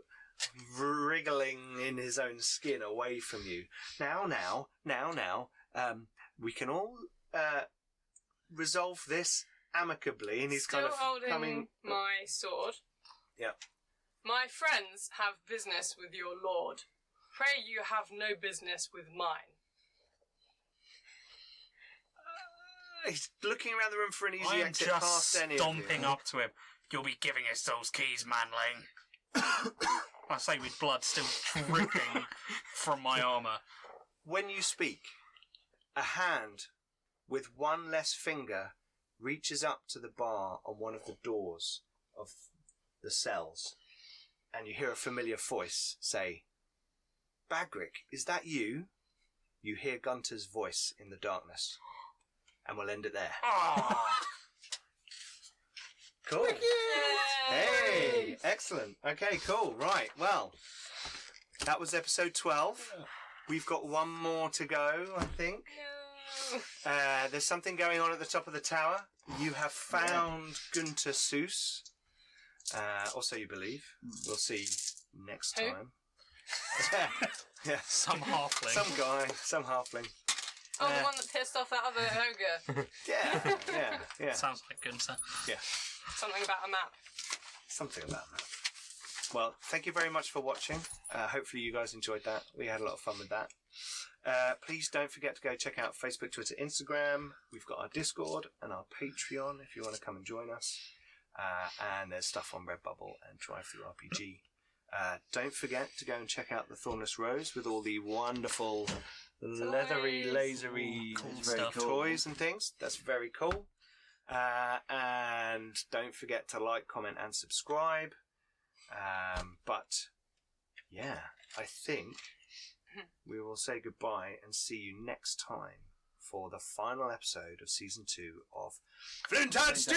wriggling in his own skin away from you. Now, we can all resolve this amicably. And he's Still kind of holding coming. my sword. Yeah. My friends have business with your lord. Pray you have no business with mine. He's looking around the room for an easy I am exit just past any stomping of you. up to him. You'll be giving us those keys, manling. I say with blood still dripping from my armour. When you speak, a hand with one less finger reaches up to the bar on one of the doors of the cells, and you hear a familiar voice say, "Bagrik, is that you?" You hear Gunter's voice in the darkness. And we'll end it there. Oh. Cool. Hey, excellent. Okay, cool. Right, well, that was episode 12. We've got one more to go, I think. No. There's something going on at the top of the tower. You have found Gunter Suss. Or so you believe. We'll see next Who? time. Yeah. Some halfling. Some guy, some halfling. Oh, the one that pissed off that other ogre. Yeah. Sounds like Gunter. Yeah. Something about a map. Something about that. Well, thank you very much for watching. Hopefully you guys enjoyed that. We had a lot of fun with that. Please don't forget to go check out Facebook, Twitter, Instagram. We've got our Discord and our Patreon if you want to come and join us. And there's stuff on Redbubble and Drive-Thru-RPG. Don't forget to go and check out the Thornless Rose with all the wonderful leathery, lasery Cool stuff. toys and things. That's very cool. And don't forget to like, comment, and subscribe. But yeah, I think we will say goodbye and see you next time for the final episode of season 2 of Flint and Steel.